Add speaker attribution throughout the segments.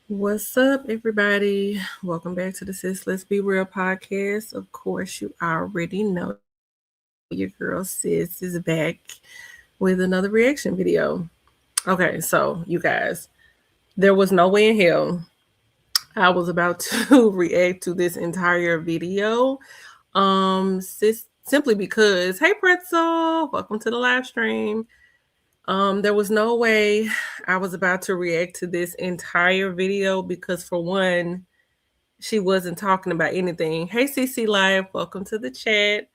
Speaker 1: What's up, everybody? Welcome back to the Sis Let's Be Real podcast. Of course, you already know your girl Sis is back with another reaction video. Okay, so you guys, there was no way in hell I was about to react to this entire video. Simply because, hey Pretzel, welcome to the live stream. There was no way I was about to react to this entire video because, for one, she wasn't talking about anything. Hey, CC Live, welcome to the chat.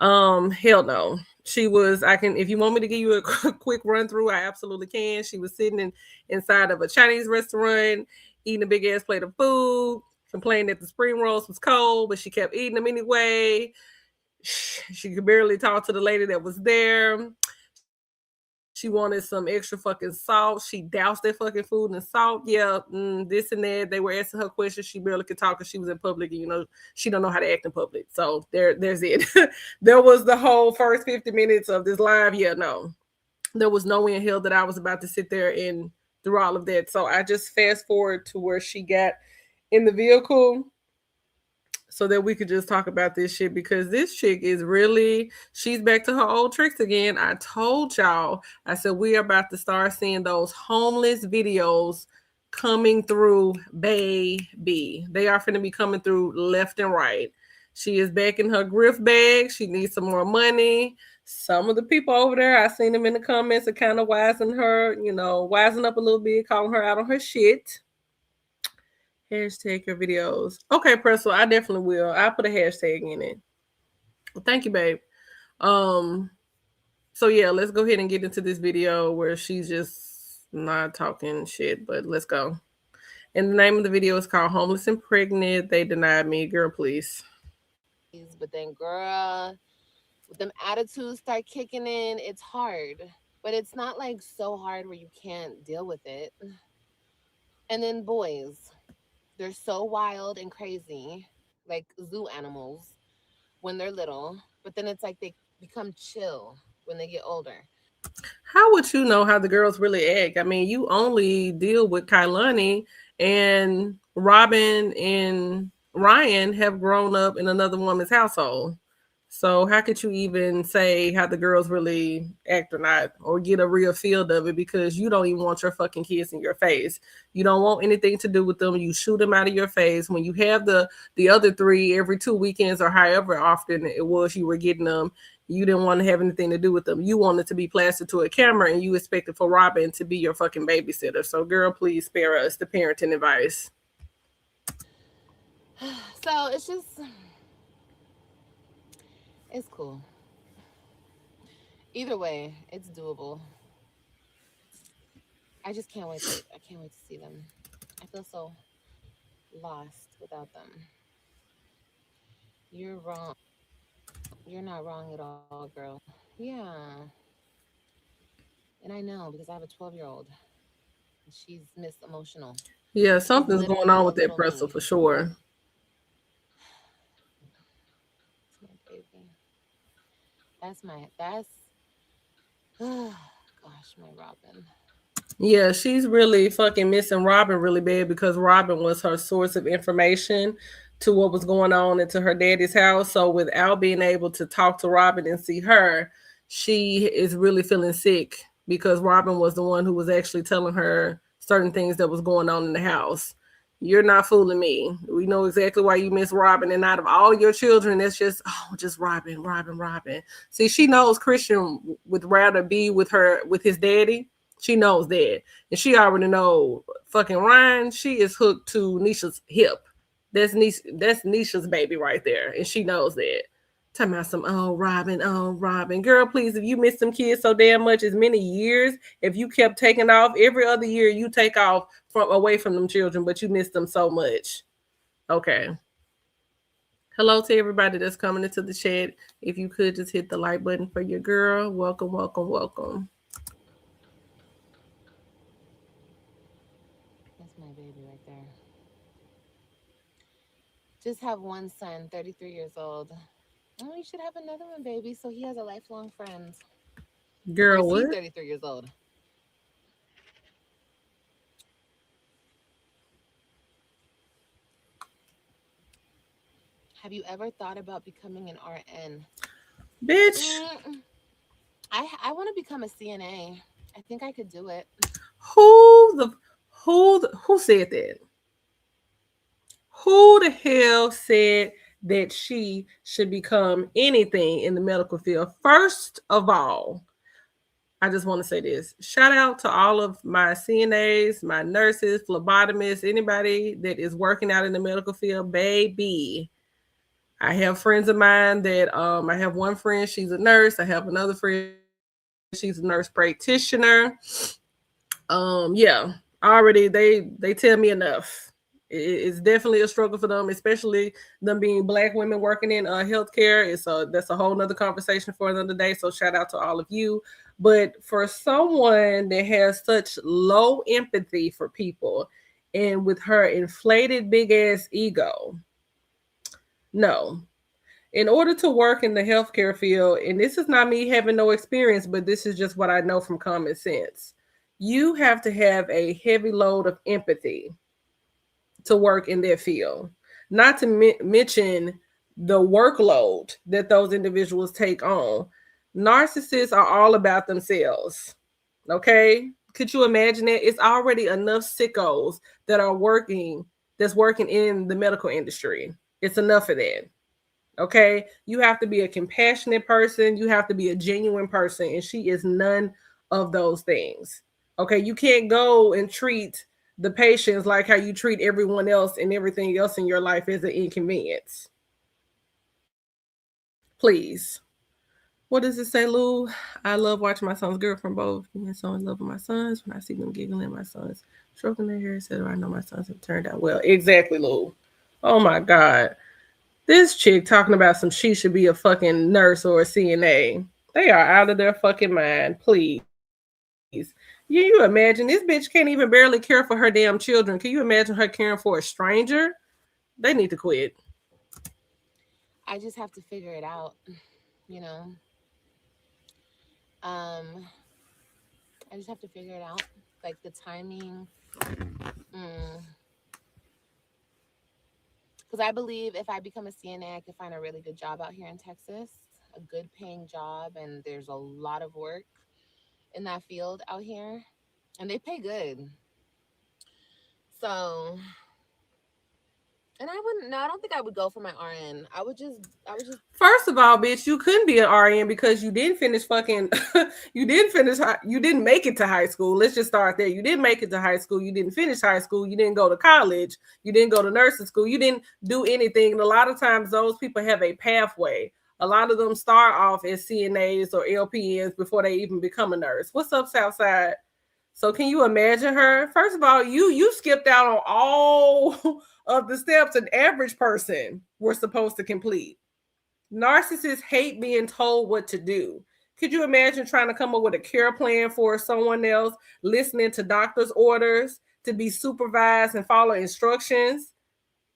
Speaker 1: Hell no. She was. I can. If you want me to give you a quick run through, I absolutely can. She was sitting inside of a Chinese restaurant, eating a big ass plate of food, complaining that the spring rolls was cold, but she kept eating them anyway. She could barely talk to the lady that was there. She wanted some extra fucking salt. She doused that fucking food in salt. Yeah, this and that. They were asking her questions. She barely could talk because she was in public, and she don't know how to act in public. So there's it. There was the whole first 50 minutes of this live. Yeah, no, there was no way in hell that I was about to sit there and through all of that. So I just fast forward to where she got in the vehicle so that we could just talk about this shit because this chick is really, she's back to her old tricks again. I told y'all, I said we are about to start seeing those homeless videos coming through, baby. They are going to be coming through left and right. She is back in her grift bag. She needs some more money. Some of the people over there, I seen them in the comments, are kind of wising her, wising up a little bit, calling her out on her shit. Hashtag your videos. Okay, Presso, I definitely will. I'll put a hashtag in it. Well, thank you, babe. Um, so yeah, let's go ahead and get into this video where she's just not talking shit, but let's go. And the name of the video is called Homeless and Pregnant. They denied me. Girl, please.
Speaker 2: But then, girl, with them attitudes start kicking in, it's hard. But it's not like so hard where you can't deal with it. And then boys, they're so wild and crazy, like zoo animals when they're little. But then it's like they become chill when they get older.
Speaker 1: How would you know how the girls really act? I mean, you only deal with Kailani, and Robin and Ryan have grown up in another woman's household. So how could you even say how the girls really act or not, or get a real feel of it? Because you don't even want your fucking kids in your face. You don't want anything to do with them. You shoot them out of your face. When you have the other three every 2 weekends or however often it was you were getting them, you didn't want to have anything to do with them. You wanted to be plastered to a camera, and you expected for Robin to be your fucking babysitter. So, girl, please spare us the parenting advice.
Speaker 2: So it's cool. Either way, it's doable. I can't wait to see them. I feel so lost without them. You're wrong. You're not wrong at all, girl. Yeah. And I know because I have a 12-year-old. She's Miss Emotional.
Speaker 1: Yeah,
Speaker 2: She's
Speaker 1: something's going
Speaker 2: literally
Speaker 1: on
Speaker 2: a
Speaker 1: with that
Speaker 2: little
Speaker 1: pretzel
Speaker 2: me.
Speaker 1: for sure.
Speaker 2: It's my baby. That's gosh, my Robin.
Speaker 1: Yeah, she's really fucking missing Robin really bad because Robin was her source of information to what was going on into her daddy's house. So without being able to talk to Robin and see her, she is really feeling sick because Robin was the one who was actually telling her certain things that was going on in the house. You're not fooling me. We know exactly why you miss Robin, and out of all your children, it's just Robin, Robin, Robin. See, she knows Christian would rather be with her with his daddy. She knows that. And she already know fucking Ryan, she is hooked to Nisha's hip. That's Nisha's baby right there. And she knows that. Talking about some oh Robin. Girl, please, if you miss some kids so damn much as many years, if you kept taking off every other year you take off from away from them children, but you miss them so much. Okay. Hello to everybody that's coming into the chat. If you could just hit the like button for your girl. Welcome, welcome, welcome.
Speaker 2: That's my baby right there. Just have one son, 33 years old. Oh, you should have another one, baby, so he has a lifelong friend. Or
Speaker 1: Girl,
Speaker 2: is he
Speaker 1: what?
Speaker 2: 33 years old? Have you ever thought about becoming an RN?
Speaker 1: Bitch,
Speaker 2: Mm, I want to become a CNA. I think I could do it.
Speaker 1: who the who said that? Who the hell said that she should become anything in the medical field? First of all, I just want to say this. Shout out to all of my CNAs, my nurses, phlebotomists, anybody that is working out in the medical field, baby. I have friends of mine that I have one friend, she's a nurse. I have another friend, she's a nurse practitioner. Yeah, already they tell me enough. It's definitely a struggle for them, especially them being Black women working in healthcare. That's a whole nother conversation for another day. So shout out to all of you. But for someone that has such low empathy for people, and with her inflated big ass ego, no. In order to work in the healthcare field, and this is not me having no experience, but this is just what I know from common sense, you have to have a heavy load of empathy to work in that field. Not to mention the workload that those individuals take on. Narcissists are all about themselves. Okay? Could you imagine it? It's already enough sickos that are that's working in the medical industry. It's enough of that. Okay, you have to be a compassionate person, you have to be a genuine person, and she is none of those things. Okay, you can't go and treat the patients like how you treat everyone else, and everything else in your life is an inconvenience. Please. What does it say, Lou? I love watching my son's girlfriend both being so in love with my sons. When I see them giggling, my sons stroking their hair, etc. I know my sons have turned out well. Exactly, Lou. Oh my God. This chick talking about some she should be a fucking nurse or a CNA. They are out of their fucking mind, please. You imagine this bitch can't even barely care for her damn children. Can you imagine her caring for a stranger? They need to quit.
Speaker 2: I just have to figure it out, you know. Um, I just have to figure it out, like the timing. Mm. Because I believe if I become a CNA, I can find a really good job out here in Texas, a good paying job, and there's a lot of work in that field out here, and they pay good. So, and I wouldn't. No, I don't think I would go for my RN. I would just.
Speaker 1: First of all, bitch, you couldn't be an RN because you didn't finish fucking. You didn't make it to high school. Let's just start there. You didn't make it to high school. You didn't finish high school. You didn't go to college. You didn't go to nursing school. You didn't do anything. And a lot of times, those people have a pathway. A lot of them start off as CNAs or LPNs before they even become a nurse. What's up, Southside? So can you imagine her? First of all, you skipped out on all of the steps an average person were supposed to complete. Narcissists hate being told what to do. Could you imagine trying to come up with a care plan for someone else, listening to doctor's orders, to be supervised and follow instructions?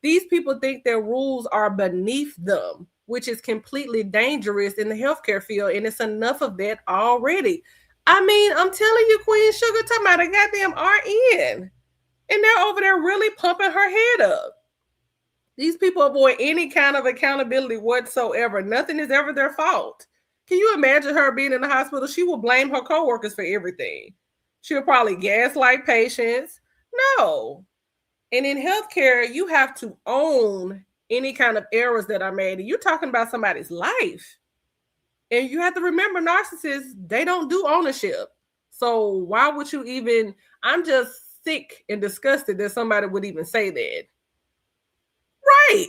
Speaker 1: These people think their rules are beneath them, which is completely dangerous in the healthcare field. And it's enough of that already. I mean, I'm telling you, Queen Sugar, talking about a goddamn RN. And they're over there really pumping her head up. These people avoid any kind of accountability whatsoever. Nothing is ever their fault. Can you imagine her being in the hospital? She will blame her coworkers for everything. She'll probably gaslight patients. No. And in healthcare, you have to own any kind of errors that are made. And you're talking about somebody's life. And you have to remember, narcissists, they don't do ownership. So why would you even? I'm just sick and disgusted that somebody would even say that. Right.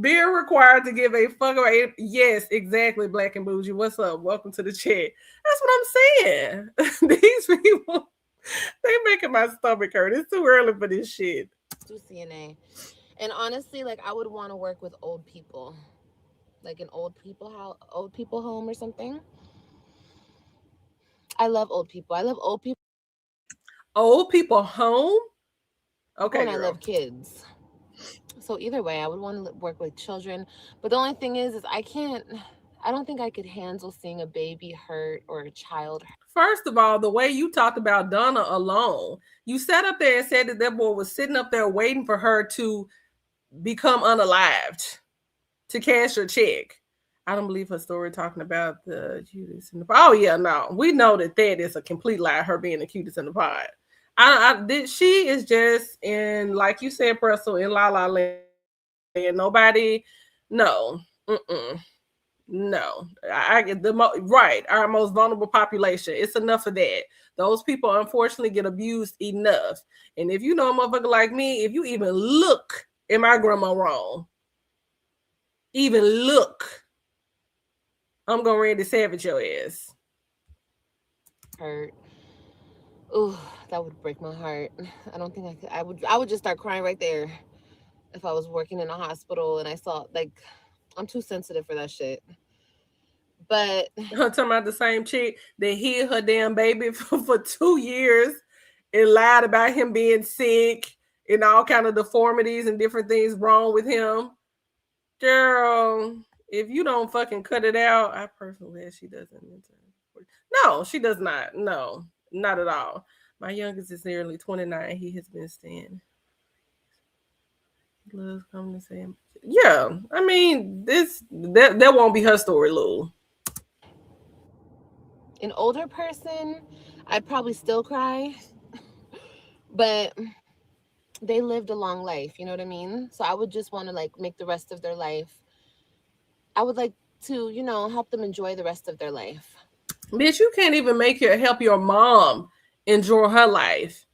Speaker 1: being required to give a fuck about it. Yes, exactly, Black and Bougie. What's up? Welcome to the chat. That's what I'm saying. These people, they making my stomach hurt. It's too early for this shit.
Speaker 2: Do CNA. And honestly, like I would want to work with old people. Like an old people home or something. I love old people. I love old people.
Speaker 1: Old people home? Okay.
Speaker 2: And I love kids. So either way, I would want to work with children. But the only thing is I don't think I could handle seeing a baby hurt or a child hurt.
Speaker 1: First of all, the way you talked about Donna alone, you sat up there and said that boy was sitting up there waiting for her to become unalived to cash your check. I don't believe her story talking about the cutest in the pod. Oh yeah, no, we know that is a complete lie. Her being the cutest in the pod. She is just in, like you said, Pretzel, in La La Land. Nobody, no, no. I get right. Our most vulnerable population. It's enough of that. Those people unfortunately get abused enough. And if you know a motherfucker like me, if you even look at my grandma wrong, even look, I'm gonna Randy Savage your ass.
Speaker 2: Hurt. Oh, that would break my heart. I don't think I could. I would just start crying right there if I was working in a hospital and I saw, like, I'm too sensitive for that shit. But
Speaker 1: I'm talking about the same chick that hid her damn baby for 2 years and lied about him being sick and all kind of deformities and different things wrong with him. Girl, if you don't fucking cut it out, I personally, she doesn't. No, she does not. No, not at all. My youngest is nearly 29. He has been staying. Love's coming to say him. Yeah, I mean, that won't be her story, Lou.
Speaker 2: An older person, I'd probably still cry, but they lived a long life, you know what I mean? So I would just want to, like, make the rest of their life. I would like to, help them enjoy the rest of their life.
Speaker 1: Bitch, you can't even help your mom enjoy her life.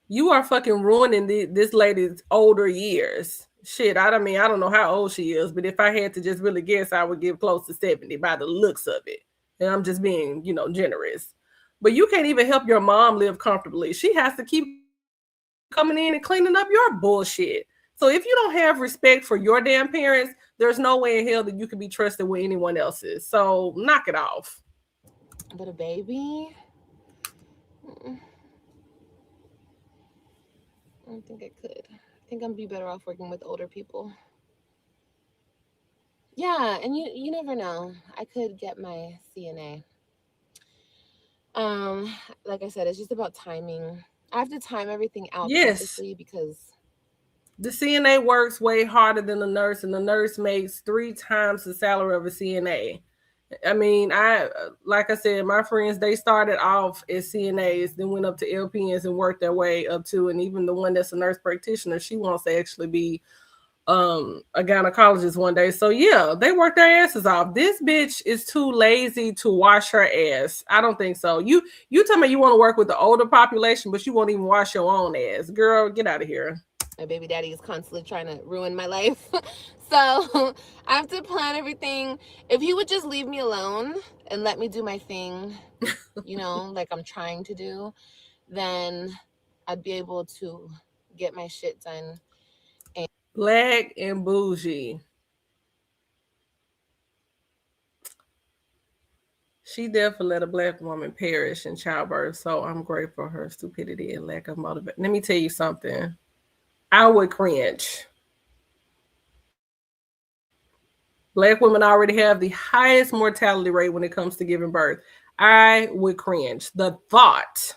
Speaker 1: You are fucking ruining this lady's older years. Shit, I don't know how old she is, but if I had to just really guess, I would give close to 70 by the looks of it. And I'm just being, generous. But you can't even help your mom live comfortably. She has to keep coming in and cleaning up your bullshit. So if you don't have respect for your damn parents, there's no way in hell that you can be trusted with anyone else's. So knock it off.
Speaker 2: But a baby? I don't think I could. I think I'd be better off working with older people. Yeah, and you never know. I could get my CNA. Like I said, it's just about timing. I have to time everything out perfectly because
Speaker 1: the CNA works way harder than the nurse, and the nurse makes 3 times the salary of a CNA. I mean, like I said, my friends, they started off as CNAs, then went up to LPNs and worked their way up to, and even the one that's a nurse practitioner, she wants to actually be a gynecologist one day. So yeah, they work their asses off. This bitch is too lazy to wash her ass. I don't think so. You tell me you want to work with the older population, but you won't even wash your own ass. Girl, get out of here.
Speaker 2: My baby daddy is constantly trying to ruin my life. So I have to plan everything. If he would just leave me alone and let me do my thing, like I'm trying to do, then I'd be able to get my shit done.
Speaker 1: Black and bougie. She definitely let a Black woman perish in childbirth. So I'm grateful for her stupidity and lack of motivation. Let me tell you something. I would cringe. Black women already have the highest mortality rate when it comes to giving birth. I would cringe. The thought.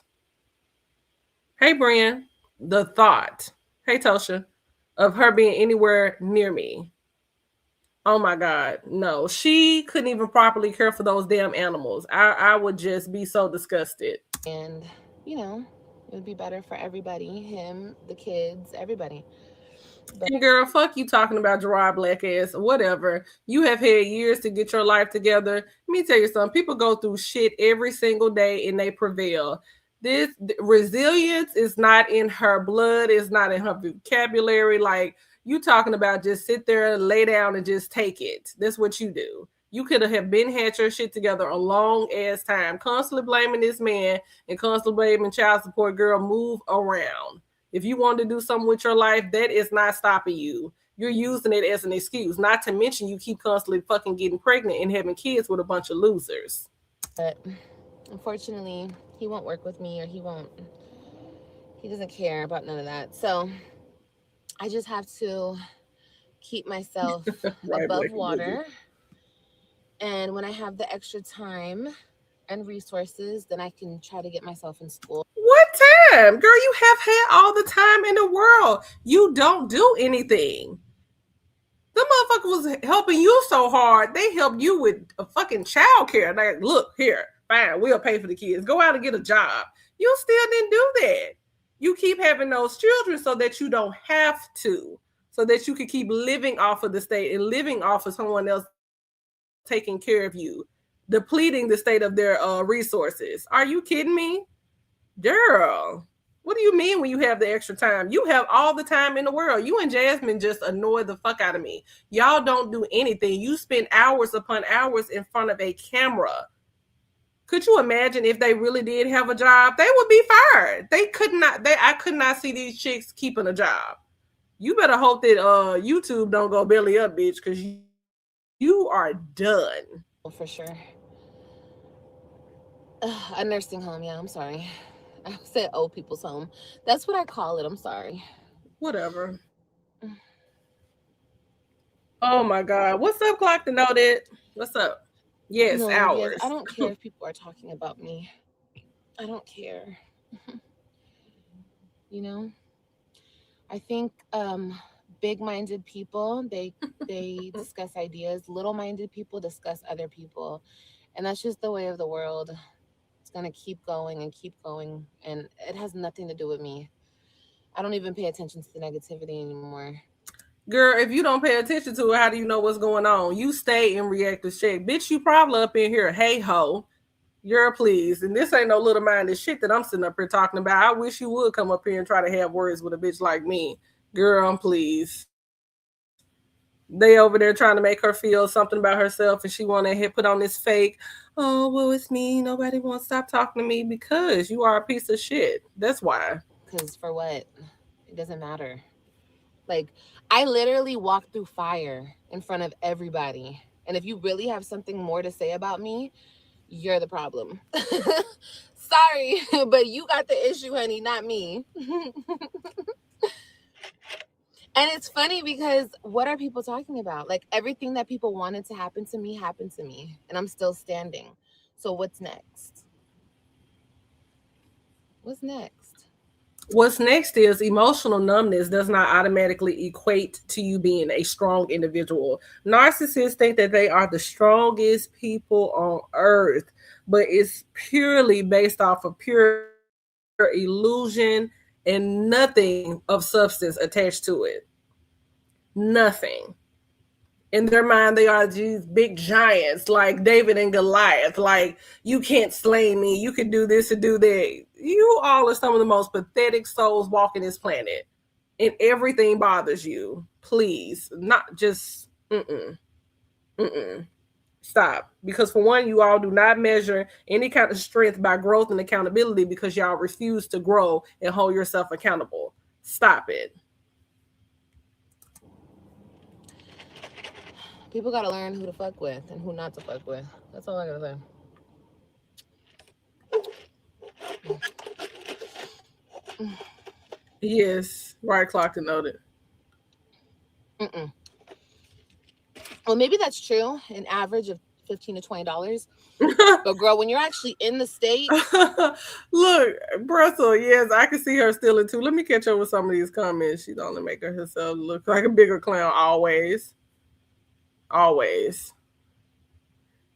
Speaker 1: Hey, Brian. The thought. Hey, Tosha. Of her being anywhere near me. Oh my God. No, she couldn't even properly care for those damn animals. I would just be so disgusted.
Speaker 2: And, it would be better for everybody. Him, the kids, everybody.
Speaker 1: And girl, fuck you talking about Gerard Black ass, whatever. You have had years to get your life together. Let me tell you something. People go through shit every single day and they prevail. This resilience is not in her blood. It's not in her vocabulary. Like, you talking about just sit there, lay down, and just take it. That's what you do. You could have been had your shit together a long ass time. Constantly blaming this man and constantly blaming child support. Girl, move around. If you want to do something with your life, that is not stopping you. You're using it as an excuse. Not to mention you keep constantly fucking getting pregnant and having kids with a bunch of losers.
Speaker 2: But unfortunately, he won't work with me, or he doesn't care about none of that. So I just have to keep myself above water. And when I have the extra time and resources, then I can try to get myself in school.
Speaker 1: What time? Girl, you have had all the time in the world. You don't do anything. The motherfucker was helping you so hard, they helped you with a fucking child care. Like, look, here, fine, we'll pay for the kids. Go out and get a job. You still didn't do that. You keep having those children so that you don't have to, so that you can keep living off of the state and living off of someone else taking care of you, depleting the state of their resources. Are you kidding me? Girl, what do you mean when you have the extra time? You have all the time in the world. You and Jasmine just annoy the fuck out of me. Y'all don't do anything. You spend hours upon hours in front of a camera. Could you imagine if they really did have a job? They would be fired. They could not. I could not see these chicks keeping a job. You better hope that YouTube don't go belly up, bitch, because you are done.
Speaker 2: For sure. A nursing home. Yeah, I'm sorry. I said old people's home. That's what I call it. I'm sorry.
Speaker 1: Whatever. Oh my God. What's up, Clock to Know That? What's up? Yes,
Speaker 2: No,
Speaker 1: hours.
Speaker 2: yes, I don't care if people are talking about me. I don't care. You know? I think big-minded people, they discuss ideas. Little-minded people discuss other people. And that's just the way of the world. It's going to keep going and keep going. And it has nothing to do with me. I don't even pay attention to the negativity anymore.
Speaker 1: Girl, if you don't pay attention to it, how do you know what's going on? You stay in reactive check. Bitch, you probably up in here, hey ho, you're pleased. And this ain't no little minded shit that I'm sitting up here talking about. I wish you would come up here and try to have words with a bitch like me. Girl, I'm pleased. They over there trying to make her feel something about herself, and she want to put on this fake, oh, well, it's me. Nobody won't stop talking to me, because you are a piece of shit. That's why.
Speaker 2: Because for what? It doesn't matter. Like, I literally walked through fire in front of everybody. And if you really have something more to say about me, you're the problem. Sorry, but you got the issue, honey, not me. And it's funny because what are people talking about? Like, everything that people wanted to happen to me happened to me, and I'm still standing. So what's next? What's next?
Speaker 1: What's next is emotional numbness does not automatically equate to you being a strong individual. Narcissists think that they are the strongest people on earth, but it's purely based off of pure illusion and nothing of substance attached to it. Nothing. In their mind, they are these big giants like David and Goliath. Like, you can't slay me. You can do this and do that. You all are some of the most pathetic souls walking this planet. And everything bothers you. Please, not just, stop. Because for one, you all do not measure any kind of strength by growth and accountability, because y'all refuse to grow and hold yourself accountable. Stop it.
Speaker 2: People gotta learn who to fuck with and who not to fuck with. That's all I gotta
Speaker 1: say. Yes, right, Clock to Know
Speaker 2: that. Well, maybe that's true. An average of $15 to $20. But girl, when you're actually in the state,
Speaker 1: look, Brussels, yes, I can see her stealing too. Let me catch up with some of these comments. She's only making herself look like a bigger clown always. Always.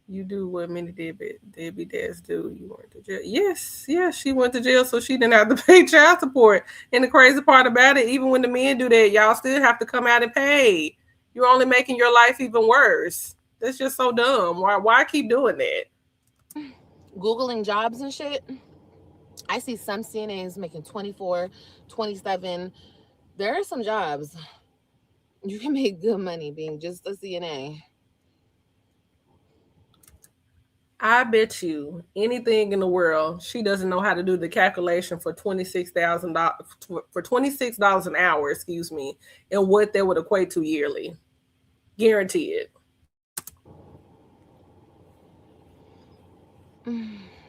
Speaker 1: You do what many deadbeat dads do. You went to jail. Yes, she went to jail, so she didn't have to pay child support. And the crazy part about it, even when the men do that, y'all still have to come out and pay. You're only making your life even worse. That's just so dumb. Why keep doing that?
Speaker 2: Googling jobs and shit. I see some CNAs making 24, 27. There are some jobs you can make good money being just a CNA.
Speaker 1: I bet you anything in the world she doesn't know how to do the calculation for $26,000 for $26 an hour, excuse me, and what that would equate to yearly. Guarantee it.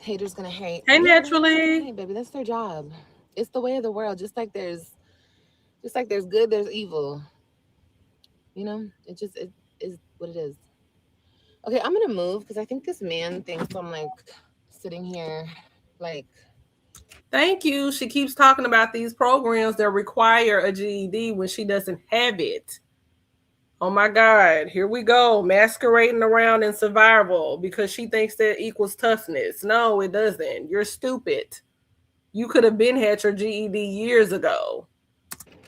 Speaker 2: Haters gonna hate.
Speaker 1: Hey, naturally.
Speaker 2: Hey, baby, that's their job. It's the way of the world. Just like there's good, there's evil. You know, it is what it is. Okay, I'm gonna move because I think this man thinks I'm like sitting here like.
Speaker 1: Thank you. She keeps talking about these programs that require a GED when she doesn't have it. Oh my God, here we go, masquerading around in survival because she thinks that equals toughness. No, it doesn't. You're stupid. You could have been had your GED years ago.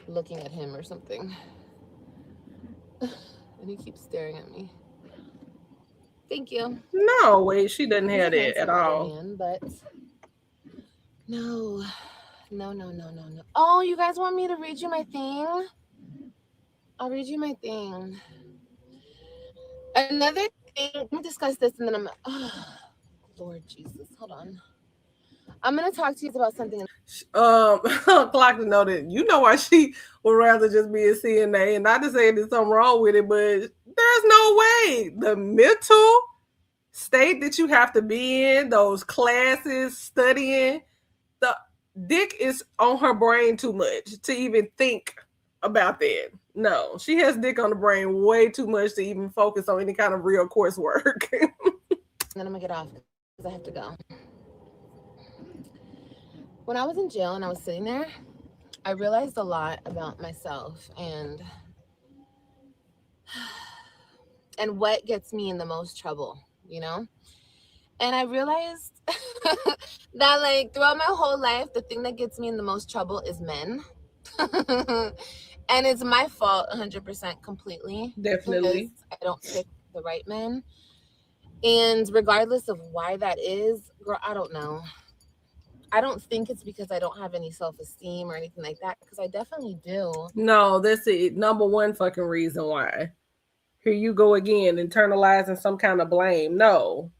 Speaker 2: Looking at him or something. And he keeps staring at me. Thank you.
Speaker 1: No, wait, she doesn't
Speaker 2: He's
Speaker 1: have
Speaker 2: a
Speaker 1: it at
Speaker 2: handsome older
Speaker 1: all.
Speaker 2: man, but no. No. Oh, you guys want me to read you my thing? I'll read you my thing. Another thing, let me discuss this and then I'm, Lord Jesus, hold on. I'm going to talk to you about something.
Speaker 1: Clock to know that you know why she would rather just be a CNA, and not to say there's something wrong with it, but there's no way the mental state that you have to be in, those classes, studying, the dick is on her brain too much to even think about that. No, she has dick on the brain way too much to even focus on any kind of real coursework.
Speaker 2: And then I'm going to get off because I have to go. When I was in jail and I was sitting there, I realized a lot about myself and what gets me in the most trouble, you know? And I realized that, like, throughout my whole life, the thing that gets me in the most trouble is men. And it's my fault 100% completely.
Speaker 1: Definitely.
Speaker 2: Because I don't pick the right men. And regardless of why that is, girl, I don't know. I don't think it's because I don't have any self-esteem or anything like that, because I definitely do.
Speaker 1: No, that's the number one fucking reason why. Here you go again, internalizing some kind of blame. No,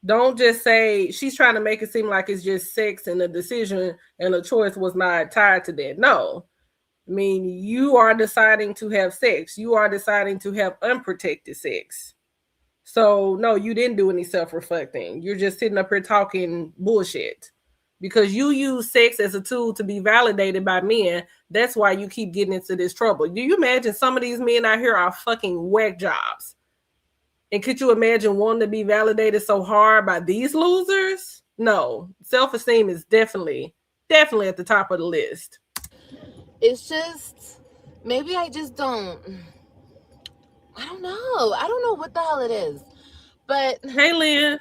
Speaker 1: don't just say she's trying to make it seem like it's just sex and a decision and a choice was not tied to that. No, I mean, you are deciding to have sex. You are deciding to have unprotected sex. So, no, you didn't do any self reflecting. You're just sitting up here talking bullshit because you use sex as a tool to be validated by men. That's why you keep getting into this trouble. Do you imagine some of these men out here are fucking whack jobs? And could you imagine wanting to be validated so hard by these losers? No, self-esteem is definitely at the top of the list.
Speaker 2: It's just, maybe I just don't. I don't know. I don't know what the hell it is. But
Speaker 1: hey, Lynn,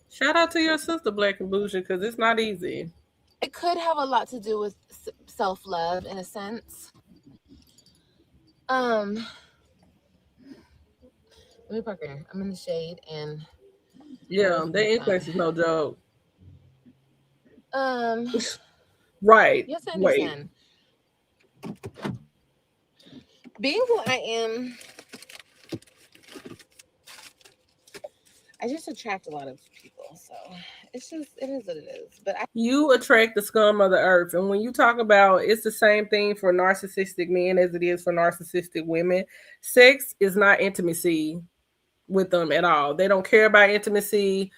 Speaker 1: shout out to your sister, Black and Bougie, because it's not easy.
Speaker 2: It could have a lot to do with self-love in a sense. Let me park here. I'm in the shade and
Speaker 1: yeah, the increase is no joke. Right.
Speaker 2: Yes, I understand. Wait. Being who I am, I just attract a lot of people, so it is what it is. But
Speaker 1: you attract the scum of the earth, and when you talk about, it's the same thing for narcissistic men as it is for narcissistic women. Sex is not intimacy with them at all. They don't care about intimacy.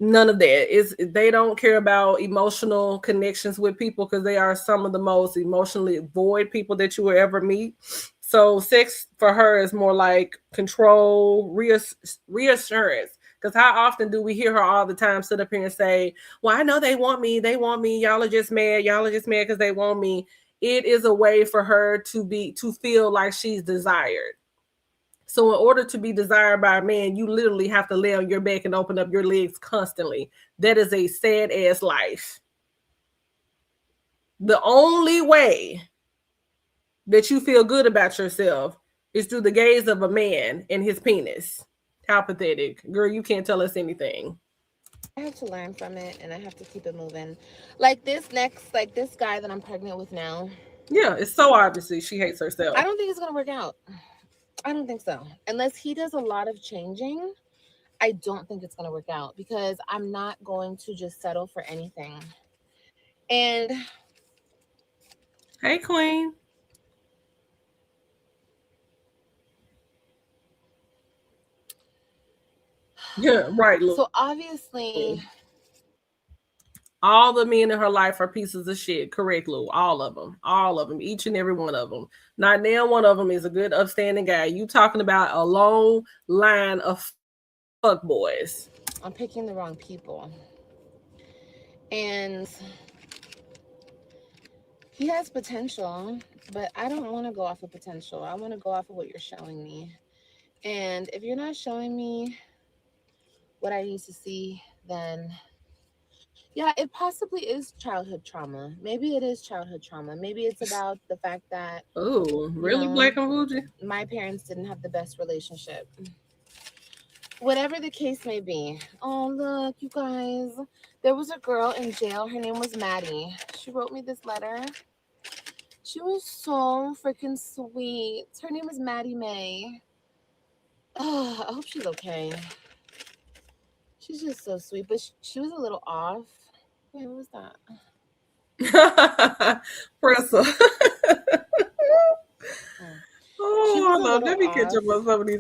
Speaker 1: None of that. They don't care about emotional connections with people because they are some of the most emotionally void people that you will ever meet. So sex for her is more like control, reassurance. Because how often do we hear her all the time sit up here and say, well, I know they want me. Y'all are just mad. Y'all are just mad because they want me. It is a way for her to feel like she's desired. So in order to be desired by a man, you literally have to lay on your back and open up your legs constantly. That is a sad ass life. The only way that you feel good about yourself is through the gaze of a man and his penis. How pathetic. Girl, you can't tell us anything.
Speaker 2: I have to learn from it and I have to keep it moving. Like this guy that I'm pregnant with now.
Speaker 1: Yeah, it's so obviously she hates herself.
Speaker 2: I don't think it's going to work out. I don't think so. Unless he does a lot of changing, I don't think it's going to work out because I'm not going to just settle for anything. And
Speaker 1: hey, Queen. Yeah, right. Look.
Speaker 2: So obviously,
Speaker 1: all the men in her life are pieces of shit. Correct, Lou. All of them. Each and every one of them. Not now one of them is a good, upstanding guy. You talking about a long line of fuck boys.
Speaker 2: I'm picking the wrong people. And He has potential, but I don't want to go off of potential. I want to go off of what you're showing me. And if you're not showing me what I need to see, then yeah, it possibly is childhood trauma. Maybe it is childhood trauma. Maybe it's about the fact that,
Speaker 1: Oh,
Speaker 2: you
Speaker 1: really,
Speaker 2: know,
Speaker 1: Black and Bougie?
Speaker 2: my parents didn't have the best relationship. Whatever the case may be. Oh, look, you guys. There was a girl in jail. Her name was Maddie. She wrote me this letter. She was so freaking sweet. Her name is Maddie May. Oh, I hope she's okay. She's just so sweet, but she was a little off. Wait, what was that?
Speaker 1: Presser.
Speaker 2: She was
Speaker 1: Oh,
Speaker 2: a
Speaker 1: hold on.
Speaker 2: little
Speaker 1: Let me catch
Speaker 2: off.
Speaker 1: up on some of these.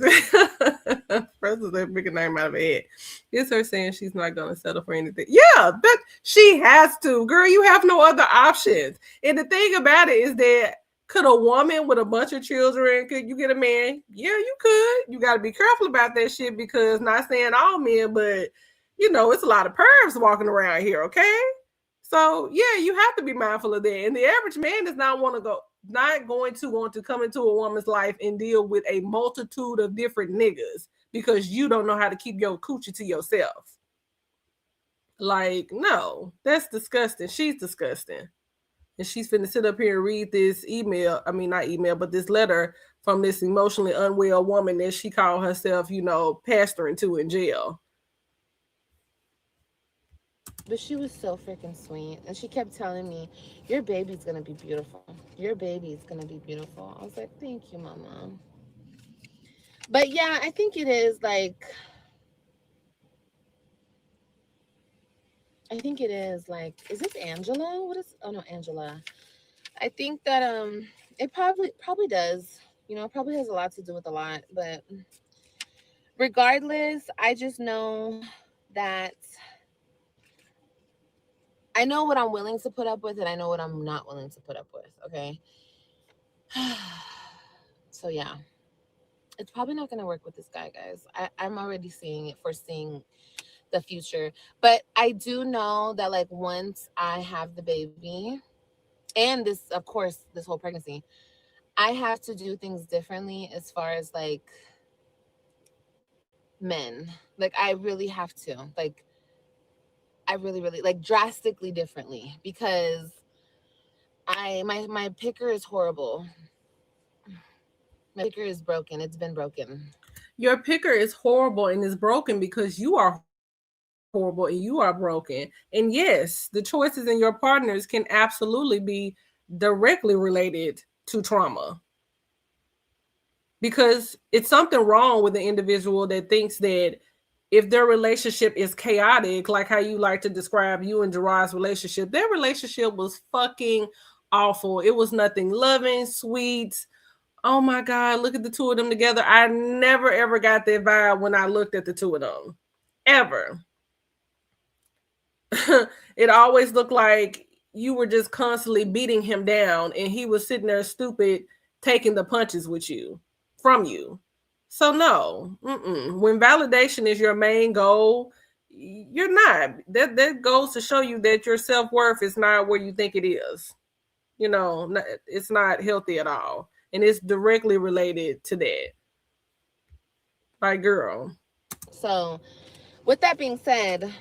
Speaker 1: Presser's that big name out of my head. It's her saying she's not going to settle for anything. Yeah, but she has to. Girl, you have no other options. And the thing about it is that could a woman with a bunch of children, could you get a man? Yeah, you could. You got to be careful about that shit because not saying all men, but you know, it's a lot of pervs walking around here, okay? So yeah, you have to be mindful of that. And the average man does not want to come into a woman's life and deal with a multitude of different niggas because you don't know how to keep your coochie to yourself. Like, no, that's disgusting. She's disgusting. And she's finna sit up here and read this email. I mean, not email, but this letter from this emotionally unwell woman that she called herself, you know, pastoring to in jail.
Speaker 2: But she was so freaking sweet. And she kept telling me, your baby's going to be beautiful. Your baby's going to be beautiful. I was like, thank you, mama. But yeah, I think it is like, is this Angela? What is, oh no, Angela. I think that, it probably does. You know, it probably has a lot to do with a lot. But regardless, I just know that I know what I'm willing to put up with and I know what I'm not willing to put up with, okay? So yeah, it's probably not going to work with this guy, guys. I'm already foreseeing the future. But I do know that like once I have the baby and this, of course, this whole pregnancy, I have to do things differently as far as like men. Like I really have to. Like I really, really like drastically differently because my picker is horrible. My picker is broken. It's been broken.
Speaker 1: Your picker is horrible and is broken because you are horrible and you are broken. And yes, the choices in your partners can absolutely be directly related to trauma. Because it's something wrong with the individual that thinks that if their relationship is chaotic, like how you like to describe you and Gerard's relationship, their relationship was fucking awful. It was nothing loving, sweet. Oh my God, look at the two of them together. I never ever got that vibe when I looked at the two of them. Ever. It always looked like you were just constantly beating him down and he was sitting there stupid, taking the punches with you, from you. So no, when validation is your main goal, you're not. That goes to show you that your self-worth is not where you think it is. You know, it's not healthy at all. And it's directly related to that. Like, girl.
Speaker 2: So, with that being said,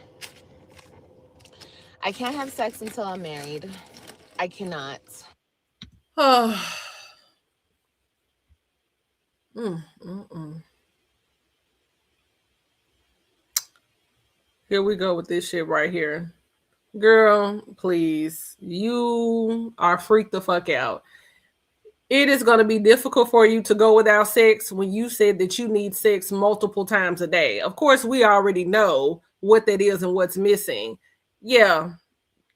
Speaker 2: I can't have sex until I'm married. I cannot.
Speaker 1: Here we go with this shit right here. Girl, please. You are freaked the fuck out. It is going to be difficult for you to go without sex when you said that you need sex multiple times a day. Of course, we already know what that is and what's missing. Yeah,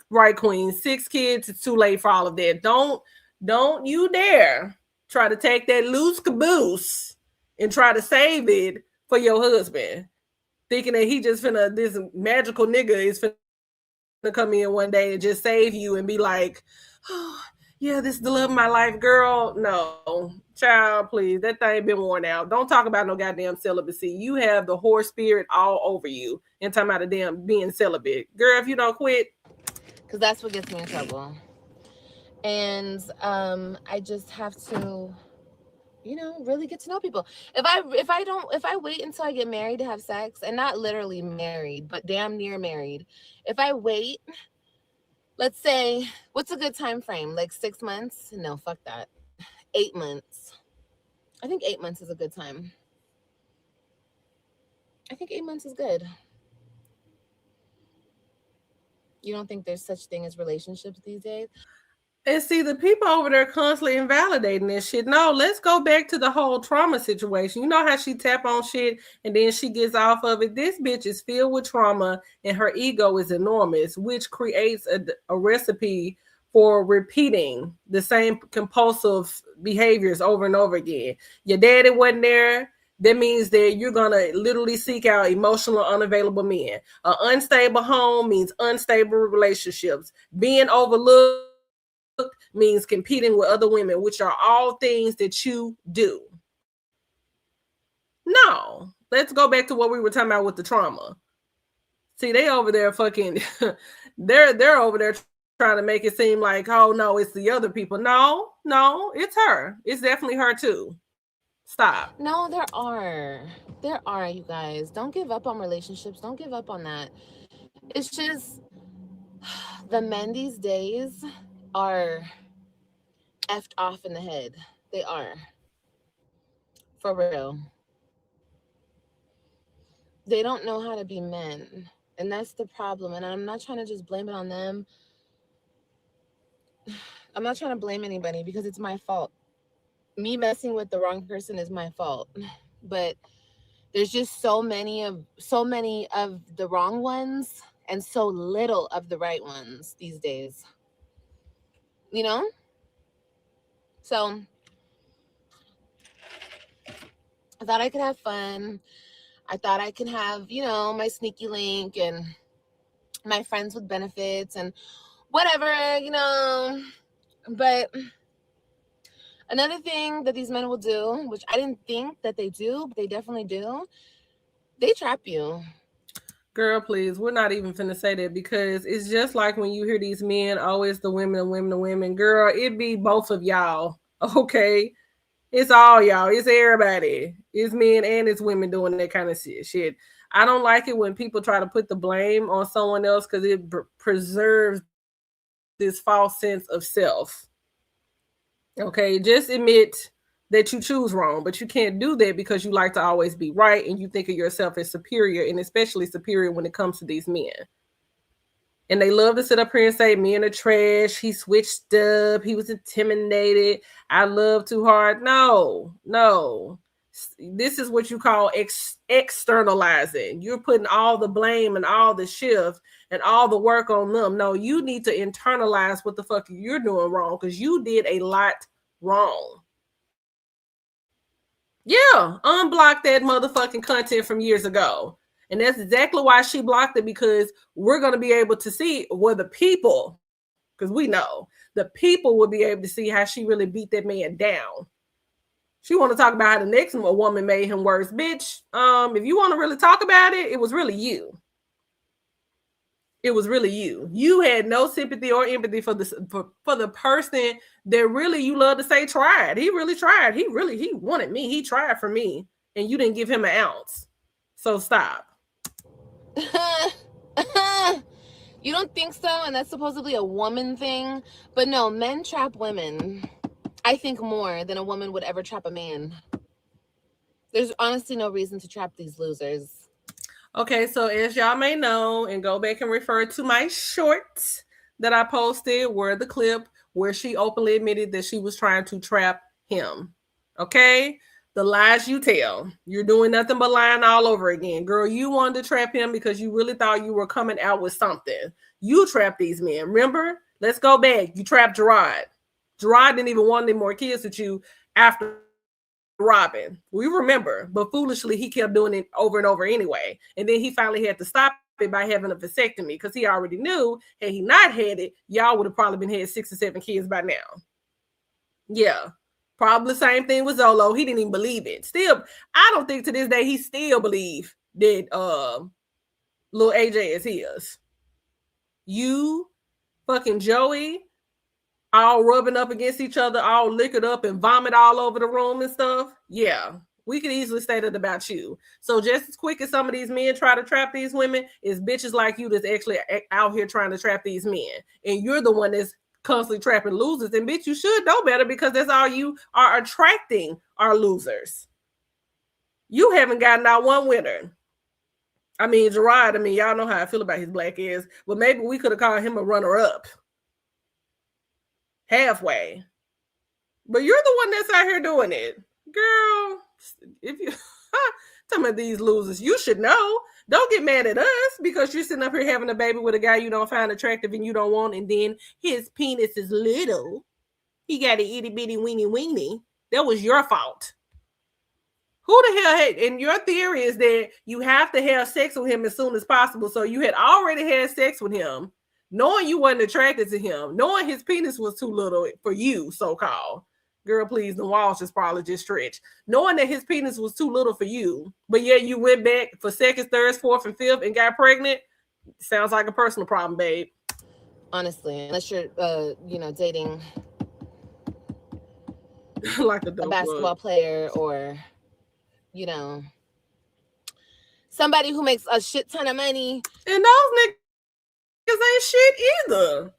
Speaker 1: right, Queen. 6 kids, it's too late for all of that. Don't you dare try to take that loose caboose and try to save it for your husband. Thinking that he just finna, this magical nigga is finna come in one day and just save you and be like, oh, yeah, this is the love of my life, girl. No, child, please. That thing been worn out. Don't talk about no goddamn celibacy. You have the whore spirit all over you and talking about a damn being celibate. Girl, if you don't quit.
Speaker 2: Because that's what gets me in trouble. And I just have to, you know, really get to know people. If I wait until I get married to have sex, and not literally married, but damn near married, if I wait, let's say, what's a good time frame? Like 6 months? No, fuck that. 8 months. I think 8 months is a good time. I think 8 months is good. You don't think there's such thing as relationships these days?
Speaker 1: And see, the people over there constantly invalidating this shit. No, let's go back to the whole trauma situation. You know how she tap on shit and then she gets off of it? This bitch is filled with trauma and her ego is enormous, which creates a recipe for repeating the same compulsive behaviors over and over again. Your daddy wasn't there. That means that you're going to literally seek out emotional, unavailable men. An unstable home means unstable relationships. Being overlooked means competing with other women, which are all things that you do. No, let's go back to what we were talking about with the trauma. See, they over there fucking, they're over there trying to make it seem like, oh no, it's the other people. No, it's her. It's definitely her too. Stop.
Speaker 2: No, there are, you guys. Don't give up on relationships. Don't give up on that. It's just the men these days are effed off in the head. They are. For real. They don't know how to be men. And that's the problem. And I'm not trying to just blame it on them. I'm not trying to blame anybody because it's my fault. Me messing with the wrong person is my fault. But there's just so many of the wrong ones and so little of the right ones these days. You know? So I thought I could have fun. I thought I could have, you know, my sneaky link and my friends with benefits and whatever, you know. But another thing that these men will do, which I didn't think that they do, but they definitely do, they trap you.
Speaker 1: Girl, please, we're not even finna say that because it's just like when you hear these men, always the women, the women, the women. Girl, it be both of y'all, okay? It's all y'all. It's everybody. It's men and it's women doing that kind of shit. I don't like it when people try to put the blame on someone else because it preserves this false sense of self. Okay, just admit that you choose wrong, but you can't do that because you like to always be right and you think of yourself as superior, and especially superior when it comes to these men. And they love to sit up here and say, men are trash. He switched up. He was intimidated. I love too hard. No. This is what you call externalizing. You're putting all the blame and all the shift and all the work on them. No, you need to internalize what the fuck you're doing wrong because you did a lot wrong. Yeah, unblock that motherfucking content from years ago. And that's exactly why she blocked it, because we're going to be able to see where the people, because we know, the people will be able to see how she really beat that man down. She want to talk about how the next woman made him worse. Bitch, if you want to really talk about it, it was really you. It was really you. You had no sympathy or empathy for the person that really you love to say tried. He really tried. He wanted me. He tried for me. And you didn't give him an ounce. So stop.
Speaker 2: You don't think so? And that's supposedly a woman thing. But no, men trap women. I think more than a woman would ever trap a man. There's honestly no reason to trap these losers.
Speaker 1: Okay, so as y'all may know, and go back and refer to my shorts that I posted, where the clip where she openly admitted that she was trying to trap him. Okay? The lies you tell. You're doing nothing but lying all over again. Girl, you wanted to trap him because you really thought you were coming out with something. You trapped these men. Remember? Let's go back. You trapped Gerard. Gerard didn't even want any more kids with you after Robin. We remember, but foolishly he kept doing it over and over anyway. And then he finally had to stop it by having a vasectomy because he already knew had he not had it, y'all would have probably been had 6 or 7 kids by now. Yeah. Probably the same thing with Zolo. He didn't even believe it. Still, I don't think to this day he still believes that little AJ is his. You fucking Joey all rubbing up against each other, all liquored up and vomit all over the room and stuff. Yeah, we could easily say that about you. So just as quick as some of these men try to trap these women, is bitches like you that's actually out here trying to trap these men. And you're the one that's constantly trapping losers. And bitch, you should know better, because that's all you are attracting are losers. You haven't gotten out one winner. I mean, Gerard, y'all know how I feel about his black ass, but maybe we could have called him a runner-up. Halfway. But you're the one that's out here doing it. Girl, if you talking about these losers, you should know. Don't get mad at us because you're sitting up here having a baby with a guy you don't find attractive and you don't want, and then his penis is little. He got an itty bitty weeny weeny. That was your fault. Who the hell had, and your theory is that you have to have sex with him as soon as possible. So you had already had sex with him, knowing you wasn't attracted to him, knowing his penis was too little for you, so-called. Girl, please, the walls is probably just stretched. Knowing that his penis was too little for you, but yet you went back for seconds, thirds, fourth, and fifth and got pregnant. Sounds like a personal problem, babe.
Speaker 2: Honestly, unless you're, dating
Speaker 1: like
Speaker 2: a basketball player or, somebody who makes a shit ton of money.
Speaker 1: And those niggas ain't shit either.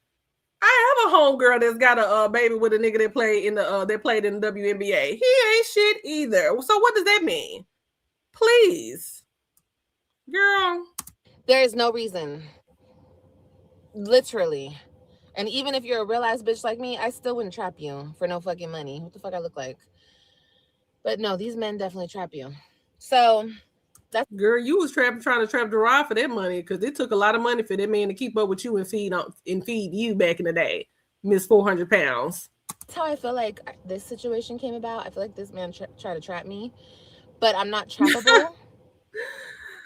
Speaker 1: I have a homegirl that's got a baby with a nigga that played in the WNBA. He ain't shit either. So what does that mean? Please, girl.
Speaker 2: There is no reason. Literally. And even if you're a real ass bitch like me, I still wouldn't trap you for no fucking money. What the fuck I look like? But no, these men definitely trap you. So that's,
Speaker 1: girl, you was trying to trap Gerard for that money, because it took a lot of money for that man to keep up with you and feed you back in the day, Miss 400 pounds.
Speaker 2: That's how I feel like this situation came about. I feel like this man tried to trap me, but I'm not trappable.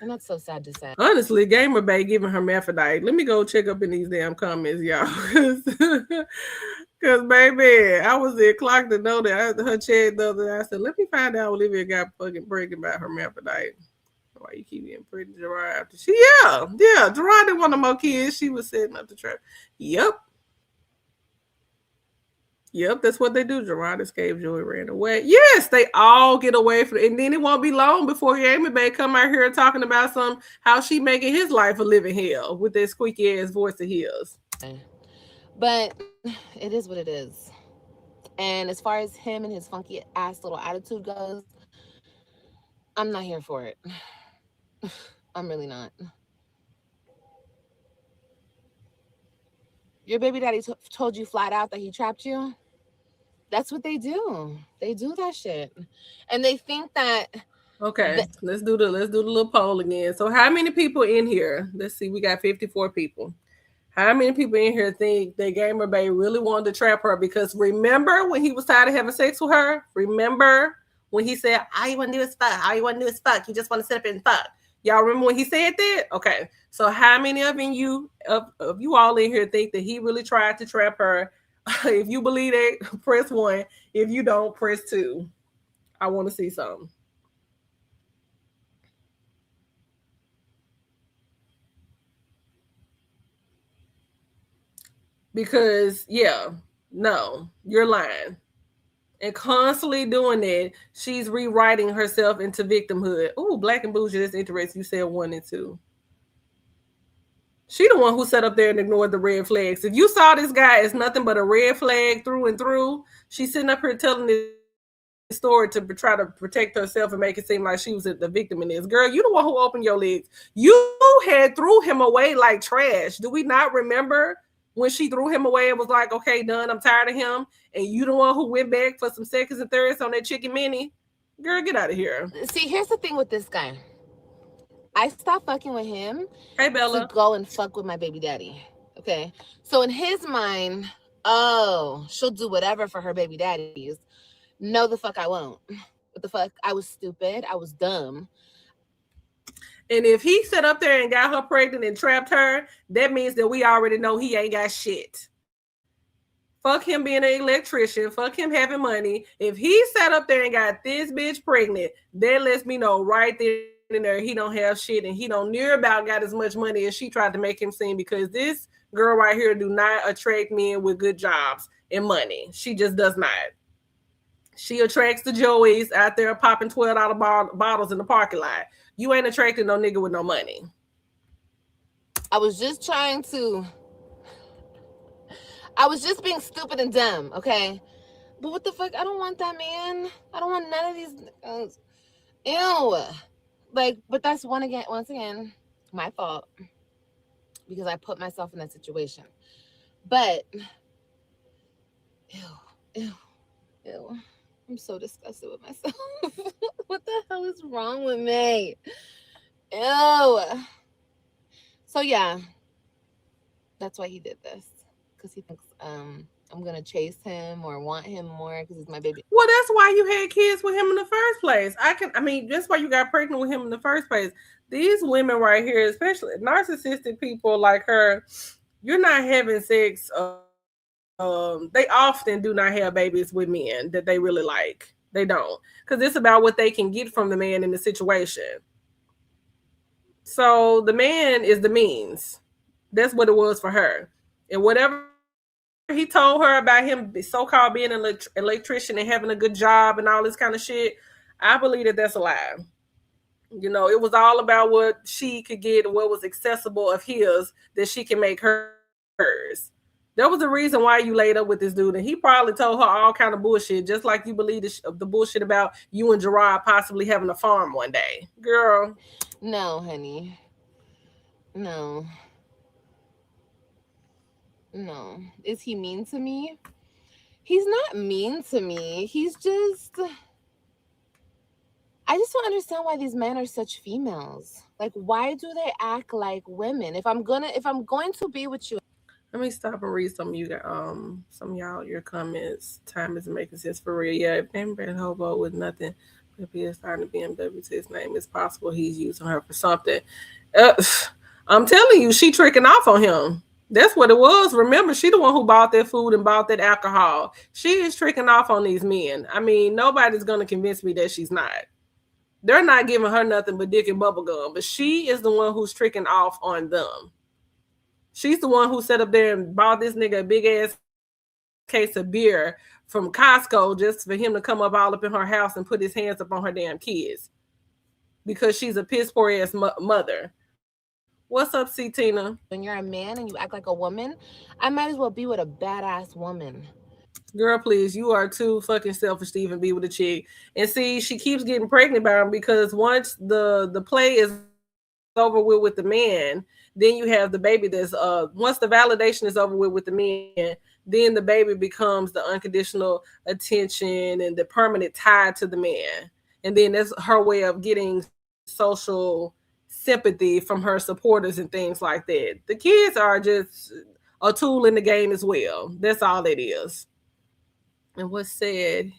Speaker 2: And that's so sad to say.
Speaker 1: Honestly, Gamer Bay giving her hermaphrodite. Let me go check up in these damn comments, y'all. Because, baby, I was there clocked to know that her chat the other day. I said, let me find out Olivia got fucking pregnant by hermaphrodite. Why you keep getting pregnant, Gerard? After Gerard didn't want no more kids. She was setting up the trap. Yep, that's what they do. Gerard escaped, Joey ran away. Yes, they all get away from it. And then it won't be long before Amy Bay come out here talking about how she making his life a living hell with that squeaky ass voice of his.
Speaker 2: But it is what it is. And as far as him and his funky ass little attitude goes, I'm not here for it. I'm really not. Your baby daddy told you flat out that he trapped you? That's what they do. They do that shit. And they think that...
Speaker 1: Okay, let's do the little poll again. So how many people in here? Let's see, we got 54 people. How many people in here think that Gamer Bay really wanted to trap her? Because remember when he was tired of having sex with her? Remember when he said, all you want to do is fuck. All you want to do is fuck. You just want to sit up and fuck. Y'all remember when he said that? Okay. So how many of you all in here think that he really tried to trap her? If you believe that, press 1. If you don't, press 2. I want to see something. Because, no, you're lying. And constantly doing that, she's rewriting herself into victimhood. Oh, Black and Bougie, that's interesting. You said 1 and 2. She the one who sat up there and ignored the red flags. If you saw this guy as nothing but a red flag through and through, she's sitting up here telling this story to try to protect herself and make it seem like she was the victim in this. Girl, you the one who opened your legs. You had threw him away like trash. Do we not remember when she threw him away and was like, okay, done, I'm tired of him? And you the one who went back for some seconds and thirds on that chicken mini? Girl, get out of here.
Speaker 2: See, here's the thing with this guy. I stopped fucking with him.
Speaker 1: Hey, Bella.
Speaker 2: To go and fuck with my baby daddy. Okay? So in his mind, she'll do whatever for her baby daddies. No, the fuck I won't. What the fuck? I was stupid. I was dumb.
Speaker 1: And if he sat up there and got her pregnant and trapped her, that means that we already know he ain't got shit. Fuck him being an electrician. Fuck him having money. If he sat up there and got this bitch pregnant, that lets me know right there and there he don't have shit, and he don't near about got as much money as she tried to make him seem, because this girl right here do not attract men with good jobs and money. She just does not. She attracts the Joeys out there popping $12 bottles in the parking lot. You ain't attracting no nigga with no money.
Speaker 2: I was just being stupid and dumb, okay? But what the fuck? I don't want that, man. I don't want none of these. Ew. Like, but that's once again, my fault. Because I put myself in that situation. But, ew. I'm so disgusted with myself. What the hell is wrong with me? Ew. So yeah, that's why he did this. Because he thinks I'm gonna chase him or want him more because he's my baby.
Speaker 1: Well, that's why you had kids with him in the first place. That's why you got pregnant with him in the first place. These women right here, especially narcissistic people like her, you're not having sex. They often do not have babies with men that they really like. They don't, because it's about what they can get from the man in the situation. So the man is the means. That's what it was for her. And whatever he told her about him so-called being an electrician and having a good job and all this kind of shit, I believe that that's a lie. You know, it was all about what she could get and what was accessible of his that she can make hers. There was a reason why you laid up with this dude, and he probably told her all kind of bullshit, just like you believe the bullshit about you and Gerard possibly having a farm one day. Girl.
Speaker 2: No, honey. No. Is he mean to me? He's not mean to me. He's just... I just don't understand why these men are such females. Like, why do they act like women? If I'm going to be with you...
Speaker 1: Let me stop and read some of y'all your comments. Time isn't making sense for real. Yeah, if been hobo with nothing, if he is starting to BMW to his name, it's possible he's using her for something. I'm telling you, she tricking off on him. That's what it was. Remember, she the one who bought that food and bought that alcohol. She is tricking off on these men. I mean, nobody's going to convince me that she's not. They're not giving her nothing but dick and bubblegum, but she is the one who's tricking off on them. She's the one who sat up there and bought this nigga a big ass case of beer from Costco just for him to come all up in her house and put his hands up on her damn kids because she's a piss poor ass mother. What's up, C Tina?
Speaker 2: When you're a man and you act like a woman, I might as well be with a badass woman.
Speaker 1: Girl, please, you are too fucking selfish to even be with a chick. And see, she keeps getting pregnant by him because once the play is over with the man, then you have the baby that's once the validation is over with the man, then the baby becomes the unconditional attention and the permanent tie to the man. And then that's her way of getting social sympathy from her supporters and things like that. The kids are just a tool in the game as well. That's all it is. And what's said,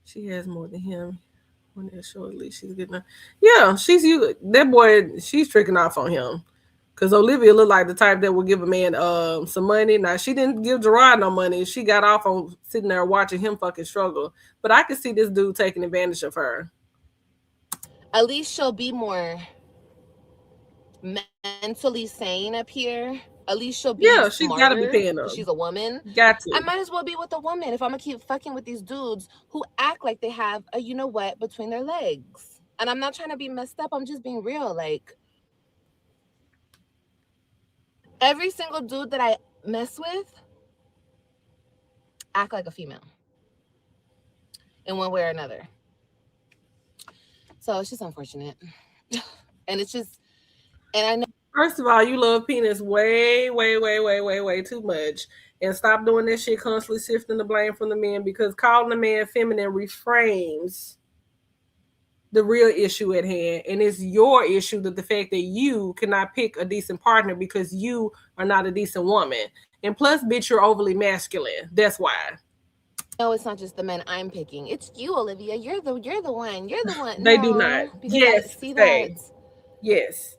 Speaker 1: she has more than him. When they're shortly, she's getting she's you. That boy, she's tricking off on him. Because Olivia looked like the type that would give a man some money. Now, she didn't give Gerard no money. She got off on sitting there watching him fucking struggle. But I could see this dude taking advantage of her.
Speaker 2: At least she'll be more mentally sane up here. At least she'll be
Speaker 1: she's got to be paying up.
Speaker 2: She's a woman.
Speaker 1: Got to.
Speaker 2: I might as well be with a woman if I'm going to keep fucking with these dudes who act like they have a you-know-what between their legs. And I'm not trying to be messed up. I'm just being real. Like, every single dude that I mess with act like a female in one way or another. So it's just unfortunate. And it's just, and I know.
Speaker 1: First of all, you love penis way, way, way, way, way, way too much. And stop doing that shit, constantly sifting the blame from the men, because calling the man feminine reframes the real issue at hand. And it's your issue, that the fact that you cannot pick a decent partner because you are not a decent woman. And plus, bitch, you're overly masculine. That's why.
Speaker 2: No, it's not just the men I'm picking. It's you, Olivia. You're the one. You're the one.
Speaker 1: They do not. Yes.
Speaker 2: See that?
Speaker 1: Yes.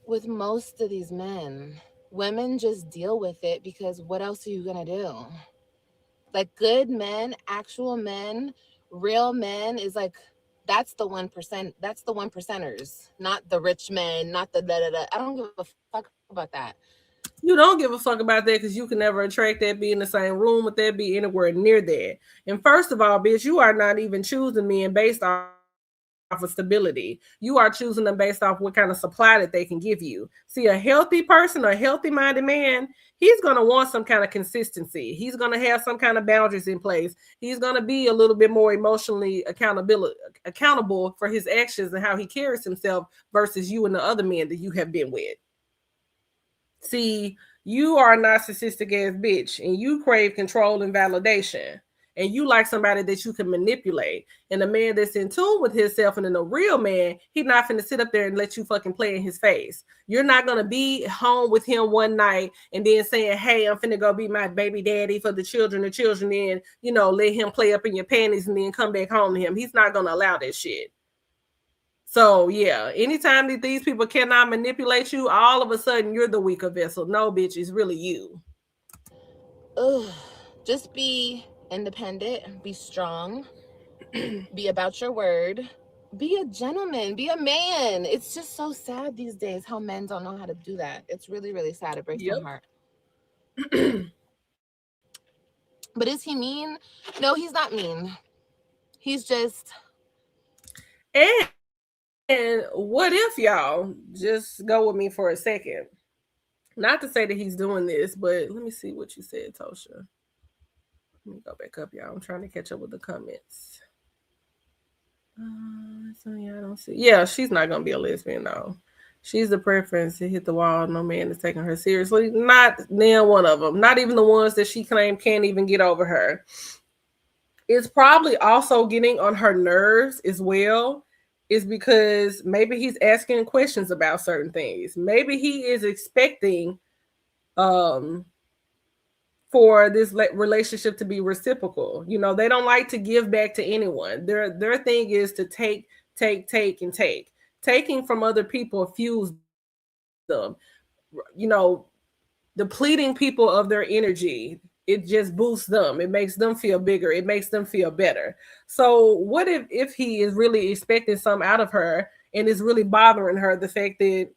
Speaker 2: With most of these men, women just deal with it because what else are you gonna do? Like, good men, actual men, real men is like, that's the 1%. That's the 1%ers, not the rich men, not the da-da-da. I don't give a fuck about that.
Speaker 1: You don't give a fuck about that because you can never attract that, be in the same room with that, be anywhere near that. And first of all, bitch, you are not even choosing men based off of stability. You are choosing them based off what kind of supply that they can give you. See, a healthy person or a healthy minded man, he's going to want some kind of consistency. He's going to have some kind of boundaries in place. He's going to be a little bit more emotionally accountable for his actions and how he carries himself versus you and the other men that you have been with. See, you are a narcissistic ass bitch and you crave control and validation. And you like somebody that you can manipulate. And a man that's in tune with himself and in a real man, he's not finna sit up there and let you fucking play in his face. You're not gonna be home with him one night and then saying, hey, I'm finna go be my baby daddy for the children, then, let him play up in your panties and then come back home to him. He's not gonna allow that shit. So yeah, anytime that these people cannot manipulate you, all of a sudden you're the weaker vessel. No, bitch, it's really you.
Speaker 2: Ugh. Just be independent, be strong, be about your word, be a gentleman, be a man. It's just so sad these days how men don't know how to do that. It's really, really sad. It breaks my heart. But is he mean? No, he's not mean. He's just...
Speaker 1: And what if, y'all, just go with me for a second. Not to say that he's doing this, but let me see what you said, Tosha. Let me go back up, y'all. I'm trying to catch up with the comments. So yeah, I don't see. Yeah, she's not gonna be a lesbian though. She's the preference to hit the wall. No man is taking her seriously. Not then one of them. Not even the ones that she claimed can't even get over her. It's probably also getting on her nerves as well. Is because maybe he's asking questions about certain things. Maybe he is expecting for this relationship to be reciprocal. They don't like to give back to anyone. Their thing is to take, and take. Taking from other people fuels them. Depleting people of their energy, it just boosts them. It makes them feel bigger. It makes them feel better. So what if he is really expecting something out of her and is really bothering her, the fact that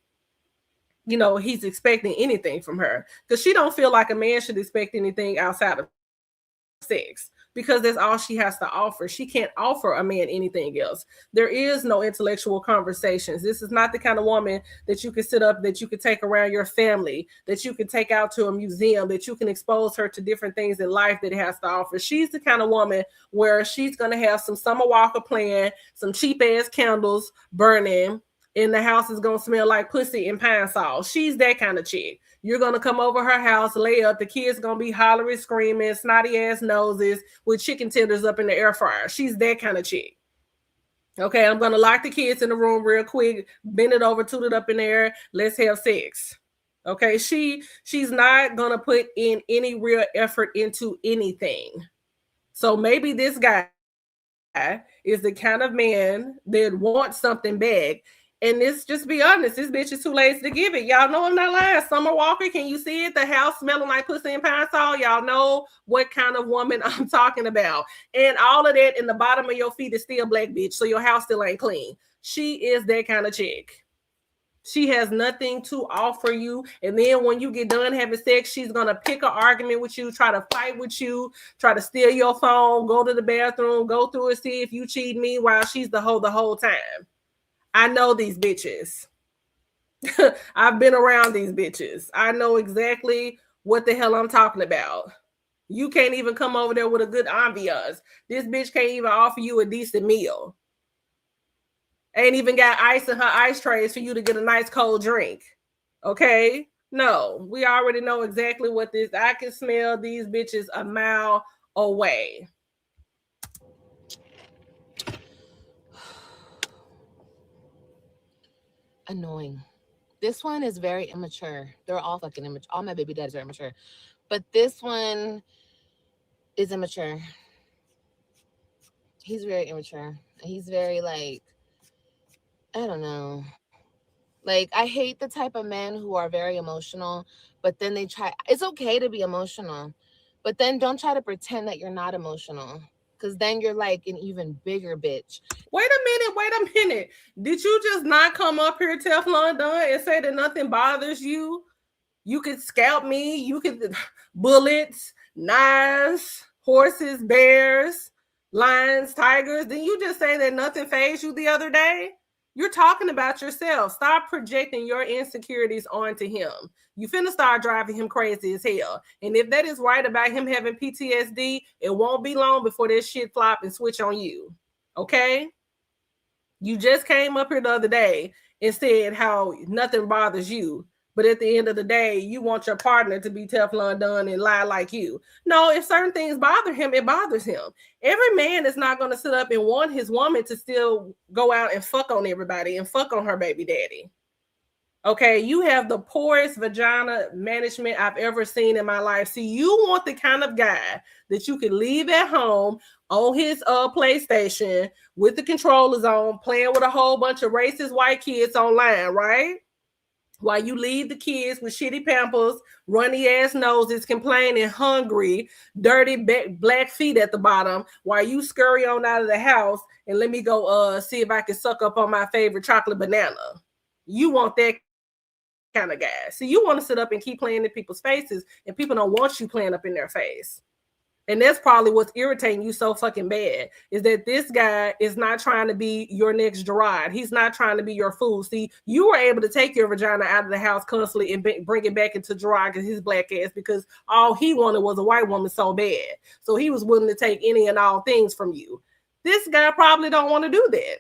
Speaker 1: he's expecting anything from her, because she don't feel like a man should expect anything outside of sex, because that's all she has to offer. She can't offer a man anything else. There is no intellectual conversations. This is not the kind of woman that you can sit up, that you could take around your family, that you can take out to a museum, that you can expose her to different things in life that it has to offer. She's the kind of woman where she's going to have some Summer Walker playing, some cheap ass candles burning, and the house is going to smell like pussy and pine sol. She's that kind of chick. You're going to come over her house, lay up. The kids going to be hollering, screaming, snotty ass noses with chicken tenders up in the air fryer. She's that kind of chick. Okay, I'm going to lock the kids in the room real quick, bend it over, toot it up in there. Let's have sex. Okay, she's not going to put in any real effort into anything. So maybe this guy is the kind of man that wants something back. And this, just be honest, this bitch is too lazy to give it. Y'all know I'm not lying. Summer Walker, can you see it? The house smelling like pussy and pine sol. Y'all know what kind of woman I'm talking about. And all of that in the bottom of your feet is still black, bitch. So your house still ain't clean. She is that kind of chick. She has nothing to offer you. And then when you get done having sex, she's going to pick an argument with you, try to fight with you, try to steal your phone, go to the bathroom, go through and see if you cheat me, while she's the whole time. I know these bitches. I've been around these bitches. I know exactly what the hell I'm talking about. You can't even come over there with a good ambiance. This bitch can't even offer you a decent meal. Ain't even got ice in her ice trays for you to get a nice cold drink. Okay? No, we already know exactly what this. I can smell these bitches a mile away.
Speaker 2: Annoying. This one is very immature. They're all fucking immature. All my baby daddies are immature. But this one is immature. He's very immature. He's very I don't know. I hate the type of men who are very emotional, but then they try. It's okay to be emotional, but then don't try to pretend that you're not emotional, because then you're like an even bigger bitch.
Speaker 1: Wait a minute. Did you just not come up here, Teflon Don, and say that nothing bothers you You could scalp me. You could bullets, knives, horses, bears, lions, tigers. Then you just say that nothing fazed you the other day? You're talking about yourself. Stop projecting your insecurities onto him. You finna start driving him crazy as hell. And if that is right about him having PTSD, it won't be long before this shit flop and switch on you. Okay? You just came up here the other day and said how nothing bothers you. But at the end of the day, you want your partner to be Teflon done and lie like you. No, if certain things bother him, it bothers him. Every man is not going to sit up and want his woman to still go out and fuck on everybody and fuck on her baby daddy. Okay, you have the poorest vagina management I've ever seen in my life. See, you want the kind of guy that you can leave at home on his PlayStation with the controllers on, playing with a whole bunch of racist white kids online, right? While you leave the kids with shitty pampers, runny ass noses, complaining, hungry, dirty black feet at the bottom, while you scurry on out of the house and let me go see if I can suck up on my favorite chocolate banana. You want that kind of guy. So you want to sit up and keep playing in people's faces, and people don't want you playing up in their face. And that's probably what's irritating you so fucking bad, is that this guy is not trying to be your next Gerard. He's not trying to be your fool. See, you were able to take your vagina out of the house constantly and bring it back into Gerard and his black ass, because all he wanted was a white woman so bad. So he was willing to take any and all things from you. This guy probably don't want to do that.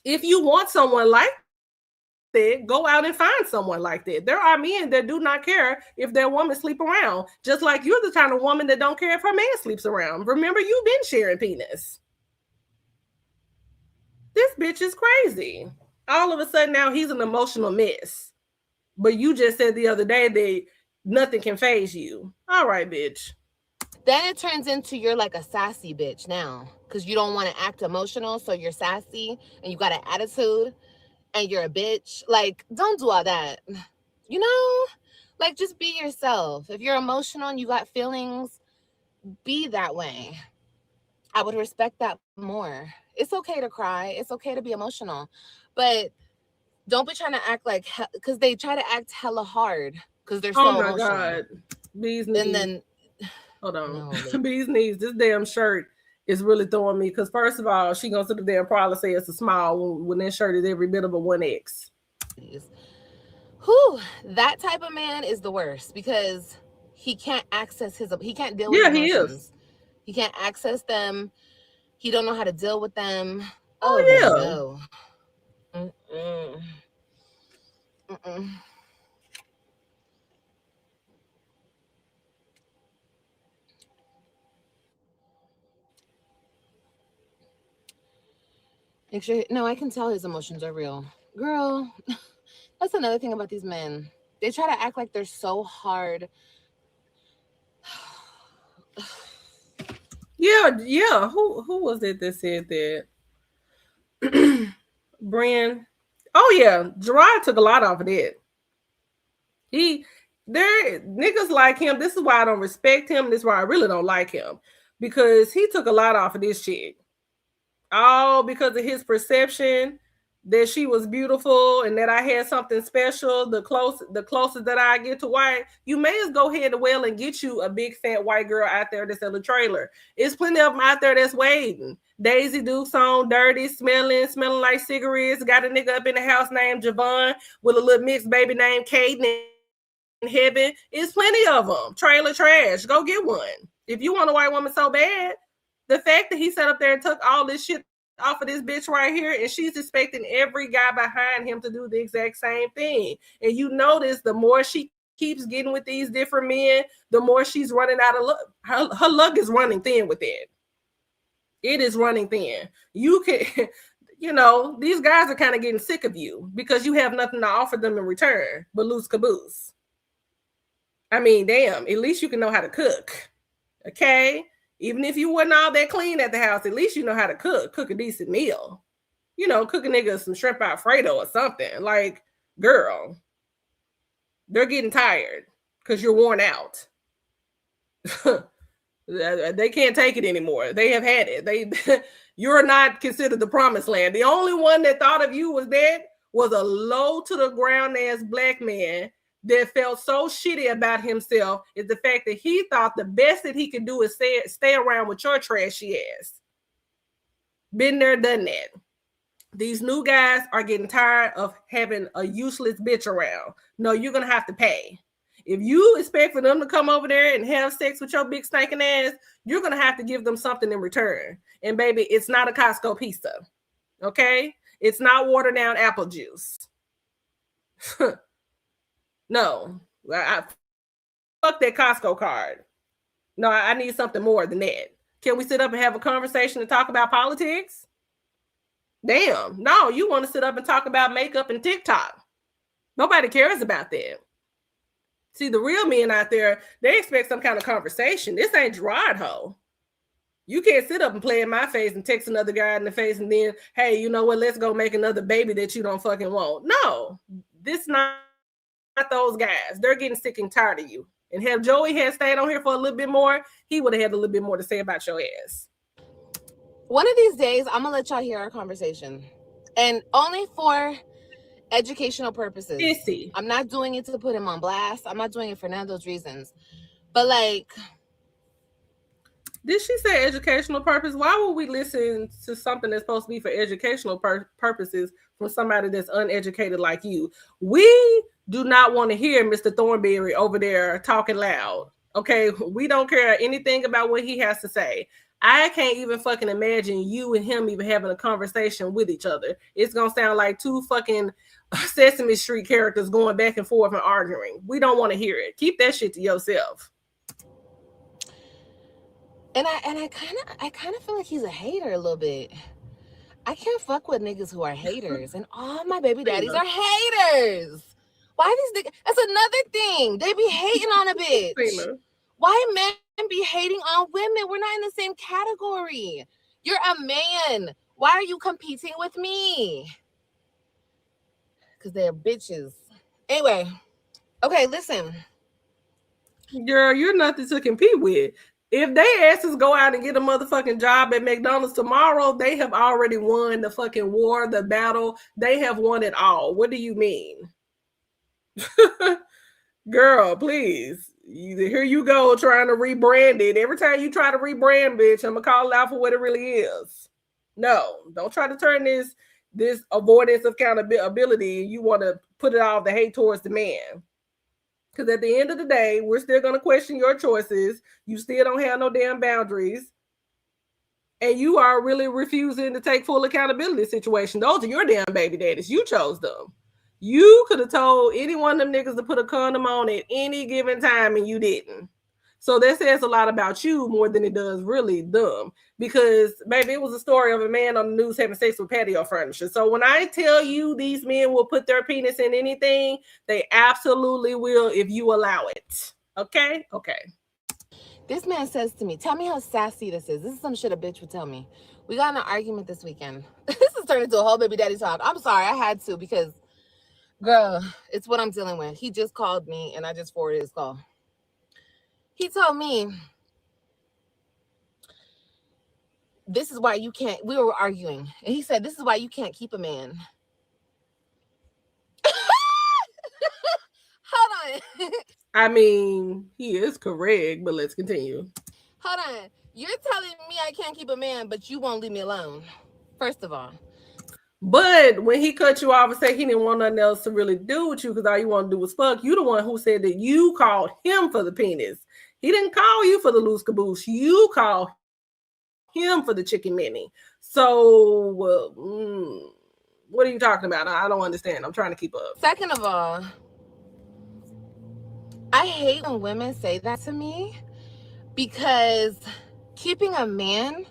Speaker 1: If you want someone like that, go out and find someone like that. There are men that do not care if their woman sleep around, just like you're the kind of woman that don't care if her man sleeps around. Remember, you've been sharing penis. This bitch is crazy. All of a sudden now he's an emotional mess. But you just said the other day that nothing can faze you. All right, bitch.
Speaker 2: Then it turns into you're like a sassy bitch now, because you don't want to act emotional, so you're sassy and you got an attitude. And you're a bitch. Like, don't do all that. You know? Like, just be yourself. If you're emotional and you got feelings, be that way. I would respect that more. It's okay to cry. It's okay to be emotional. But don't be trying to act like, because they try to act hella hard because they're so emotional. Oh, my God.
Speaker 1: Bees knees. And then, hold on. No, bees knees. This damn shirt is really throwing me, because first of all, she gonna sit up there and probably say it's a small when that shirt is every bit of a 1X.
Speaker 2: Whew, that type of man is the worst, because he can't access he can't deal with emotions.
Speaker 1: He is.
Speaker 2: He can't access them. He don't know how to deal with them.
Speaker 1: Oh yeah.
Speaker 2: No. Mm-mm. No, I can tell his emotions are real. Girl, that's another thing about these men. They try to act like they're so hard.
Speaker 1: Yeah. Who was it that said that? Bren. Oh yeah, Gerard took a lot off of that. There niggas like him. This is why I don't respect him. This is why I really don't like him, because he took a lot off of this chick. All because of his perception that she was beautiful and that I had something special. The closest that I get to white, you may as go ahead and well and get you a big fat white girl out there that's in a trailer. It's plenty of them out there that's waiting. Daisy Dukes on, dirty, smelling like cigarettes. Got a nigga up in the house named Javon with a little mixed baby named Caden in heaven. It's plenty of them. Trailer trash. Go get one. If you want a white woman so bad. The fact that he sat up there and took all this shit off of this bitch right here, and she's expecting every guy behind him to do the exact same thing. And you notice the more she keeps getting with these different men, the more she's running out of luck. Her luck is running thin with it. It is running thin. You can, these guys are kind of getting sick of you because you have nothing to offer them in return but loose caboose. I mean, damn, at least you can know how to cook. Okay? Even if you wasn't all that clean at the house, at least you know how to cook a decent meal. Cook a nigga some shrimp Alfredo or something. Like, girl, they're getting tired because you're worn out. They can't take it anymore. They have had it. You're not considered the promised land. The only one that thought of you was a low to the ground ass black man that felt so shitty about himself is the fact that he thought the best that he could do is stay around with your trashy ass. Been there, done that. These new guys are getting tired of having a useless bitch around. No, you're going to have to pay. If you expect for them to come over there and have sex with your big stinking ass, you're going to have to give them something in return. And baby, it's not a Costco pizza. Okay? It's not watered down apple juice. No. Fuck that Costco card. No, I need something more than that. Can we sit up and have a conversation and talk about politics? Damn. No, you want to sit up and talk about makeup and TikTok. Nobody cares about that. See, the real men out there, they expect some kind of conversation. This ain't Gerard Ho. You can't sit up and play in my face and text another guy in the face and then, hey, you know what? Let's go make another baby that you don't fucking want. No, this not those guys. They're getting sick and tired of you. And have Joey had stayed on here for a little bit more, he would have had a little bit more to say about your ass.
Speaker 2: One of these days, I'm gonna let y'all hear our conversation, and only for educational purposes.
Speaker 1: Pissy.
Speaker 2: I'm not doing it to put him on blast. I'm not doing it for none of those reasons. But like,
Speaker 1: did she say educational purpose? Why would we listen to something that's supposed to be for educational purposes from somebody that's uneducated like you? We do not want to hear Mr. Thornberry over there talking loud. Okay, we don't care anything about what he has to say. I can't even fucking imagine you and him even having a conversation with each other. It's gonna sound like two fucking Sesame Street characters going back and forth and arguing. We don't want to hear it. Keep that shit to yourself.
Speaker 2: And I kind of feel like he's a hater a little bit. I can't fuck with niggas who are haters, and all my baby daddies are haters. Why these niggas? That's another thing. They be hating on a bitch. Why men be hating on women? We're not in the same category. You're a man. Why are you competing with me? Because they're bitches. Anyway, okay, listen.
Speaker 1: Girl, you're nothing to compete with. If they asses go out and get a motherfucking job at McDonald's tomorrow, they have already won the fucking war, the battle. They have won it all. What do you mean? Girl, please. Here you go trying to rebrand it. Every time you try to rebrand, bitch, I'm going to call it out for what it really is. No, don't try to turn this avoidance of accountability. You want to put it all the hate towards the man. Because at the end of the day, we're still going to question your choices. You still don't have no damn boundaries. And you are really refusing to take full accountability of the situation. Those are your damn baby daddies. You chose them. You could have told any one of them niggas to put a condom on at any given time and you didn't. So that says a lot about you more than it does really them. Because, baby, it was a story of a man on the news having sex with patio furniture. So when I tell you these men will put their penis in anything, they absolutely will if you allow it. Okay? Okay.
Speaker 2: This man says to me, tell me how sassy this is. This is some shit a bitch would tell me. We got in an argument this weekend. This is turned into a whole baby daddy talk. I'm sorry, I had to because, girl, it's what I'm dealing with. He just called me and I just forwarded his call. He told me, this is why you can't, we were arguing. And he said, this is why you can't keep a man. Hold on.
Speaker 1: I mean, he is correct, but let's continue.
Speaker 2: Hold on. You're telling me I can't keep a man, but you won't leave me alone. First of all.
Speaker 1: But when he cut you off and said he didn't want nothing else to really do with you because all you want to do was fuck, you the one who said that you called him for the penis. He didn't call you for the loose caboose. You called him for the chicken mini. So, what are you talking about? I don't understand. I'm trying to keep up.
Speaker 2: Second of all, I hate when women say that to me because keeping a man,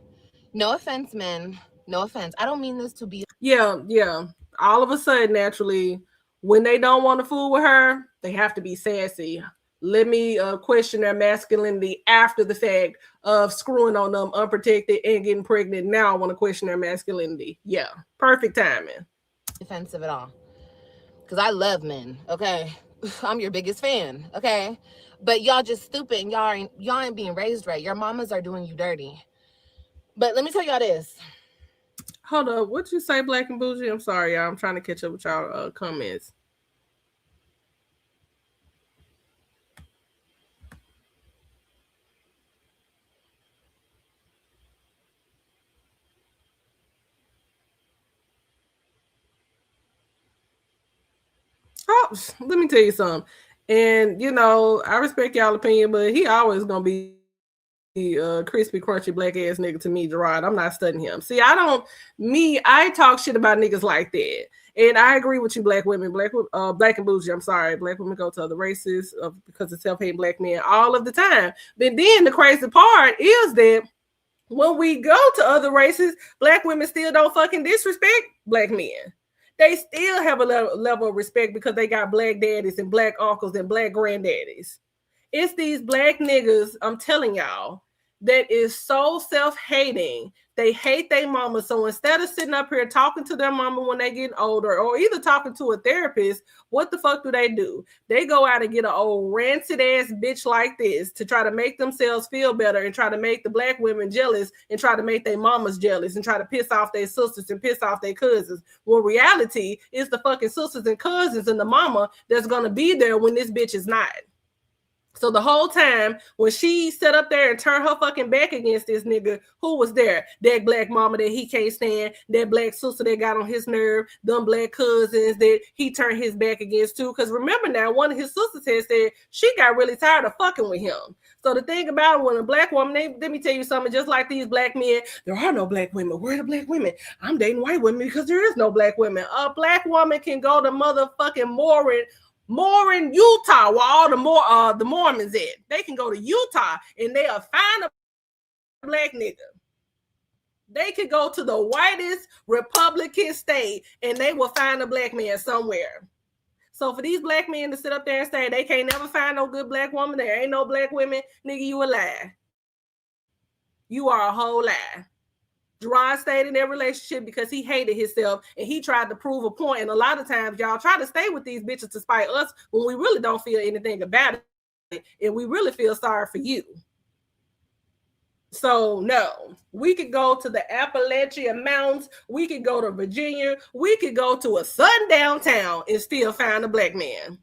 Speaker 2: no offense, men, no offense. I don't mean this to be.
Speaker 1: Yeah. All of a sudden, naturally, when they don't want to fool with her, they have to be sassy. Let me question their masculinity after the fact of screwing on them unprotected and getting pregnant. Now I want to question their masculinity. Yeah, perfect timing.
Speaker 2: Offensive at all. Because I love men, okay? I'm your biggest fan, okay? But y'all just stupid and y'all ain't being raised right. Your mamas are doing you dirty. But let me tell y'all this.
Speaker 1: Hold up, what'd you say, Black and Bougie? I'm sorry, y'all. I'm trying to catch up with y'all comments. let me tell you something. And you know, I respect y'all opinion, but he always gonna be crispy, crunchy, black ass nigga to me, Gerard. I'm not studying him. See, I talk shit about niggas like that. And I agree with you, black women, black and bougie. I'm sorry, black women go to other races because of self-hating black men all of the time. But then the crazy part is that when we go to other races, black women still don't fucking disrespect black men. They still have a level of respect because they got black daddies and black uncles and black granddaddies. It's these black niggas, I'm telling y'all, that is so self-hating. They hate their mama. So instead of sitting up here talking to their mama when they get older or either talking to a therapist, what the fuck do? They go out and get an old rancid ass bitch like this to try to make themselves feel better and try to make the black women jealous and try to make their mamas jealous and try to piss off their sisters and piss off their cousins. Well, reality is the fucking sisters and cousins and the mama that's going to be there when this bitch is not. So the whole time when she sat up there and turned her fucking back against this nigga, who was there? That black mama that he can't stand, that black sister that got on his nerve, them black cousins that he turned his back against too. Because remember now, one of his sisters had said she got really tired of fucking with him. So the thing about it, when a black woman, let me tell you something, just like these black men, there are no black women. Where are the black women? I'm dating white women because there is no black women. A black woman can go to motherfucking Morin, Utah, where all the Mormons at. They can go to Utah and they'll find a black nigga. They could go to the whitest Republican state and they will find a black man somewhere. So for these black men to sit up there and say they can't never find no good black woman, there ain't no black women, nigga, you a lie. You are a whole lie. Gerard stayed in their relationship because he hated himself and he tried to prove a point. And a lot of times y'all try to stay with these bitches to spite us when we really don't feel anything about it and we really feel sorry for you. So no, we could go to the Appalachian Mountains, we could go to Virginia, we could go to a sundown town and still find a black man.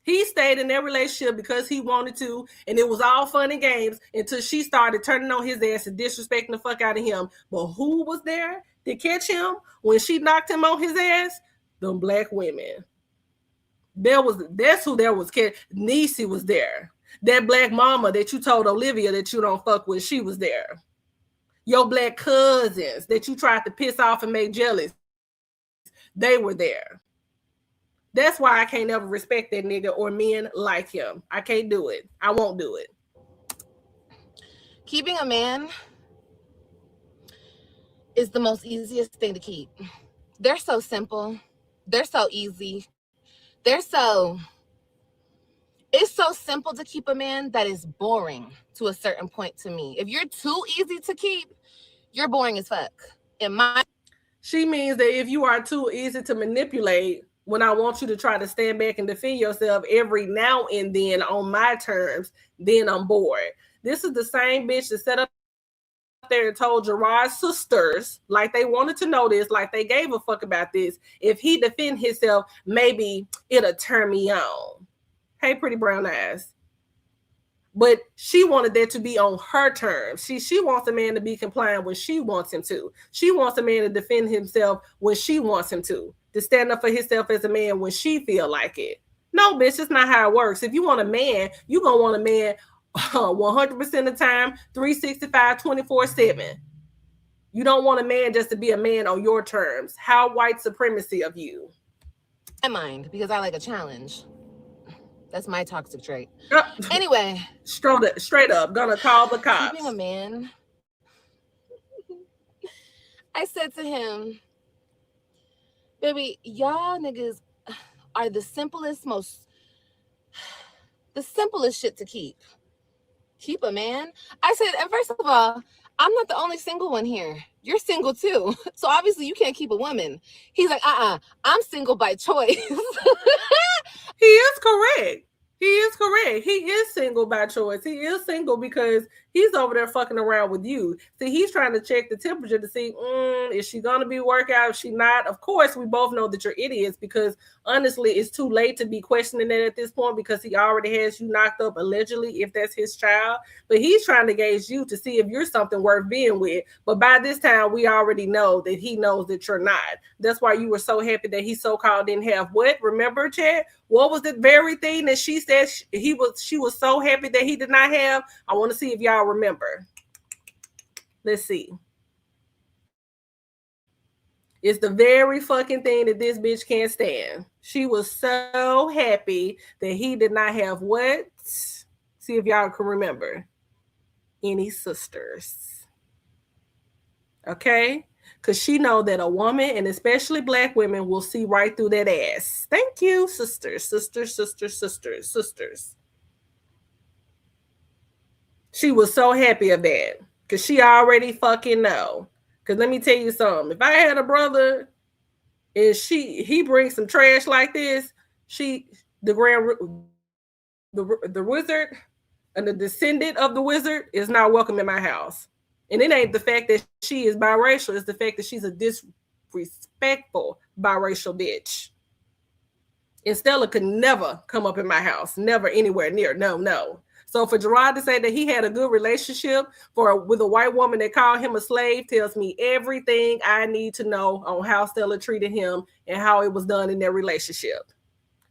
Speaker 1: He stayed in their relationship because he wanted to, and it was all fun and games until she started turning on his ass and disrespecting the fuck out of him. But who was there to catch him when she knocked him on his ass? Them black women. That's who there was. Niecy was there. That black mama that you told Olivia that you don't fuck with, she was there. Your black cousins that you tried to piss off and make jealous, they were there. That's why I can't ever respect that nigga or men like him. I can't do it. I won't do it.
Speaker 2: Keeping a man is the most easiest thing to keep. They're so simple. They're so easy. It's so simple to keep a man that is boring to a certain point to me. If you're too easy to keep, you're boring as fuck.
Speaker 1: She means that if you are too easy to manipulate, when I want you to try to stand back and defend yourself every now and then on my terms, then I'm bored. This is the same bitch that set up there and told Gerard's sisters, like they wanted to know this, like they gave a fuck about this. If he defend himself, maybe it'll turn me on. Hey, pretty brown eyes. But she wanted that to be on her terms. She wants a man to be compliant when she wants him to. She wants a man to defend himself when she wants him to stand up for himself as a man when she feel like it. No, bitch, it's not how it works. If you want a man, you're going to want a man 100% of the time, 365, 24/7. You don't want a man just to be a man on your terms. How white supremacy of you.
Speaker 2: I mind, because I like a challenge. That's my toxic trait. Anyway.
Speaker 1: Straight up, gonna call the cops.
Speaker 2: Keeping a man. I said to him, baby, y'all niggas are the simplest shit to keep. Keep a man? I said, and first of all, I'm not the only single one here. You're single too. So obviously you can't keep a woman. He's like, I'm single by choice.
Speaker 1: He is correct. He is correct. He is single by choice. He is single because he's over there fucking around with you. See, he's trying to check the temperature to see, is she going to be workout? Is she not? Of course, we both know that you're idiots because honestly, it's too late to be questioning it at this point because he already has you knocked up allegedly if that's his child. But he's trying to gauge you to see if you're something worth being with. But by this time, we already know that he knows that you're not. That's why you were so happy that he so-called didn't have what? Remember, Chad? What was the very thing that she said she was so happy that he did not have? I want to see if y'all remember. Let's see. It's the very fucking thing that this bitch can't stand. She was so happy that he did not have what? See if y'all can remember. Any sisters. Okay? Because she know that a woman, and especially black women, will see right through that ass. Thank you, sisters, sisters, sisters, sisters, sisters. She was so happy of that because she already fucking know. Because let me tell you something. If I had a brother and he brings some trash like this, the wizard and the descendant of the wizard is not welcome in my house. And it ain't the fact that she is biracial, it's the fact that she's a disrespectful biracial bitch. And Stella could never come up in my house, never anywhere near. No. So for Gerard to say that he had a good relationship with a white woman that called him a slave tells me everything I need to know on how Stella treated him and how it was done in their relationship.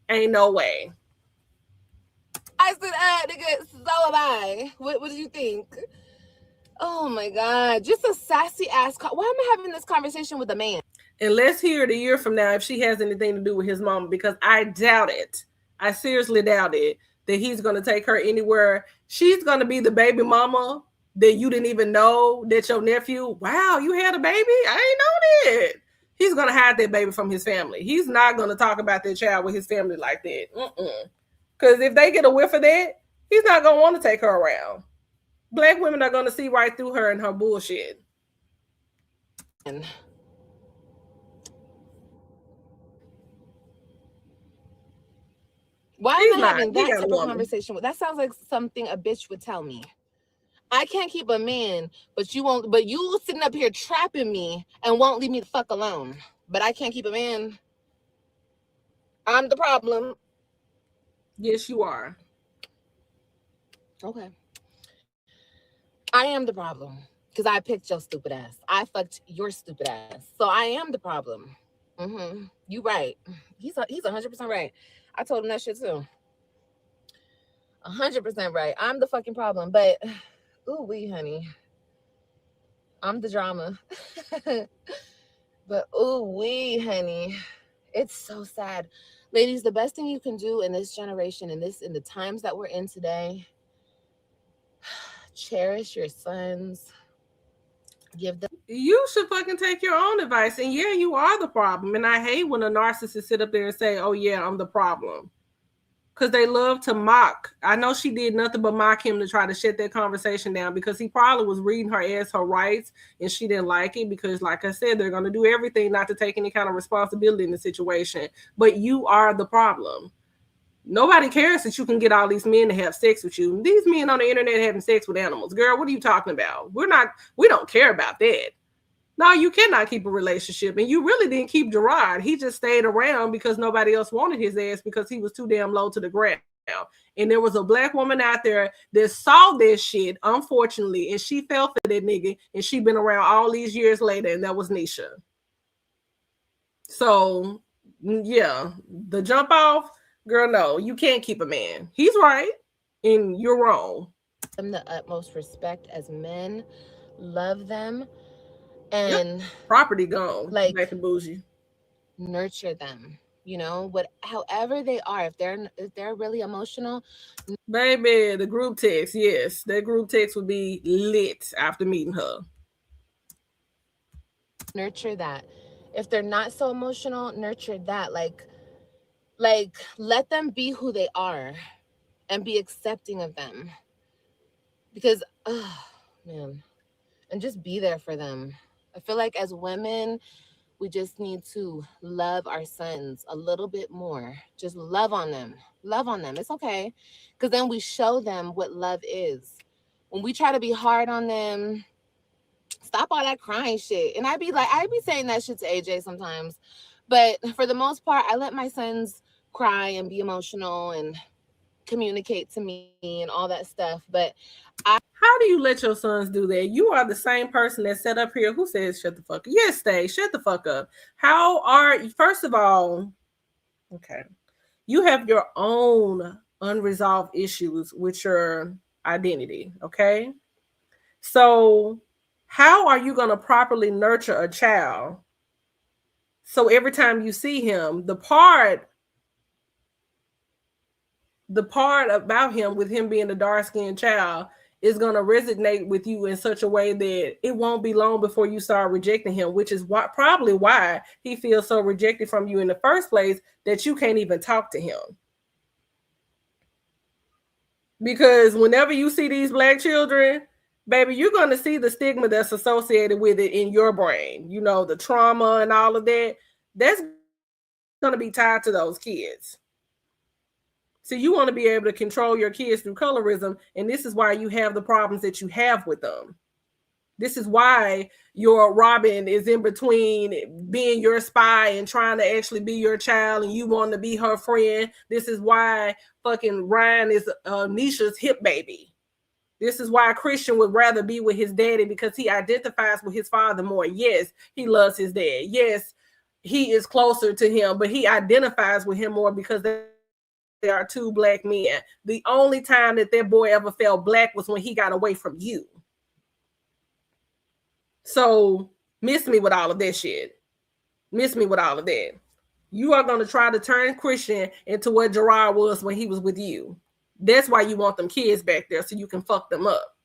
Speaker 1: Ain't no way.
Speaker 2: I said, nigga, so am I. What do you think? Oh my God, just a sassy ass. Why am I having this conversation with a man?
Speaker 1: And let's hear it a year from now if she has anything to do with his mama, because I doubt it. I seriously doubt it that he's going to take her anywhere. She's going to be the baby mama that you didn't even know that your nephew, wow, you had a baby? I ain't know that. He's going to hide that baby from his family. He's not going to talk about that child with his family like that. Because if they get a whiff of that, he's not going to want to take her around. Black women are going to see right through her and her bullshit.
Speaker 2: Why am I having that type of conversation? That sounds like something a bitch would tell me. I can't keep a man, but you sitting up here trapping me and won't leave me the fuck alone. But I can't keep a man. I'm the problem.
Speaker 1: Yes, you are.
Speaker 2: Okay. I am the problem because I picked your stupid ass. I fucked your stupid ass. So I am the problem. You right. He's 100% right. I told him that shit too. 100% right. I'm the fucking problem. But, ooh wee, honey. I'm the drama. But, ooh wee, honey. It's so sad. Ladies, the best thing you can do in this generation, in the times that we're in today, cherish your sons.
Speaker 1: You should fucking take your own advice. And yeah, you are the problem. And I hate when a narcissist sit up there and say, oh yeah, I'm the problem. Because they love to mock. I know she did nothing but mock him to try to shut that conversation down because he probably was reading her as her rights and she didn't like it because, like I said, they're going to do everything not to take any kind of responsibility in the situation. But you are the problem. Nobody cares that you can get all these men to have sex with you. These men on the internet having sex with animals. Girl, what are you talking about? We don't care about that. No, you cannot keep a relationship. And you really didn't keep Gerard. He just stayed around because nobody else wanted his ass because he was too damn low to the ground. And there was a black woman out there that saw this shit, unfortunately, and she fell for that nigga. And she been around all these years later, and that was Nisha. So, yeah, the jump off, girl, no, you can't keep a man. He's right, and you're wrong.
Speaker 2: The utmost respect as men, love them. And
Speaker 1: property gone, like back to bougie.
Speaker 2: Nurture them, however they are. If they're really emotional,
Speaker 1: baby, the group text, yes, that group text would be lit after meeting her.
Speaker 2: Nurture that. If they're not so emotional, nurture that. Like let them be who they are, and be accepting of them. Because, oh man, and just be there for them. I feel like as women, We just need to love our sons a little bit more. Just love on them. Love on them. It's okay. Because then we show them what love is. When we try to be hard on them, stop all that crying shit. And I be saying that shit to AJ sometimes. But for the most part, I let my sons cry and be emotional and communicate to me and all that stuff. But
Speaker 1: how do you let your sons do that? You are the same person that sat up here who says shut the fuck up. Yes, stay, shut the fuck up. How are you? First of all, okay, you have your own unresolved issues with your identity, okay? So how are you going to properly nurture a child? So every time you see him, the part about him, with him being a dark-skinned child, is going to resonate with you in such a way that it won't be long before you start rejecting him, which is probably why he feels so rejected from you in the first place, that you can't even talk to him. Because whenever you see these Black children, baby, you're going to see the stigma that's associated with it in your brain. You know, the trauma and all of that. That's going to be tied to those kids. So you want to be able to control your kids through colorism, and this is why you have the problems that you have with them. This is why your Robin is in between being your spy and trying to actually be your child, and you want to be her friend. This is why fucking Ryan is Nisha's hip baby. This is why Christian would rather be with his daddy, because he identifies with his father more. Yes, he loves his dad. Yes, he is closer to him, but he identifies with him more because they are two Black men. The only time that boy ever felt Black was when he got away from you. So miss me with all of that shit. Miss me with all of that. You are going to try to turn Christian into what Gerard was when he was with you. That's why you want them kids back there, so you can fuck them up.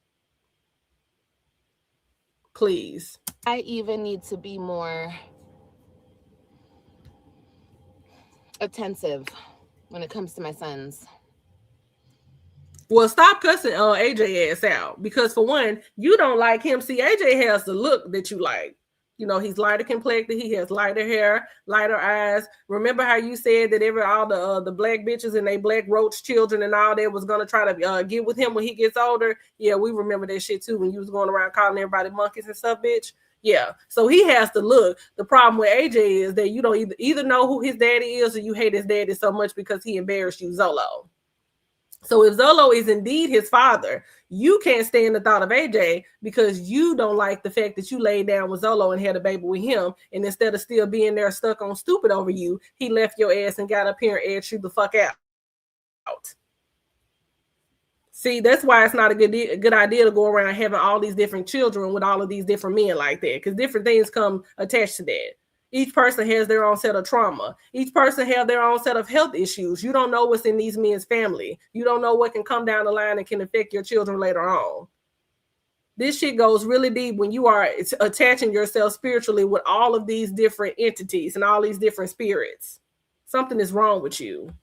Speaker 1: Please.
Speaker 2: I even need to be more attentive when it comes to my sons.
Speaker 1: Well, stop cussing AJ ass out, because for one, you don't like him. See, AJ has the look that you like. You know, he's lighter complected. He has lighter hair, lighter eyes. Remember how you said that all the Black bitches and they Black roach children and all that was going to try to get with him when he gets older? Yeah, we remember that shit too, when you was going around calling everybody monkeys and stuff, bitch. Yeah, so he has to look. The problem with AJ is that you don't either know who his daddy is, or you hate his daddy so much because he embarrassed you, Zolo. So if Zolo is indeed his father, you can't stand the thought of AJ because you don't like the fact that you laid down with Zolo and had a baby with him, and instead of still being there stuck on stupid over you, he left your ass and got up here and asked you the fuck out. See, that's why it's not a good idea to go around having all these different children with all of these different men like that, because different things come attached to that. Each person has their own set of trauma. Each person has their own set of health issues. You don't know what's in these men's family. You don't know what can come down the line and can affect your children later on. This shit goes really deep when you are attaching yourself spiritually with all of these different entities and all these different spirits. Something is wrong with you.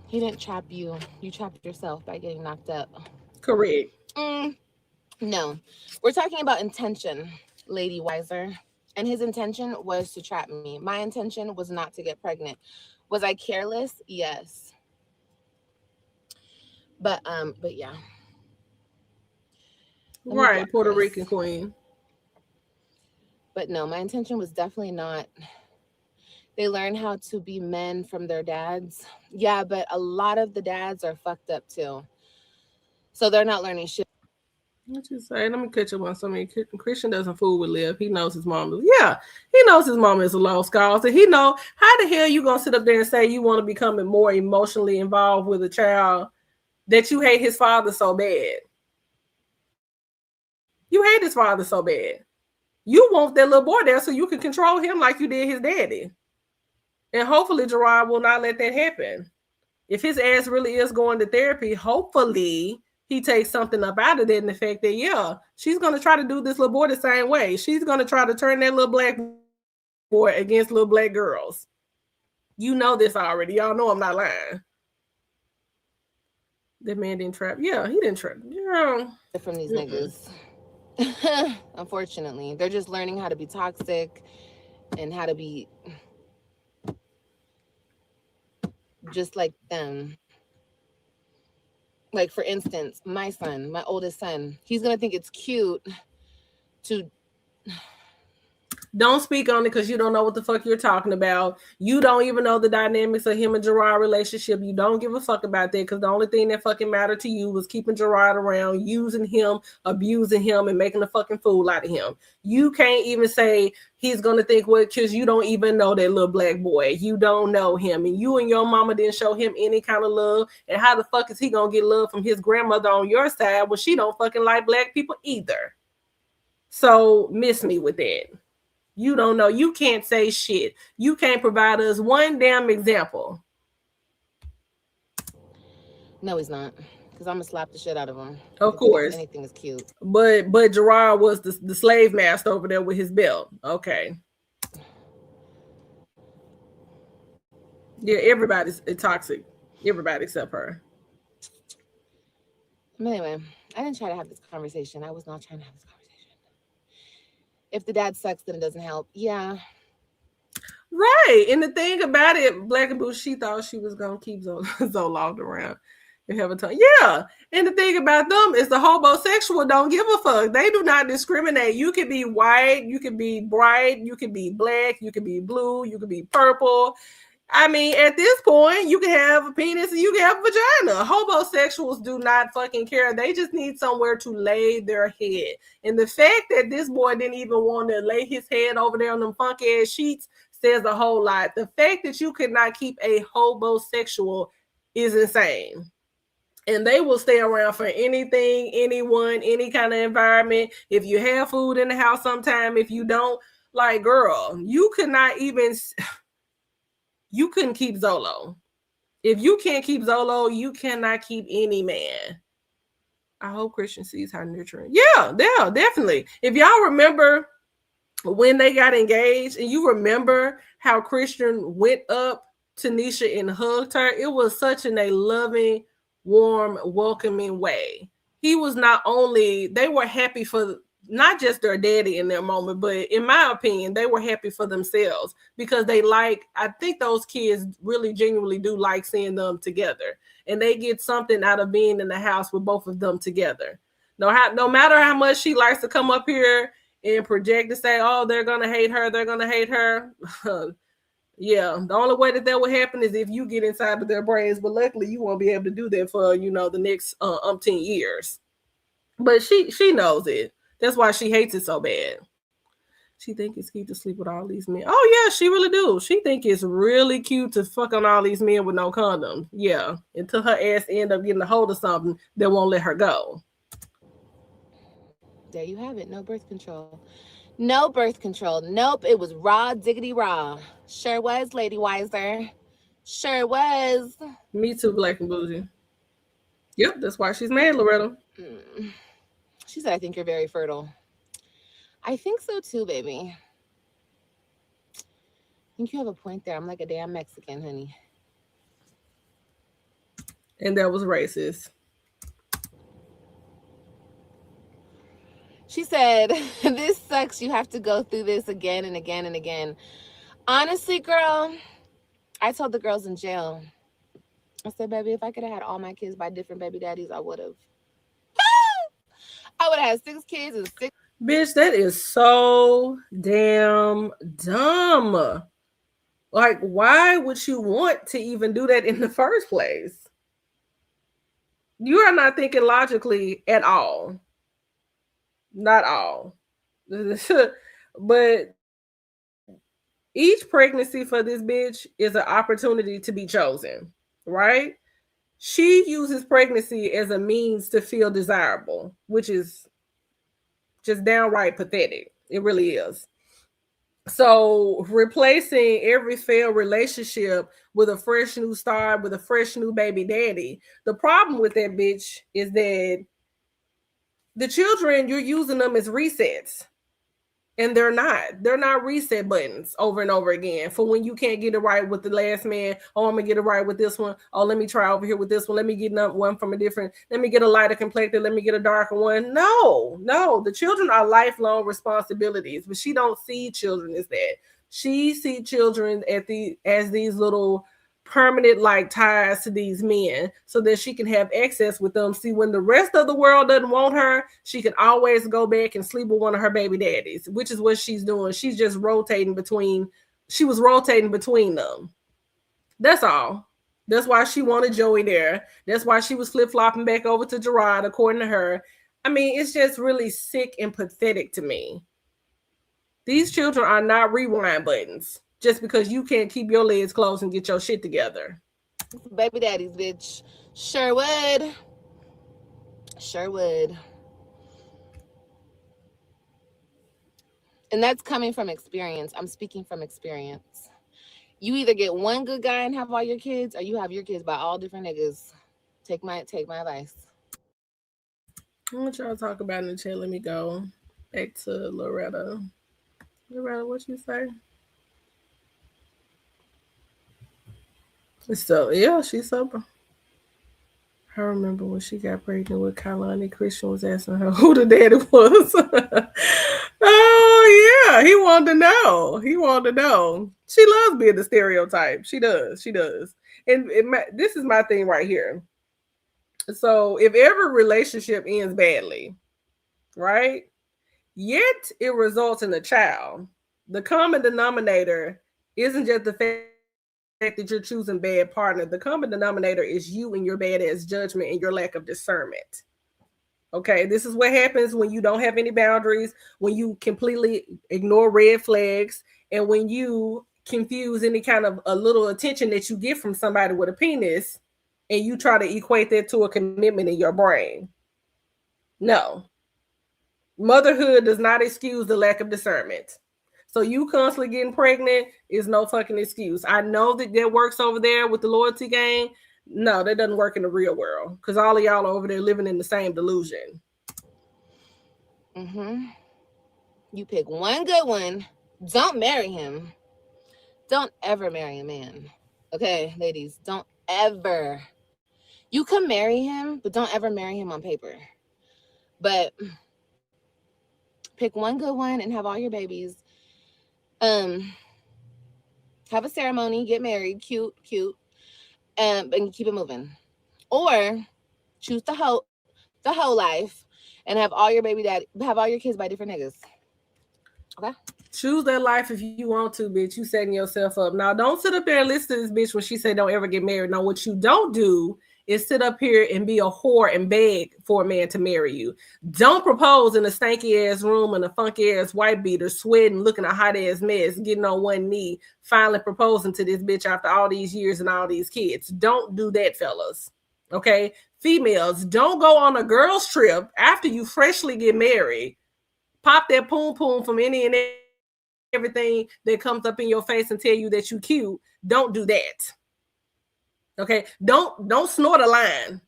Speaker 2: He didn't trap you. You trapped yourself by getting knocked up.
Speaker 1: Correct.
Speaker 2: No, we're talking about intention, Lady Wiser. And his intention was to trap me. My intention was not to get pregnant. Was I careless? Yes. But yeah.
Speaker 1: Right, Puerto Rican queen.
Speaker 2: But no, my intention was definitely not. They learn how to be men from their dads. Yeah, but a lot of the dads are fucked up too. So they're not learning shit.
Speaker 1: What you say? Let me catch up on something. Christian doesn't fool with Liv. He knows his mom. Yeah, he knows his mom is a lost cause. And he know how the hell you gonna sit up there and say you want to become more emotionally involved with a child that you hate his father so bad. You hate his father so bad. You want that little boy there so you can control him like you did his daddy. And hopefully Gerard will not let that happen. If his ass really is going to therapy, hopefully he takes something up out of that, in the fact that, yeah, she's going to try to do this little boy the same way. She's going to try to turn that little Black boy against little Black girls. You know this already. Y'all know I'm not lying. That man didn't trap. Yeah, he didn't trap. Yeah.
Speaker 2: From these niggas. Unfortunately, they're just learning how to be toxic and how to be just like them. Like, for instance, my son, my oldest son, he's going to think it's cute to.
Speaker 1: Don't speak on it because you don't know what the fuck you're talking about. You don't even know the dynamics of him and Gerard relationship. You don't give a fuck about that because the only thing that fucking mattered to you was keeping Gerard around, using him, abusing him, and making a fucking fool out of him. You can't even say he's gonna think what because you don't even know that little black boy. You don't know him, and you and your mama didn't show him any kind of love. And how the fuck is he gonna get love from his grandmother on your side when she don't fucking like black people either? So miss me with that. You don't know. You can't say shit. You can't provide us one damn example.
Speaker 2: No, he's not. Because I'm going to slap the shit out of him.
Speaker 1: Of course.
Speaker 2: Anything is cute.
Speaker 1: But Gerard was the slave master over there with his belt. Okay. Yeah, everybody's toxic. Everybody except her.
Speaker 2: Anyway, I didn't try to have this conversation. I was not trying to have this conversation. If the dad sucks, then it doesn't help. Yeah.
Speaker 1: Right. And the thing about it, Black and Blue, she thought she was going to keep Zoloft around and have a time. Yeah. And the thing about them is the homosexual don't give a fuck. They do not discriminate. You can be white, you can be bright, you can be black, you can be blue, you can be purple. I mean, at this point, you can have a penis and you can have a vagina. Homosexuals do not fucking care. They just need somewhere to lay their head. And the fact that this boy didn't even want to lay his head over there on them funky ass sheets says a whole lot. The fact that you could not keep a homosexual is insane. And they will stay around for anything, anyone, any kind of environment. If you have food in the house sometime, if you don't, like, girl, you could not even... You couldn't keep Zolo. If you can't keep Zolo, you cannot keep any man. I hope Christian sees how nurturing. Yeah, definitely. If y'all remember when they got engaged and you remember how Christian went up to Nisha and hugged her, it was such in a loving, warm, welcoming way. He was not only, they were happy for not just their daddy in their moment, but in my opinion, they were happy for themselves because they I think those kids really genuinely do like seeing them together. And they get something out of being in the house with both of them together. No matter how much she likes to come up here and project to say, oh, they're going to hate her. They're going to hate her. Yeah, the only way that will happen is if you get inside of their brains. But luckily, you won't be able to do that for, the next umpteen years. But she knows it. That's why she hates it so bad. She think it's cute to sleep with all these men. Oh, yeah, she really do. She think it's really cute to fuck on all these men with no condom. Yeah, until her ass end up getting a hold of something that won't let her go.
Speaker 2: There you have it. No birth control. No birth control. Nope, it was raw diggity raw. Sure was, Lady Wiser. Sure was.
Speaker 1: Me too, Black and Bougie. Yep, that's why she's mad, Loretta.
Speaker 2: She said, I think you're very fertile. I think so too, baby. I think you have a point there. I'm like a damn Mexican, honey.
Speaker 1: And that was racist.
Speaker 2: She said, this sucks. You have to go through this again and again and again. Honestly, girl, I told the girls in jail, I said, baby, if I could have had all my kids by different baby daddies, I would have. I would have had 6 kids and 6.
Speaker 1: Bitch, that is so damn dumb. Like, why would you want to even do that in the first place? You are not thinking logically at all. Not all. But each pregnancy for this bitch is an opportunity to be chosen, right? She uses pregnancy as a means to feel desirable, which is just downright pathetic. It really is. So replacing every failed relationship with a fresh new start, with a fresh new baby daddy. The problem with that bitch is that the children, you're using them as resets. And they're not reset buttons over and over again for when you can't get it right with the last man. Oh, I'm gonna get it right with this one. Oh, let me try over here with this one. Let me get one from a different, let me get a lighter complected, let me get a darker one. No, the children are lifelong responsibilities, but she don't see children as that. She see children as these little permanent like ties to these men so that she can have access with them. See, when the rest of the world doesn't want her, she can always go back and sleep with one of her baby daddies, which is what she's doing. She's just she was rotating between them. That's all. That's why she wanted Joey there. That's why she was flip-flopping back over to Gerard, according to her. I mean, it's just really sick and pathetic to me. These children are not rewind buttons just because you can't keep your legs closed and get your shit together.
Speaker 2: Baby daddies, bitch. Sure would. Sure would. And that's coming from experience. I'm speaking from experience. You either get one good guy and have all your kids, or you have your kids by all different niggas. Take my advice.
Speaker 1: What y'all talk about in the chat? Let me go back to Loretta. Loretta, what you say? So yeah, she's sober. I remember when she got pregnant with Kalani, Christian was asking her who the daddy was. Oh yeah, he wanted to know. He wanted to know. She loves being the stereotype. She does. And this is my thing right here. So if every relationship ends badly, right? Yet it results in a child. The common denominator isn't just the fact that you're choosing bad partner. The common denominator is you and your bad ass judgment and your lack of discernment. Okay, this is what happens when you don't have any boundaries, when you completely ignore red flags, and when you confuse any kind of a little attention that you get from somebody with a penis, and you try to equate that to a commitment in your brain. No. Motherhood does not excuse the lack of discernment. So you constantly getting pregnant is no fucking excuse. I know that works over there with the loyalty game. No, that doesn't work in the real world because all of y'all are over there living in the same delusion.
Speaker 2: You pick one good one. Don't marry him. Don't ever marry a man. Okay, ladies, don't ever. You can marry him, but don't ever marry him on paper. But pick one good one and have all your babies. Have a ceremony, get married, cute, and keep it moving. Or choose the whole life and have all your kids by different niggas. Okay?
Speaker 1: Choose that life if you want to, bitch. You setting yourself up. Now, don't sit up there and listen to this bitch when she said don't ever get married. Now, what you don't do is sit up here and be a whore and beg for a man to marry you. Don't propose in a stanky ass room in a funky ass white beater, sweating, looking a hot ass mess, getting on one knee, finally proposing to this bitch after all these years and all these kids. Don't do that, fellas. Okay? Females, don't go on a girl's trip after you freshly get married. Pop that poom poom from any and everything that comes up in your face and tell you that you cute. Don't do that. Okay, don't snort a line.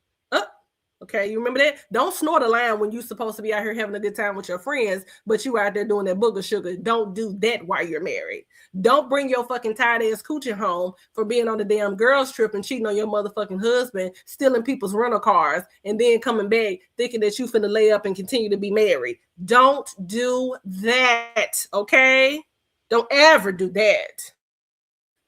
Speaker 1: Okay, you remember that? Don't snort a line when you're supposed to be out here having a good time with your friends, but you out there doing that booger sugar. Don't do that while you're married. Don't bring your fucking tight ass coochie home for being on the damn girls trip and cheating on your motherfucking husband, stealing people's rental cars, and then coming back thinking that you finna lay up and continue to be married. Don't do that, okay? Don't ever do that.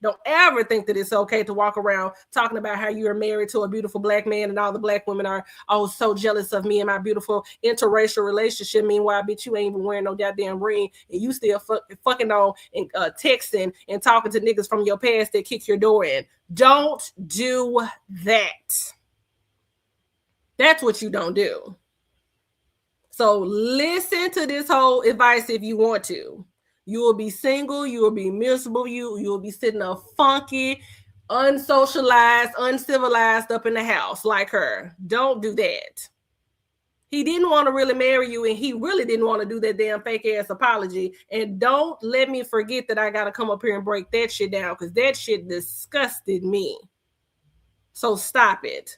Speaker 1: Don't ever think that it's okay to walk around talking about how you're married to a beautiful black man and all the black women are so jealous of me and my beautiful interracial relationship. Meanwhile, bitch, you ain't even wearing no goddamn ring and you still fucking on and texting and talking to niggas from your past that kick your door in. Don't do that. That's what you don't do. So listen to this whole advice if you want to. You will be single. You will be miserable. You will be sitting up funky, unsocialized, uncivilized up in the house like her. Don't do that. He didn't want to really marry you, and he really didn't want to do that damn fake ass apology. And don't let me forget that I got to come up here and break that shit down because that shit disgusted me. So stop it.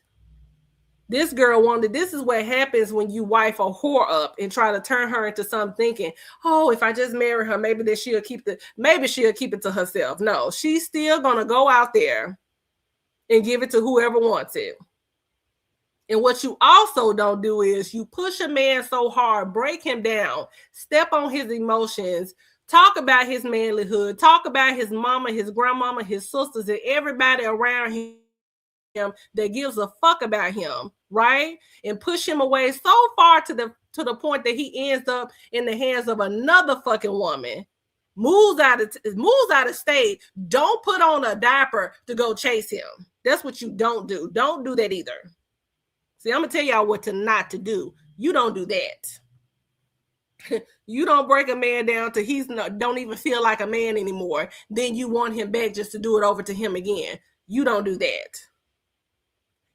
Speaker 1: This girl wanted, this is what happens when you wife a whore up and try to turn her into something thinking, oh, if I just marry her, maybe she'll keep it to herself. No, she's still gonna go out there and give it to whoever wants it. And what you also don't do is you push a man so hard, break him down, step on his emotions, talk about his manlyhood, talk about his mama, his grandmama, his sisters, and everybody around him that gives a fuck about him, right? And push him away so far to the point that he ends up in the hands of another fucking woman, moves out of state. Don't put on a diaper to go chase him. That's what you don't do. Don't do that either. See, I'm gonna tell y'all what not to do. You don't do that. You don't break a man down to don't even feel like a man anymore. Then you want him back just to do it over to him again. You don't do that.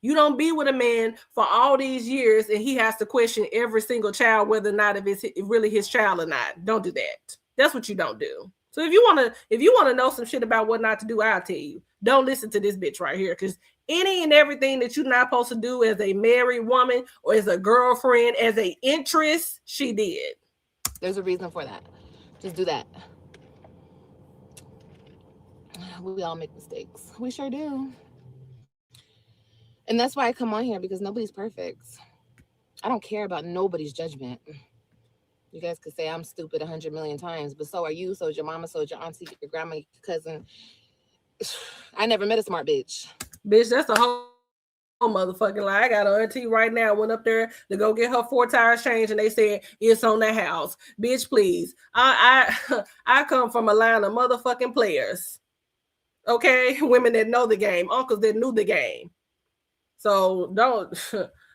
Speaker 1: You don't be with a man for all these years and he has to question every single child whether or not if it's really his child or not. Don't do that. That's what you don't do. So if you want to know some shit about what not to do, I'll tell you. Don't listen to this bitch right here, because any and everything that you're not supposed to do as a married woman or as a girlfriend, as a interest, she did.
Speaker 2: There's a reason for that. Just do that. We all make mistakes. We sure do. And that's why I come on here, because nobody's perfect. I don't care about nobody's judgment. You guys could say I'm stupid 100 million times, but so are you, so is your mama, so is your auntie, your grandma, your cousin. I never met a smart bitch.
Speaker 1: Bitch, that's a whole motherfucking lie. I got an auntie right now, went up there to go get her 4 tires changed, and they said it's on the house. Bitch, please. I come from a line of motherfucking players. Okay? Women that know the game, uncles that knew the game. So don't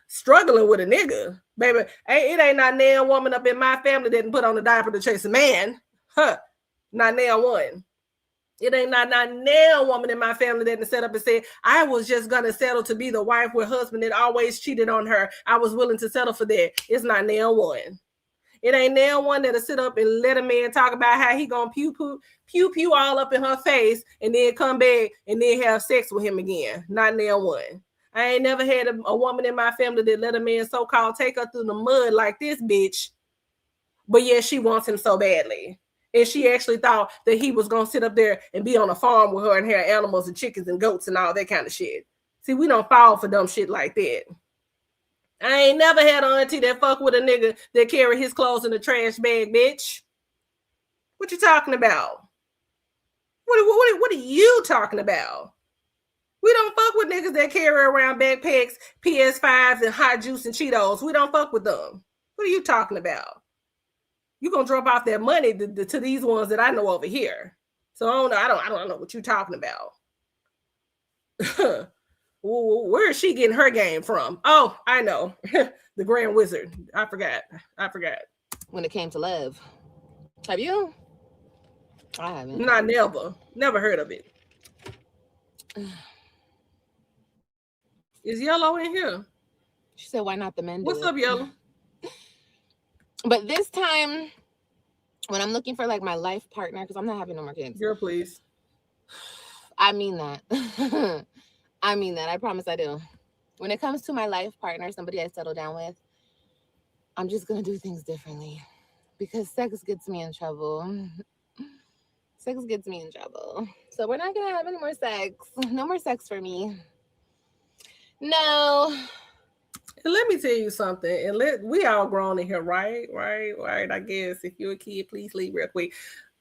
Speaker 1: struggling with a nigga, baby. It ain't not nail woman up in my family that didn't put on a diaper to chase a man. Not nail one. It ain't not nail woman in my family that didn't set up and said, I was just gonna settle to be the wife with husband that always cheated on her. I was willing to settle for that. It's not nail one. It ain't nail one that'll sit up and let a man talk about how he gonna pew all up in her face and then come back and then have sex with him again. Not nail one. I ain't never had a woman in my family that let a man so-called take her through the mud like this bitch. But yeah, she wants him so badly. And she actually thought that he was going to sit up there and be on a farm with her and have animals and chickens and goats and all that kind of shit. See, we don't fall for dumb shit like that. I ain't never had an auntie that fuck with a nigga that carry his clothes in a trash bag, bitch. What you talking about? What are you talking about? We don't fuck with niggas that carry around backpacks, PS5s, and hot juice and Cheetos. We don't fuck with them. What are you talking about? You're going to drop off that money to these ones that I know over here. So I don't know what you're talking about. Where is she getting her game from? Oh, I know. The Grand Wizard. I forgot.
Speaker 2: When it came to love. Have you? I haven't.
Speaker 1: Not never. Never heard of it. Is Yellow in here?
Speaker 2: She said, why not the men?
Speaker 1: What's up, Yellow?
Speaker 2: But this time, when I'm looking for like my life partner, because I'm not having no more kids.
Speaker 1: Girl, please.
Speaker 2: I mean that. I mean that. I promise I do. When it comes to my life partner, somebody I settle down with, I'm just going to do things differently. Because sex gets me in trouble. Sex gets me in trouble. So we're not going to have any more sex. No more sex for me. No.
Speaker 1: And let me tell you something. And we all grown in here, right? I guess if you're a kid, please leave real quick.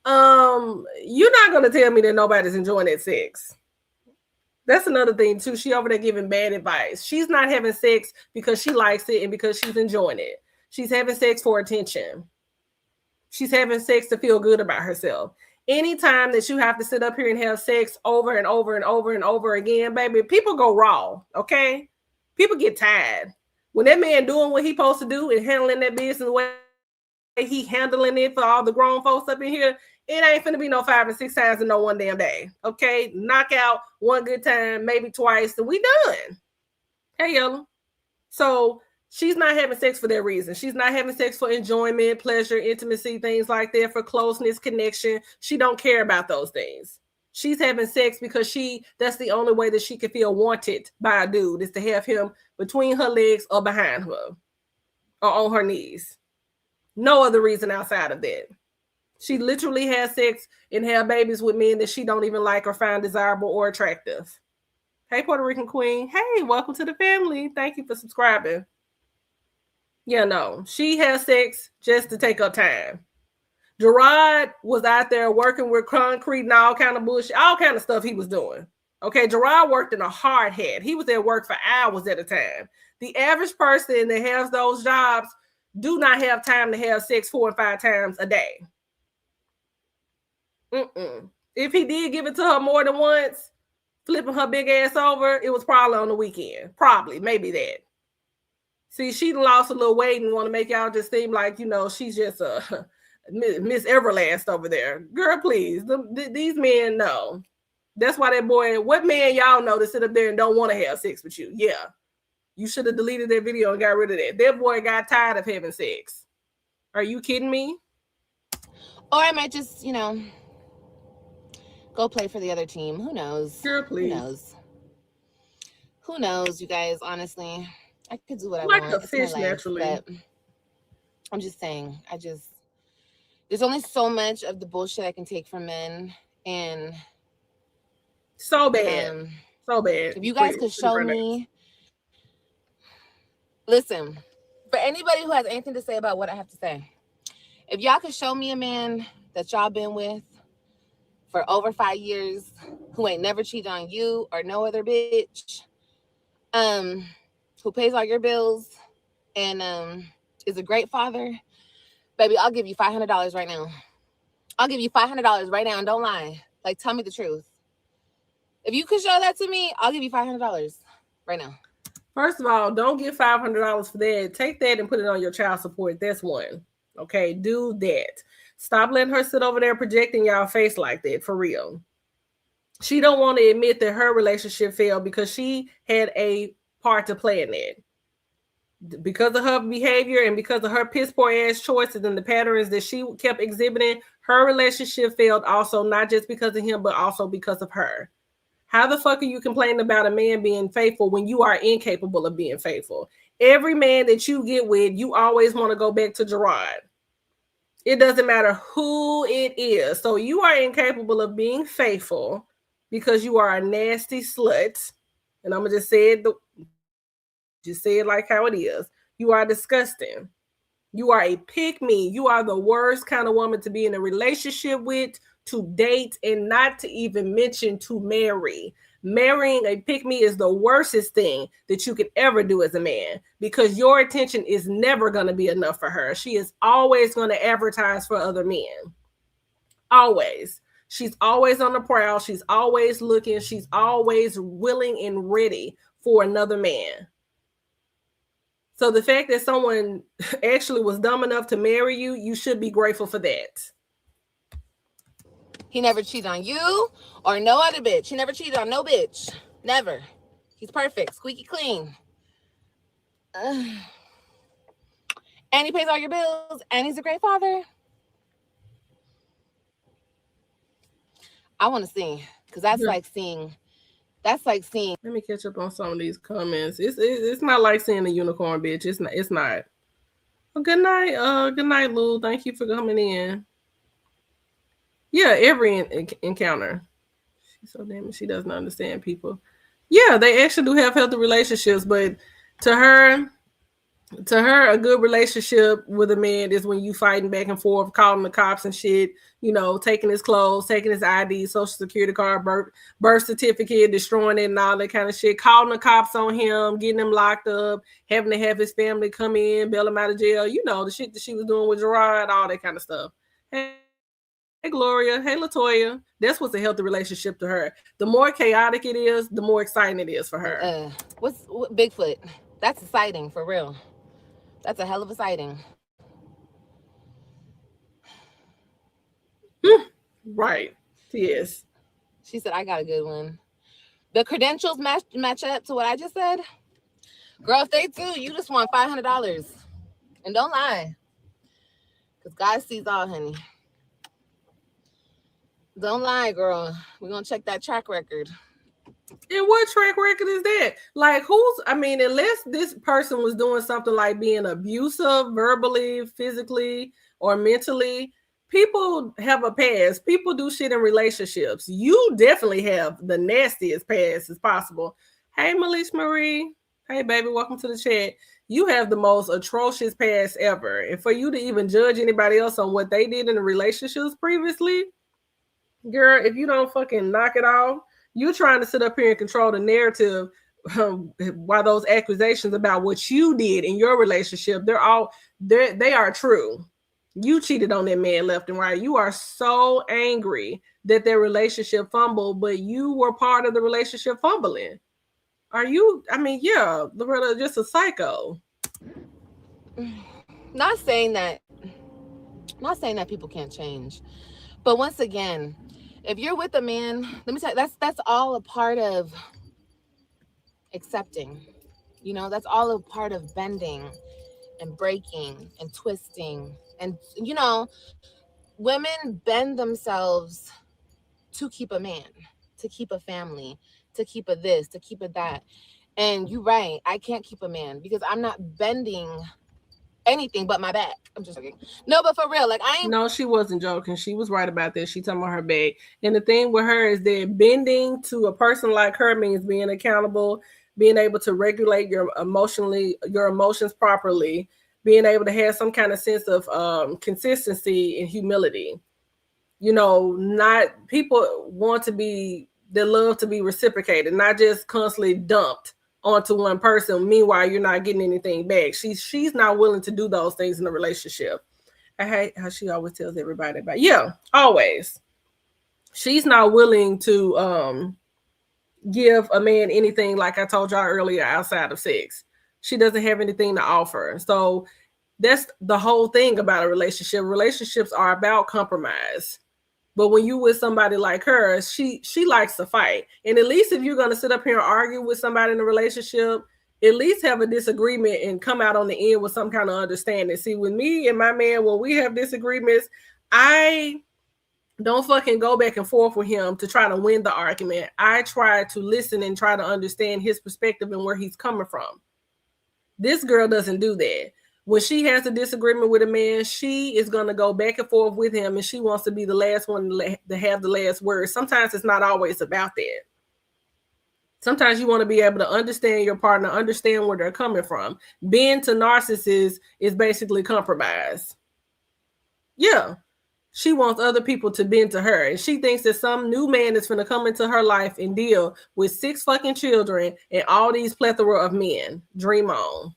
Speaker 1: You're not gonna tell me that nobody's enjoying that sex. That's another thing too. She over there giving bad advice. She's not having sex because she likes it and because she's enjoying it. She's having sex for attention. She's having sex to feel good about herself. Anytime that you have to sit up here and have sex over and over and over and over again, baby, people go raw. Okay, people get tired. When that man doing what he supposed to do and handling that business the way he handling it for all the grown folks up in here, it ain't finna be no 5 and 6 times in no one damn day. Okay, knock out one good time, maybe twice, and we done. Hey, Yellow. So she's not having sex for that reason. She's not having sex for enjoyment, pleasure, intimacy, things like that, for closeness, connection. She don't care about those things. She's having sex because that's the only way that she can feel wanted by a dude, is to have him between her legs or behind her or on her knees. No other reason outside of that. She literally has sex and have babies with men that she don't even like or find desirable or attractive. Hey, Puerto Rican Queen. Hey, welcome to the family. Thank you for subscribing. Yeah, no. She has sex just to take up time. Gerard was out there working with concrete and all kind of bullshit, all kind of stuff he was doing. Okay, Gerard worked in a hard hat. He was at work for hours at a time. The average person that has those jobs do not have time to have sex 4 or 5 times a day. If he did give it to her more than once, flipping her big ass over, it was probably on the weekend. Probably, maybe that. See, she lost a little weight and want to make y'all just seem like, she's just a Miss Everlast over there. Girl, please. These men know. That's why that boy, what man y'all know to sit up there and don't want to have sex with you? Yeah. You should have deleted that video and got rid of that. That boy got tired of having sex. Are you kidding me?
Speaker 2: Or I might just, go play for the other team. Who knows?
Speaker 1: Girl, please.
Speaker 2: Who knows? Who knows, you guys? Honestly, I could do what I
Speaker 1: like
Speaker 2: want.
Speaker 1: a
Speaker 2: It's
Speaker 1: fish,
Speaker 2: my life,
Speaker 1: naturally.
Speaker 2: but I'm just saying, there's only so much of the bullshit I can take from men, and
Speaker 1: so bad. So bad.
Speaker 2: If you guys could show me, listen, for anybody who has anything to say about what I have to say, if y'all could show me a man that y'all been with for over 5 years who ain't never cheated on you or no other bitch, who pays all your bills and is a great father, baby, I'll give you $500 right now. I'll give you $500 right now, and don't lie. Like, tell me the truth. If you could show that to me, I'll give you $500 right now.
Speaker 1: First of all, don't get $500 for that. Take that and put it on your child support. That's one. Okay, do that. Stop letting her sit over there projecting y'all face like that, for real. She don't want to admit that her relationship failed because she had a part to play in it. Because of her behavior and because of her piss poor ass choices and the patterns that she kept exhibiting, her relationship failed also, not just because of him, but also because of her. How the fuck are you complaining about a man being faithful when you are incapable of being faithful? Every man that you get with, you always want to go back to Gerard. It doesn't matter who it is. So you are incapable of being faithful because you are a nasty slut. And I'm going to just say it like how it is. You are disgusting. You are a pick-me. You are the worst kind of woman to be in a relationship with, to date, and not to even mention to marry. Marrying a pick-me is the worstest thing that you could ever do as a man, because your attention is never going to be enough for her. She is always going to advertise for other men. Always. She's always on the prowl. She's always looking. She's always willing and ready for another man. So the fact that someone actually was dumb enough to marry you, you should be grateful for that.
Speaker 2: He never cheated on you or no other bitch. He never cheated on no bitch. Never. He's perfect. Squeaky clean. And he pays all your bills. And he's a great father. I want to see. Because that's like seeing. That's like seeing.
Speaker 1: Let me catch up on some of these comments. It's not like seeing a unicorn, bitch. It's not. Well, good night, Lou. Thank you for coming in. Yeah, every encounter. She's so damn, she doesn't understand people. Yeah, they actually do have healthy relationships, but to her, a good relationship with a man is when you fighting back and forth, calling the cops and shit, taking his clothes, taking his ID, social security card, birth certificate, destroying it and all that kind of shit, calling the cops on him, getting him locked up, having to have his family come in, bail him out of jail, the shit that she was doing with Gerard, all that kind of stuff. Hey, Gloria. Hey, Latoya. That's what's a healthy relationship to her. The more chaotic it is, the more exciting it is for her.
Speaker 2: What's Bigfoot? That's exciting, for real. That's a hell of a sighting.
Speaker 1: Right. Yes.
Speaker 2: She said, I got a good one. The credentials match up to what I just said? Girl, if they do, you just want $500. And don't lie. Because God sees all, honey. Don't lie, girl. We're gonna check that track record.
Speaker 1: And what track record is that? Like, unless this person was doing something like being abusive, verbally, physically, or mentally, people have a past. People do shit in relationships. You definitely have the nastiest past as possible. Hey, Malish Marie. Hey, baby, welcome to the chat. You have the most atrocious past ever. And for you to even judge anybody else on what they did in the relationships previously, girl, if you don't fucking knock it off, you trying to sit up here and control the narrative while those accusations about what you did in your relationship, they are true. You cheated on that man left and right. You are so angry that their relationship fumbled, but you were part of the relationship fumbling. Are you? I mean, yeah, Loretta, just a psycho.
Speaker 2: Not saying that people can't change, but once again, if you're with a man, let me tell you, that's all a part of accepting. You know, that's all a part of bending and breaking and twisting. And, you know, women bend themselves to keep a man, to keep a family, to keep a this, to keep a that. And you're right, I can't keep a man because I'm not bending anything but my back. I'm just joking. No, but for real, like I ain't.
Speaker 1: No, she wasn't joking. She was right about this. She talking about her back. And the thing with her is that bending to a person like her means being accountable, being able to regulate your emotions properly, being able to have some kind of sense of consistency and humility. You know, not people want to be, they love to be reciprocated, not just constantly dumped onto one person. Meanwhile, you're not getting anything back. She's not willing to do those things in a relationship. I hate how she always tells everybody about, yeah, always. She's not willing to give a man anything, like I told y'all earlier, outside of sex. She doesn't have anything to offer. So that's the whole thing about a relationship. Relationships are about compromise. But when you with somebody like her, she likes to fight. And at least if you're going to sit up here and argue with somebody in a relationship, at least have a disagreement and come out on the end with some kind of understanding. See, with me and my man, when we have disagreements, I don't fucking go back and forth with him to try to win the argument. I try to listen and try to understand his perspective and where he's coming from. This girl doesn't do that. When she has a disagreement with a man, she is going to go back and forth with him, and she wants to be the last one to have the last word. Sometimes it's not always about that. Sometimes you want to be able to understand your partner, understand where they're coming from. Being to narcissists is basically compromise. Yeah. She wants other people to bend to her. And she thinks that some new man is going to come into her life and deal with 6 fucking children and all these plethora of men. Dream on.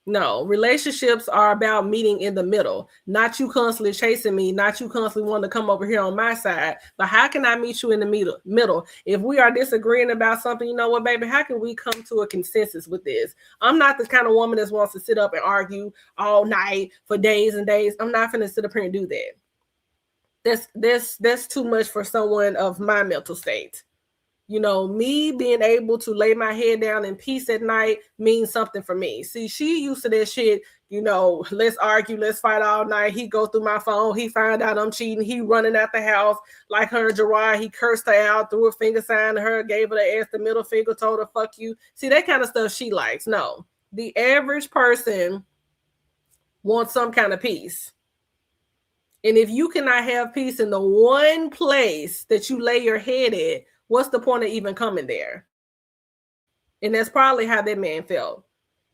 Speaker 1: No, relationships are about meeting in the middle, not you constantly chasing me, not you constantly wanting to come over here on my side. But how can I meet you in the middle? If we are disagreeing about something, you know what, baby, how can we come to a consensus with this? I'm not the kind of woman that wants to sit up and argue all night for days and days. I'm not going to sit up here and do that. That's too much for someone of my mental state. You know, me being able to lay my head down in peace at night means something for me. See, she used to that shit, you know, let's argue, let's fight all night. He go through my phone. He find out I'm cheating. He running out the house like her and Gerard. He cursed her out, threw a finger sign to her, gave her the ass the middle finger, told her, fuck you. See, that kind of stuff she likes. No, the average person wants some kind of peace. And if you cannot have peace in the one place that you lay your head at, what's the point of even coming there? And that's probably how that man felt.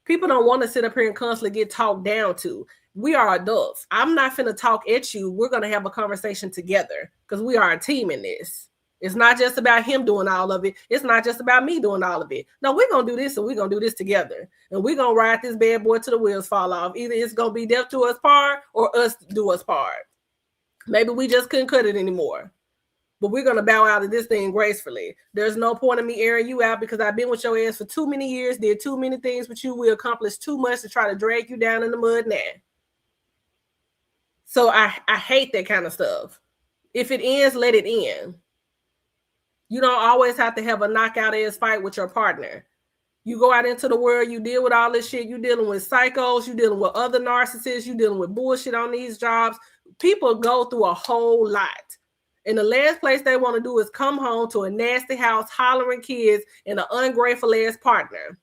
Speaker 1: People don't want to sit up here and constantly get talked down to. We are adults. I'm not finna talk at you. We're going to have a conversation together because we are a team in this. It's not just about him doing all of it. It's not just about me doing all of it. No, we're going to do this and we're going to do this together. And we're going to ride this bad boy till the wheels fall off. Either it's going to be death to us part or us do us part. Maybe we just couldn't cut it anymore. But we're going to bow out of this thing gracefully. There's no point in me airing you out because I've been with your ass for too many years, did too many things with you. We accomplished too much to try to drag you down in the mud now. So I hate that kind of stuff. If it ends, let it end. You don't always have to have a knockout ass fight with your partner. You go out into the world, you deal with all this shit. You're dealing with psychos, you're dealing with other narcissists, you're dealing with bullshit on these jobs. People go through a whole lot. And the last place they want to do is come home to a nasty house, hollering kids, and an ungrateful ass partner,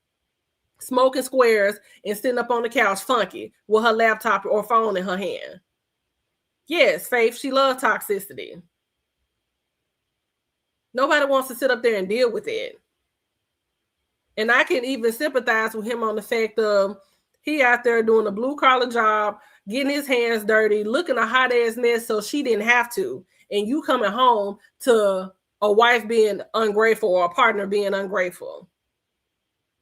Speaker 1: smoking squares and sitting up on the couch funky with her laptop or phone in her hand. Yes, Faith, she loves toxicity. Nobody wants to sit up there and deal with it. And I can even sympathize with him on the fact of he out there doing a blue collar job, getting his hands dirty, looking a hot ass mess so she didn't have to. And you coming home to a wife being ungrateful or a partner being ungrateful.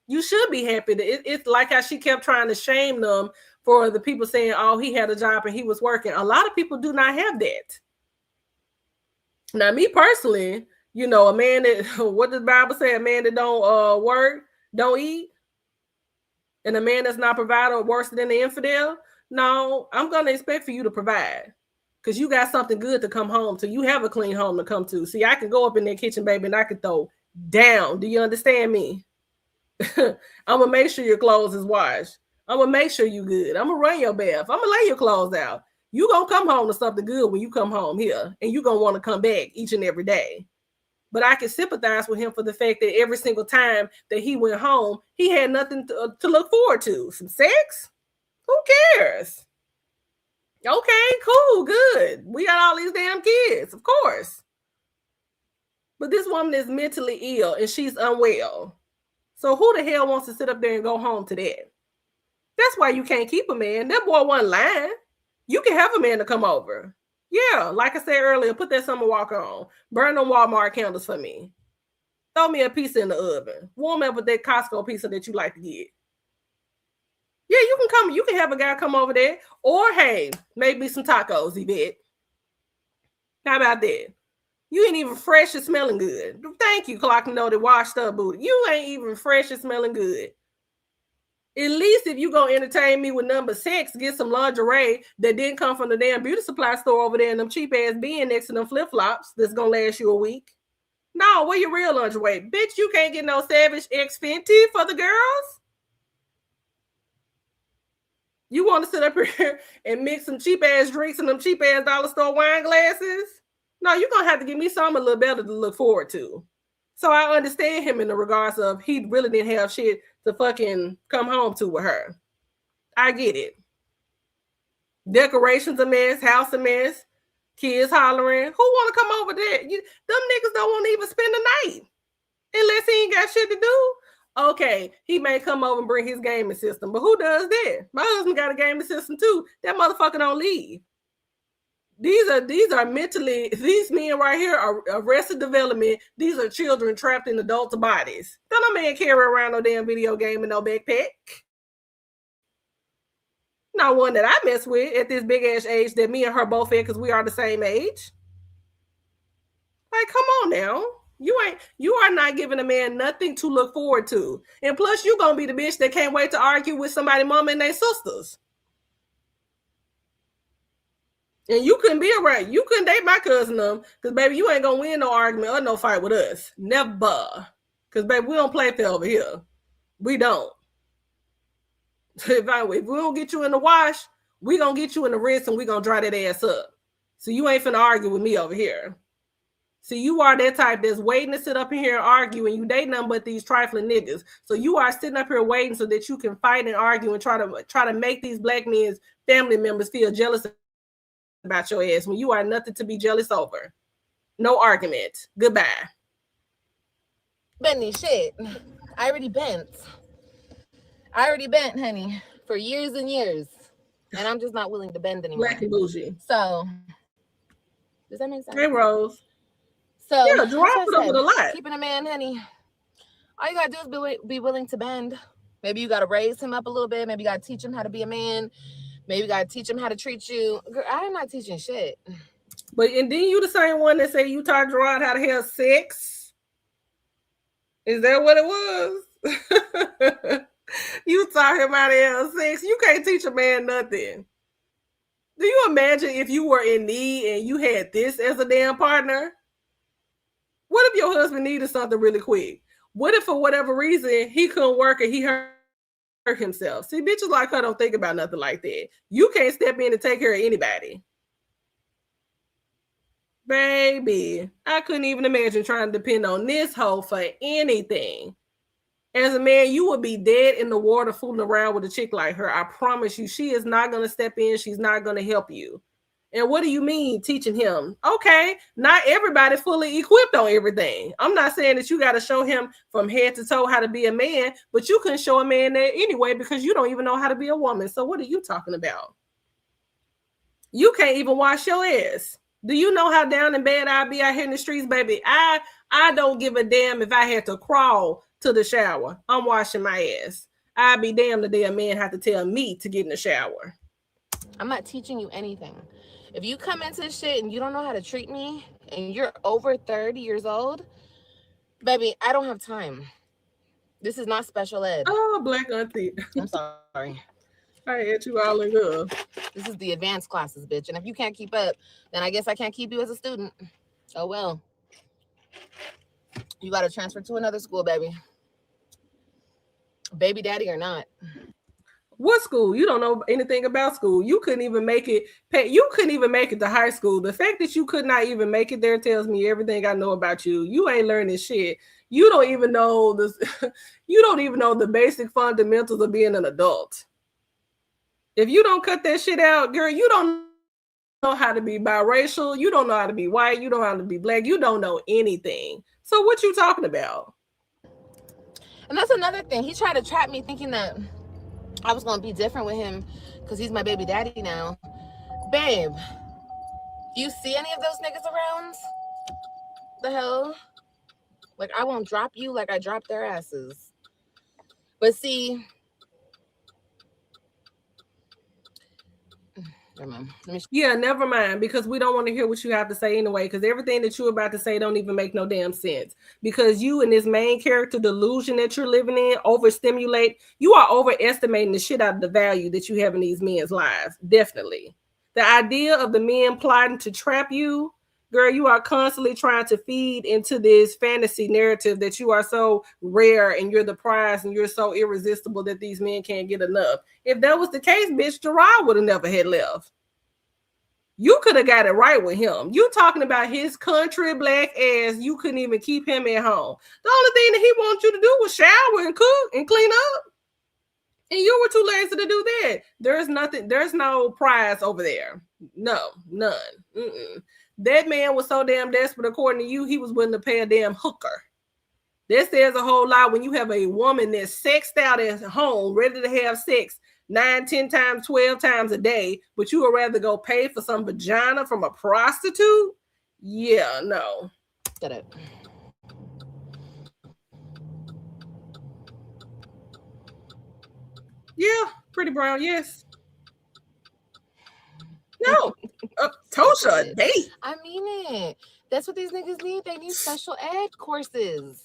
Speaker 1: You should be happy. It's like how she kept trying to shame them for the people saying, oh, he had a job and he was working. A lot of people do not have that. Now, me personally, you know, a man that, what does the Bible say? A man that don't work, don't eat. And a man that's not providing worse than the infidel. No, I'm going to expect for you to provide. Because you got something good to come home to. You have a clean home to come to. See, I can go up in that kitchen, baby, and I can throw down. Do you understand me? I'm going to make sure your clothes is washed. I'm going to make sure you good. I'm going to run your bath. I'm going to lay your clothes out. You going to come home to something good when you come home here. And you going to want to come back each and every day. But I can sympathize with him for the fact that every single time that he went home, he had nothing to look forward to. Some sex? Who cares? Okay, cool, good. We got all these damn kids, of course. But this woman is mentally ill and she's unwell. So who the hell wants to sit up there and go home to that? That's why you can't keep a man. That boy wasn't lying. You can have a man to come over. Yeah, like I said earlier, put that summer walk on. Burn them Walmart candles for me. Throw me a pizza in the oven. Warm up with that Costco pizza that you like to get. Yeah, you can come. You can have a guy come over there. Or, hey, maybe some tacos, Yvette. How about that? You ain't even fresh and smelling good. Thank you, Clock and Know that washed up booty. You ain't even fresh and smelling good. At least if you gonna entertain me with number 6, get some lingerie that didn't come from the damn beauty supply store over there in them cheap ass bin next to them flip-flops that's gonna last you a week. No, where your real lingerie? Bitch, you can't get no Savage X Fenty for the girls. You want to sit up here and mix some cheap ass drinks in them cheap ass dollar store wine glasses? No, you're gonna have to give me something a little better to look forward to. So I understand him in the regards of he really didn't have shit to fucking come home to with her. I get it. Decorations a mess, house a mess, kids hollering. Who want to come over there? Them niggas don't want to even spend the night unless he ain't got shit to do. Okay, he may come over and bring his gaming system, but who does that? My husband got a gaming system too. That motherfucker don't leave. These are mentally, these men right here are arrested development. These are children trapped in adults' bodies. Don't no man carry around no damn video game and no backpack. Not one that I mess with at this big ass age that me and her both at because we are the same age. Like, come on now. You are not giving a man nothing to look forward to. And plus, you gonna be the bitch that can't wait to argue with somebody's mama and their sisters. And you couldn't be around. You couldn't date my cousin them because, baby, you ain't gonna win no argument or no fight with us. Never. Because, baby, we don't play fair over here. We don't. If we don't get you in the wash, we gonna get you in the rinse and we gonna dry that ass up. So you ain't finna argue with me over here. See, you are that type that's waiting to sit up in here and argue, and you date nothing but these trifling niggas. So you are sitting up here waiting so that you can fight and argue and try to make these black men's family members feel jealous about your ass when you are nothing to be jealous over. No argument. Goodbye.
Speaker 2: Benny, shit. I already bent, honey, for years and years. And I'm just not willing to bend anymore.
Speaker 1: Black and bougie.
Speaker 2: So, does that make sense?
Speaker 1: Hey, Rose.
Speaker 2: So,
Speaker 1: yeah, drop it over the lot.
Speaker 2: Keeping a man, honey, all you gotta do is be willing to bend. Maybe you gotta raise him up a little bit. Maybe you gotta teach him how to be a man. Maybe you gotta teach him how to treat you. Girl, I'm not teaching shit.
Speaker 1: But and then you the same one that say you taught Gerard how to have sex? Is that what it was? You taught him how to have sex. You can't teach a man nothing. Do you imagine if you were in need and you had this as a damn partner? What if your husband needed something really quick? What if for whatever reason he couldn't work and he hurt himself? See, bitches like her don't think about nothing like that. You can't step in and take care of anybody. Baby, I couldn't even imagine trying to depend on this hoe for anything. As a man, you would be dead in the water fooling around with a chick like her. I promise you, she is not going to step in. She's not going to help you. And what do you mean teaching him? Okay, not everybody fully equipped on everything. I'm not saying that you got to show him from head to toe how to be a man, but you can show a man that anyway because you don't even know how to be a woman. So what are you talking about? You can't even wash your ass. Do you know how down and bad I be out here in the streets, baby? I don't give a damn if I had to crawl to the shower. I'm washing my ass. I'd be damned the day a man had to tell me to get in the shower.
Speaker 2: I'm not teaching you anything. If you come into this shit and you don't know how to treat me and you're over 30 years old, baby, I don't have time. This is not special ed.
Speaker 1: Oh, black auntie.
Speaker 2: I'm sorry.
Speaker 1: I had you all in good.
Speaker 2: This is the advanced classes, bitch. And if you can't keep up, then I guess I can't keep you as a student. Oh, well. You got to transfer to another school, baby. Baby daddy or not.
Speaker 1: What school? You don't know anything about school. You couldn't even make it. You couldn't even make it to high school. The fact that you could not even make it there tells me everything I know about you. You ain't learning shit. You don't even know this. You don't even know the basic fundamentals of being an adult. If you don't cut that shit out, girl, you don't know how to be biracial. You don't know how to be white. You don't know how to be black. You don't know anything. So what you talking about?
Speaker 2: And that's another thing. He tried to trap me thinking that I was going to be different with him because he's my baby daddy now. Babe, you see any of those niggas around? The hell? Like, I won't drop you like I dropped their asses. But see...
Speaker 1: Yeah, never mind, because we don't want to hear what you have to say anyway, because everything that you're about to say don't even make no damn sense. Because you and this main character delusion that you're living in overstimulate, you are overestimating the shit out of the value that you have in these men's lives. Definitely. The idea of the men plotting to trap you, girl, you are constantly trying to feed into this fantasy narrative that you are so rare and you're the prize and you're so irresistible that these men can't get enough. If that was the case, bitch, Gerard would have never had left. You could have got it right with him. You talking about his country black ass. You couldn't even keep him at home. The only thing that he wants you to do was shower and cook and clean up. And you were too lazy to do that. There's nothing. There's no prize over there. No, none. Mm-mm. That man was so damn desperate, according to you, he was willing to pay a damn hooker. That says a whole lot when you have a woman that's sexed out at home, ready to have sex 9, 10 times, 12 times a day, but you would rather go pay for some vagina from a prostitute? Yeah, no.
Speaker 2: Get it.
Speaker 1: Yeah, pretty brown, yes. No, Tosha, a date.
Speaker 2: I mean it. That's what these niggas need. They need special ed courses.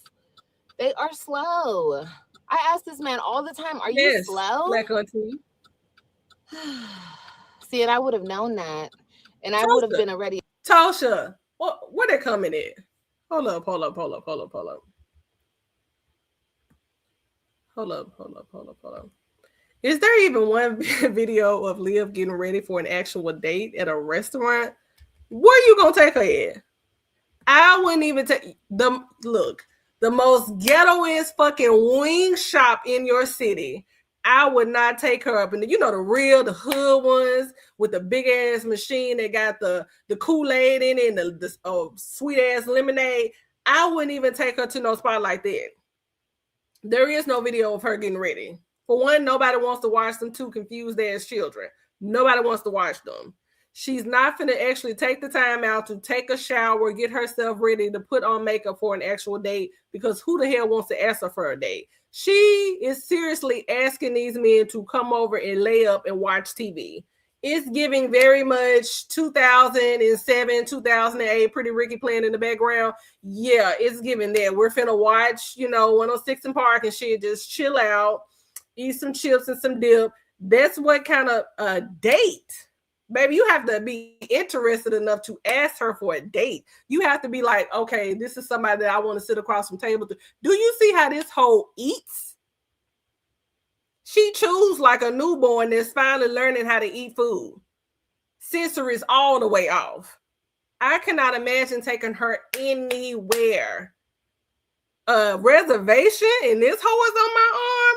Speaker 2: They are slow. I ask this man all the time, are you slow?
Speaker 1: Black auntie.
Speaker 2: See, and I would have known that. And I would have been already.
Speaker 1: Tosha, where they coming in? Hold up. Hold up. Is there even one video of Liv getting ready for an actual date at a restaurant? Where you gonna take her at? I wouldn't even take the most ghettoest fucking wing shop in your city. I would not take her up. And the hood ones with the big ass machine that got the Kool-Aid in it and the sweet ass lemonade. I wouldn't even take her to no spot like that. There is no video of her getting ready. For one, nobody wants to watch them two confused ass children. Nobody wants to watch them. She's not finna actually take the time out to take a shower, get herself ready to put on makeup for an actual date, because who the hell wants to ask her for a date? She is seriously asking these men to come over and lay up and watch TV. It's giving very much 2007, 2008, Pretty Ricky playing in the background. Yeah, it's giving that. We're finna watch, 106 and Park and shit, just chill out, eat some chips and some dip. That's what kind of a date. Baby, you have to be interested enough to ask her for a date. You have to be like, okay, this is somebody that I want to sit across from table to. Do you see how this hoe eats? She chews like a newborn that's finally learning how to eat food. Sensory is all the way off. I cannot imagine taking her anywhere. Reservation and this hoe is on my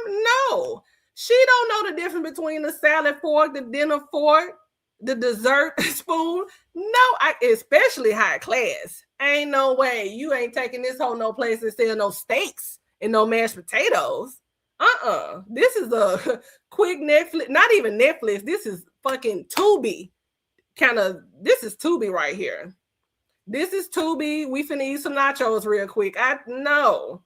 Speaker 1: arm? No. She don't know the difference between the salad fork, the dinner fork, the dessert spoon. No, especially high class. Ain't no way you ain't taking this hoe no place and sell no steaks and no mashed potatoes. This is a quick Netflix, not even Netflix. This is fucking Tubi. This is Tubi right here. This is Tubi. We finna eat some nachos real quick. No.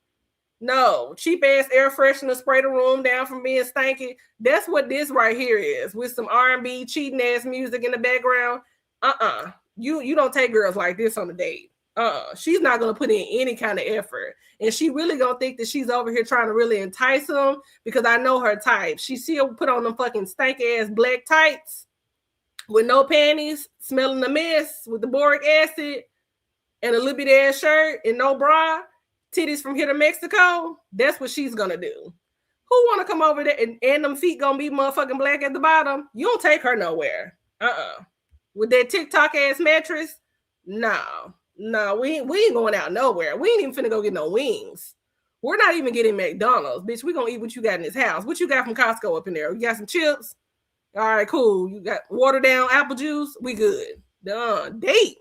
Speaker 1: Cheap ass air freshener, spray the room down from being stanky. That's what this right here is, with some R&B cheating ass music in the background. You don't take girls like this on a date. She's not gonna put in any kind of effort, and she really gonna think that she's over here trying to really entice him, because I know her type. She still put on them fucking stanky ass black tights with no panties, smelling a mess with the boric acid, and a little bit ass shirt and no bra, titties from here to Mexico. That's what she's gonna do. Who want to come over there and them feet gonna be motherfucking black at the bottom? You don't take her nowhere. With that TikTok ass mattress, no, we ain't going out nowhere. We ain't even finna go get no wings. We're not even getting McDonald's, bitch. We gonna eat what you got in this house. What you got from Costco up in there? You got some chips? All right, cool. You got watered down apple juice? We good. Done. Date?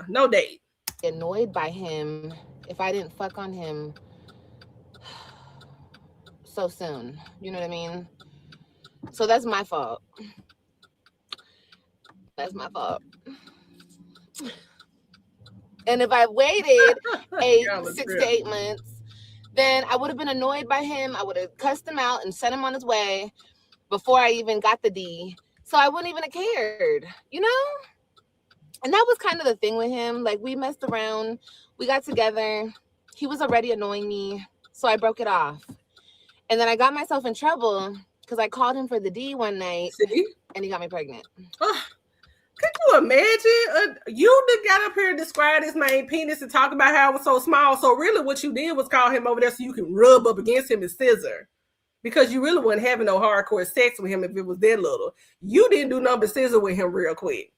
Speaker 1: No date.
Speaker 2: Annoyed by him if I didn't fuck on him so soon. You know what I mean? So that's my fault. That's my fault. And if I waited 6 to 8 months, then I would have been annoyed by him. I would have cussed him out and sent him on his way before I even got the D. So I wouldn't even have cared, you know? And that was kind of the thing with him. Like, we messed around. We got together. He was already annoying me. So I broke it off. And then I got myself in trouble because I called him for the D one night.
Speaker 1: See?
Speaker 2: And he got me pregnant.
Speaker 1: Could you imagine? You got up here and described his main penis and talk about how it was so small. So really what you did was call him over there so you can rub up against him and scissor. Because you really wasn't having no hardcore sex with him if it was that little. You didn't do nothing but scissor with him real quick.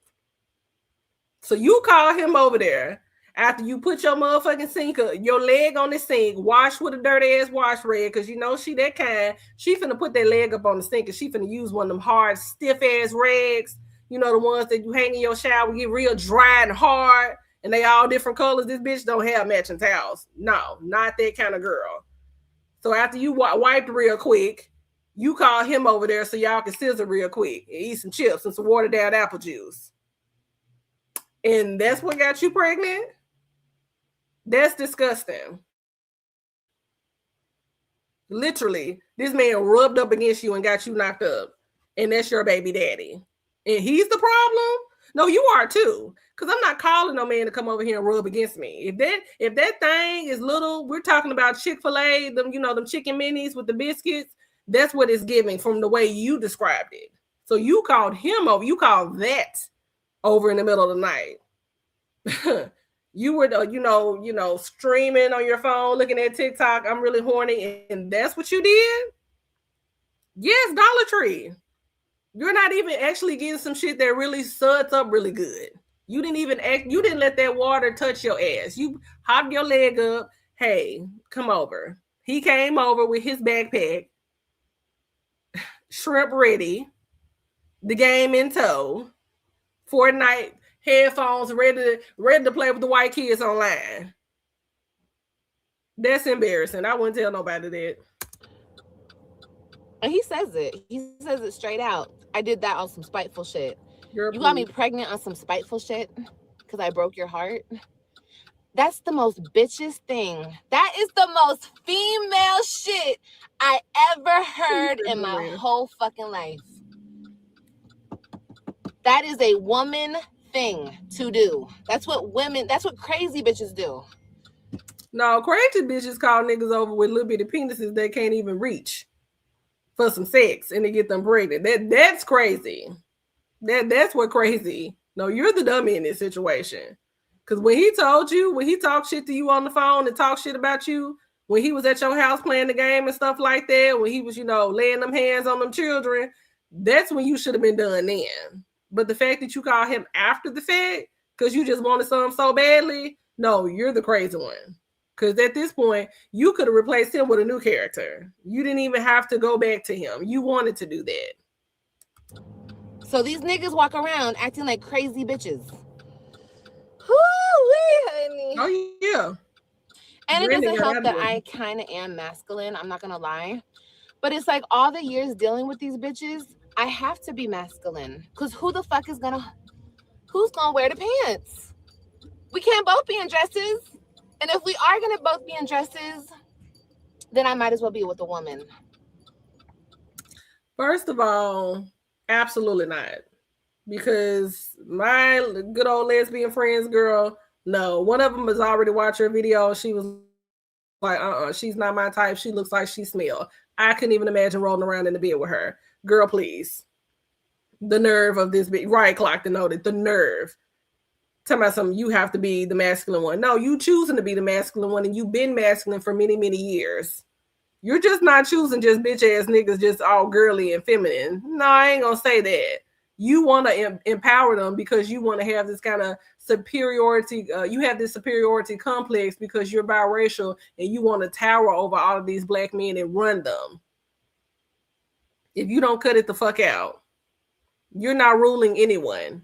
Speaker 1: So you call him over there after you put your motherfucking sink, your leg on the sink, wash with a dirty ass wash rag, because you know she that kind. She finna put that leg up on the sink and she finna use one of them hard, stiff ass rags. You know, the ones that you hang in your shower, get real dry and hard, and they all different colors. This bitch don't have matching towels. No, not that kind of girl. So after you wiped real quick, you call him over there so y'all can scissor real quick and eat some chips and some watered down apple juice. And that's what got you pregnant? That's disgusting. Literally, this man rubbed up against you and got you knocked up. And that's your baby daddy. And he's the problem? No, you are too. Because I'm not calling no man to come over here and rub against me. If that thing is little, we're talking about Chick-fil-A, them chicken minis with the biscuits. That's what it's giving from the way you described it. So you called him over. You called that over in the middle of the night. You were, streaming on your phone, looking at TikTok. I'm really horny. And that's what you did? Yes, Dollar Tree. You're not even actually getting some shit that really suds up really good. You didn't let that water touch your ass. You hopped your leg up. Hey, come over. He came over with his backpack, shrimp ready, the game in tow, Fortnite headphones ready to play with the white kids online. That's embarrassing. I wouldn't tell nobody that.
Speaker 2: And he says it. He says it straight out. I did that on some spiteful shit. You got me pregnant on some spiteful shit because I broke your heart. That's the most bitchest thing. That is the most female shit I ever heard in my whole fucking life. That is a woman thing to do. That's what crazy bitches do.
Speaker 1: No, crazy bitches call niggas over with little bitty penises they can't even reach for some sex and to get them pregnant. That's crazy. That's what crazy. No, you're the dummy in this situation. Because when he talked shit to you on the phone and talked shit about you, when he was at your house playing the game and stuff like that, when he was, laying them hands on them children, that's when you should have been done then. But the fact that you call him after the fact, because you just wanted something so badly. No, you're the crazy one. Because at this point, you could have replaced him with a new character. You didn't even have to go back to him. You wanted to do that.
Speaker 2: So these niggas walk around acting like crazy bitches. Woo-wee, honey.
Speaker 1: Oh, yeah.
Speaker 2: And it doesn't help that I kind of am masculine. I'm not going to lie. But it's like all the years dealing with these bitches, I have to be masculine. Because who's going to wear the pants? We can't both be in dresses. And if we are going to both be in dresses, then I might as well be with a woman.
Speaker 1: First of all, absolutely not. Because my good old lesbian friends, girl, no. One of them has already watched her video. She was like, she's not my type. She looks like she smell. I couldn't even imagine rolling around in the bed with her. Girl, please. The nerve of this bitch. Right, Clock denoted. The nerve. Tell me something, you have to be the masculine one. No, you choosing to be the masculine one, and you've been masculine for many, many years. You're just not choosing just bitch ass niggas, just all girly and feminine. No, I ain't gonna say that. You want to empower them because you want to have this kind of superiority. You have this superiority complex because you're biracial and you want to tower over all of these black men and run them. If you don't cut it the fuck out, you're not ruling anyone.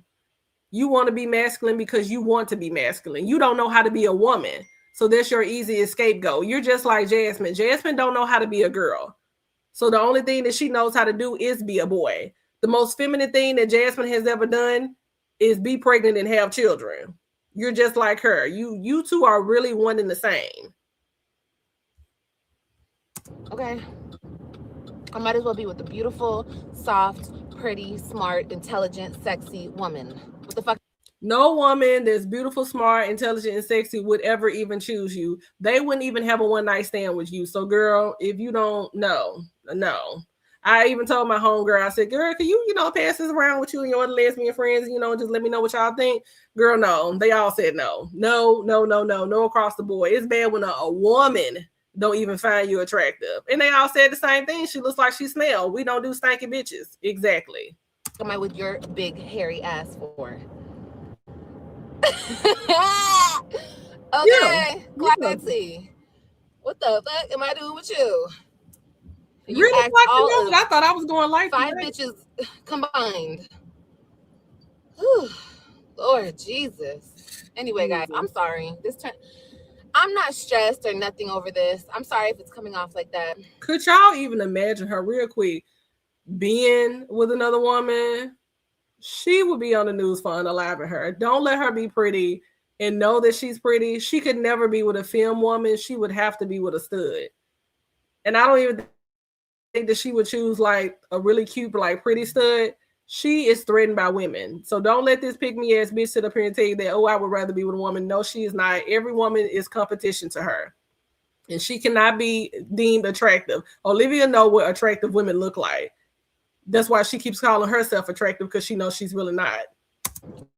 Speaker 1: You want to be masculine because you want to be masculine. You don't know how to be a woman. So that's your easiest scapegoat. You're just like Jasmine. Jasmine don't know how to be a girl. So the only thing that she knows how to do is be a boy. The most feminine thing that Jasmine has ever done is be pregnant and have children. You're just like her. You two are really one and the same.
Speaker 2: Okay. I might as well be with the beautiful, soft, pretty, smart, intelligent, sexy woman. What the fuck?
Speaker 1: No woman that's beautiful, smart, intelligent, and sexy would ever even choose you. They wouldn't even have a one-night stand with you. So, girl, if you don't know, no. I even told my homegirl, I said, girl, can you, pass this around with you and your other lesbian friends, just let me know what y'all think? Girl, no. They all said no. No across the board. It's bad when a woman don't even find you attractive. And they all said the same thing. She looks like she smell. We don't do stanky bitches. Exactly.
Speaker 2: What am I with your big hairy ass for? Okay, Clarity. What the fuck am I doing with you?
Speaker 1: You really I thought I was going like
Speaker 2: 5 bitches combined. Whew. Lord Jesus. Anyway, guys, I'm sorry. I'm not stressed or nothing over this. I'm sorry if it's coming off like that.
Speaker 1: Could y'all even imagine her real quick being with another woman? She would be on the news for unaliving her. Don't let her be pretty and know that she's pretty. She could never be with a femme woman. She would have to be with a stud. And I don't even think that she would choose like a really cute, like pretty stud. She is threatened by women. So don't let this pick me ass bitch sit up here and tell you that, I would rather be with a woman. No, she is not. Every woman is competition to her. And she cannot be deemed attractive. Olivia knows what attractive women look like. That's why she keeps calling herself attractive, because she knows she's really not.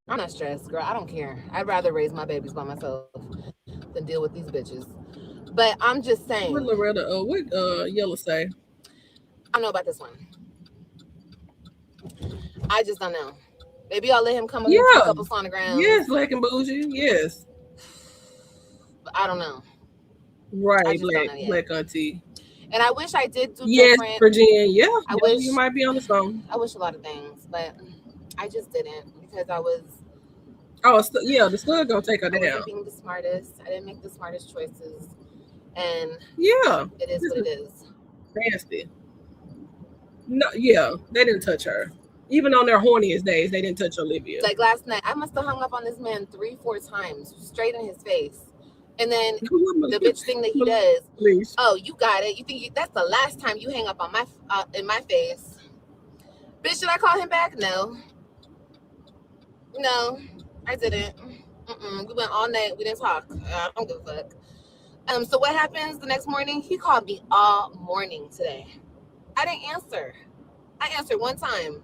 Speaker 2: I'm not stressed, girl. I don't care. I'd rather raise my babies by myself than deal with these bitches. But I'm just saying.
Speaker 1: What Loretta, what Yellow say?
Speaker 2: I don't know about this one. I just don't know. Maybe I'll let him come and do a couple sonograms.
Speaker 1: Yes, Black and Bougie. Yes.
Speaker 2: But I don't know.
Speaker 1: Right, Black Auntie.
Speaker 2: And I wish I did do
Speaker 1: different.
Speaker 2: Yes,
Speaker 1: Virginia. Yeah. I wish you might be on the phone.
Speaker 2: I wish a lot of things, but I just didn't, because I was.
Speaker 1: The stud gonna take her down.
Speaker 2: I wasn't being the smartest. I didn't make the smartest choices, and it is what it is.
Speaker 1: Nasty. No, they didn't touch her. Even on their horniest days, they didn't touch Olivia.
Speaker 2: Like last night, I must have hung up on this man 3-4 times, straight in his face. And then the bitch thing that he does.
Speaker 1: Please.
Speaker 2: Oh, you got it. You think that's the last time you hang up on my in my face? Bitch, should I call him back? No, I didn't. We went all night. We didn't talk. I don't give a fuck. So what happens the next morning? He called me all morning today. I didn't answer. I answered one time.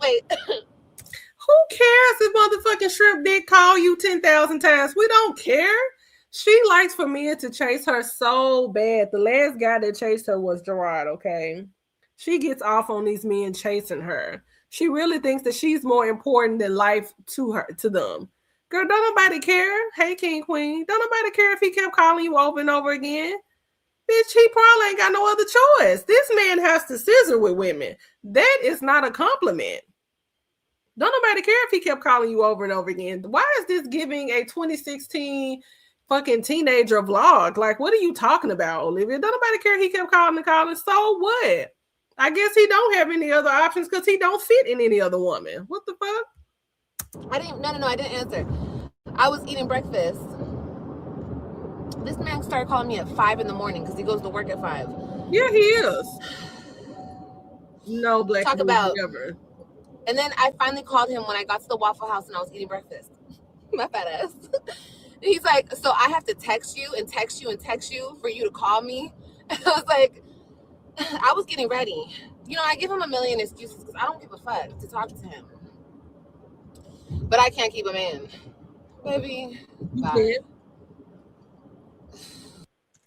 Speaker 2: Wait.
Speaker 1: Who cares if motherfucking Shrimp Dick call you 10,000 times? We don't care. She likes for men to chase her so bad. The last guy that chased her was Gerard, okay? She gets off on these men chasing her. She really thinks that she's more important than life to them. Girl, don't nobody care. Hey, King Queen. Don't nobody care if he kept calling you over and over again. Bitch, he probably ain't got no other choice. This man has to scissor with women. That is not a compliment. Don't nobody care if he kept calling you over and over again. Why is this giving a 2016 fucking teenager vlog? Like, what are you talking about, Olivia? Don't nobody care he kept calling and calling. So what? I guess he don't have any other options because he don't fit in any other woman. What the fuck?
Speaker 2: I didn't answer. I was eating breakfast. This man started calling me at 5 in the morning because he goes to work at 5.
Speaker 1: Yeah, he is. No black
Speaker 2: talk about
Speaker 1: ever.
Speaker 2: And then I finally called him when I got to the Waffle House and I was eating breakfast. My fat ass. He's like, so I have to text you and text you and text you for you to call me? And I was like, I was getting ready. You know, I give him a million excuses because I don't give a fuck to talk to him. But I can't keep him in. Baby, bye.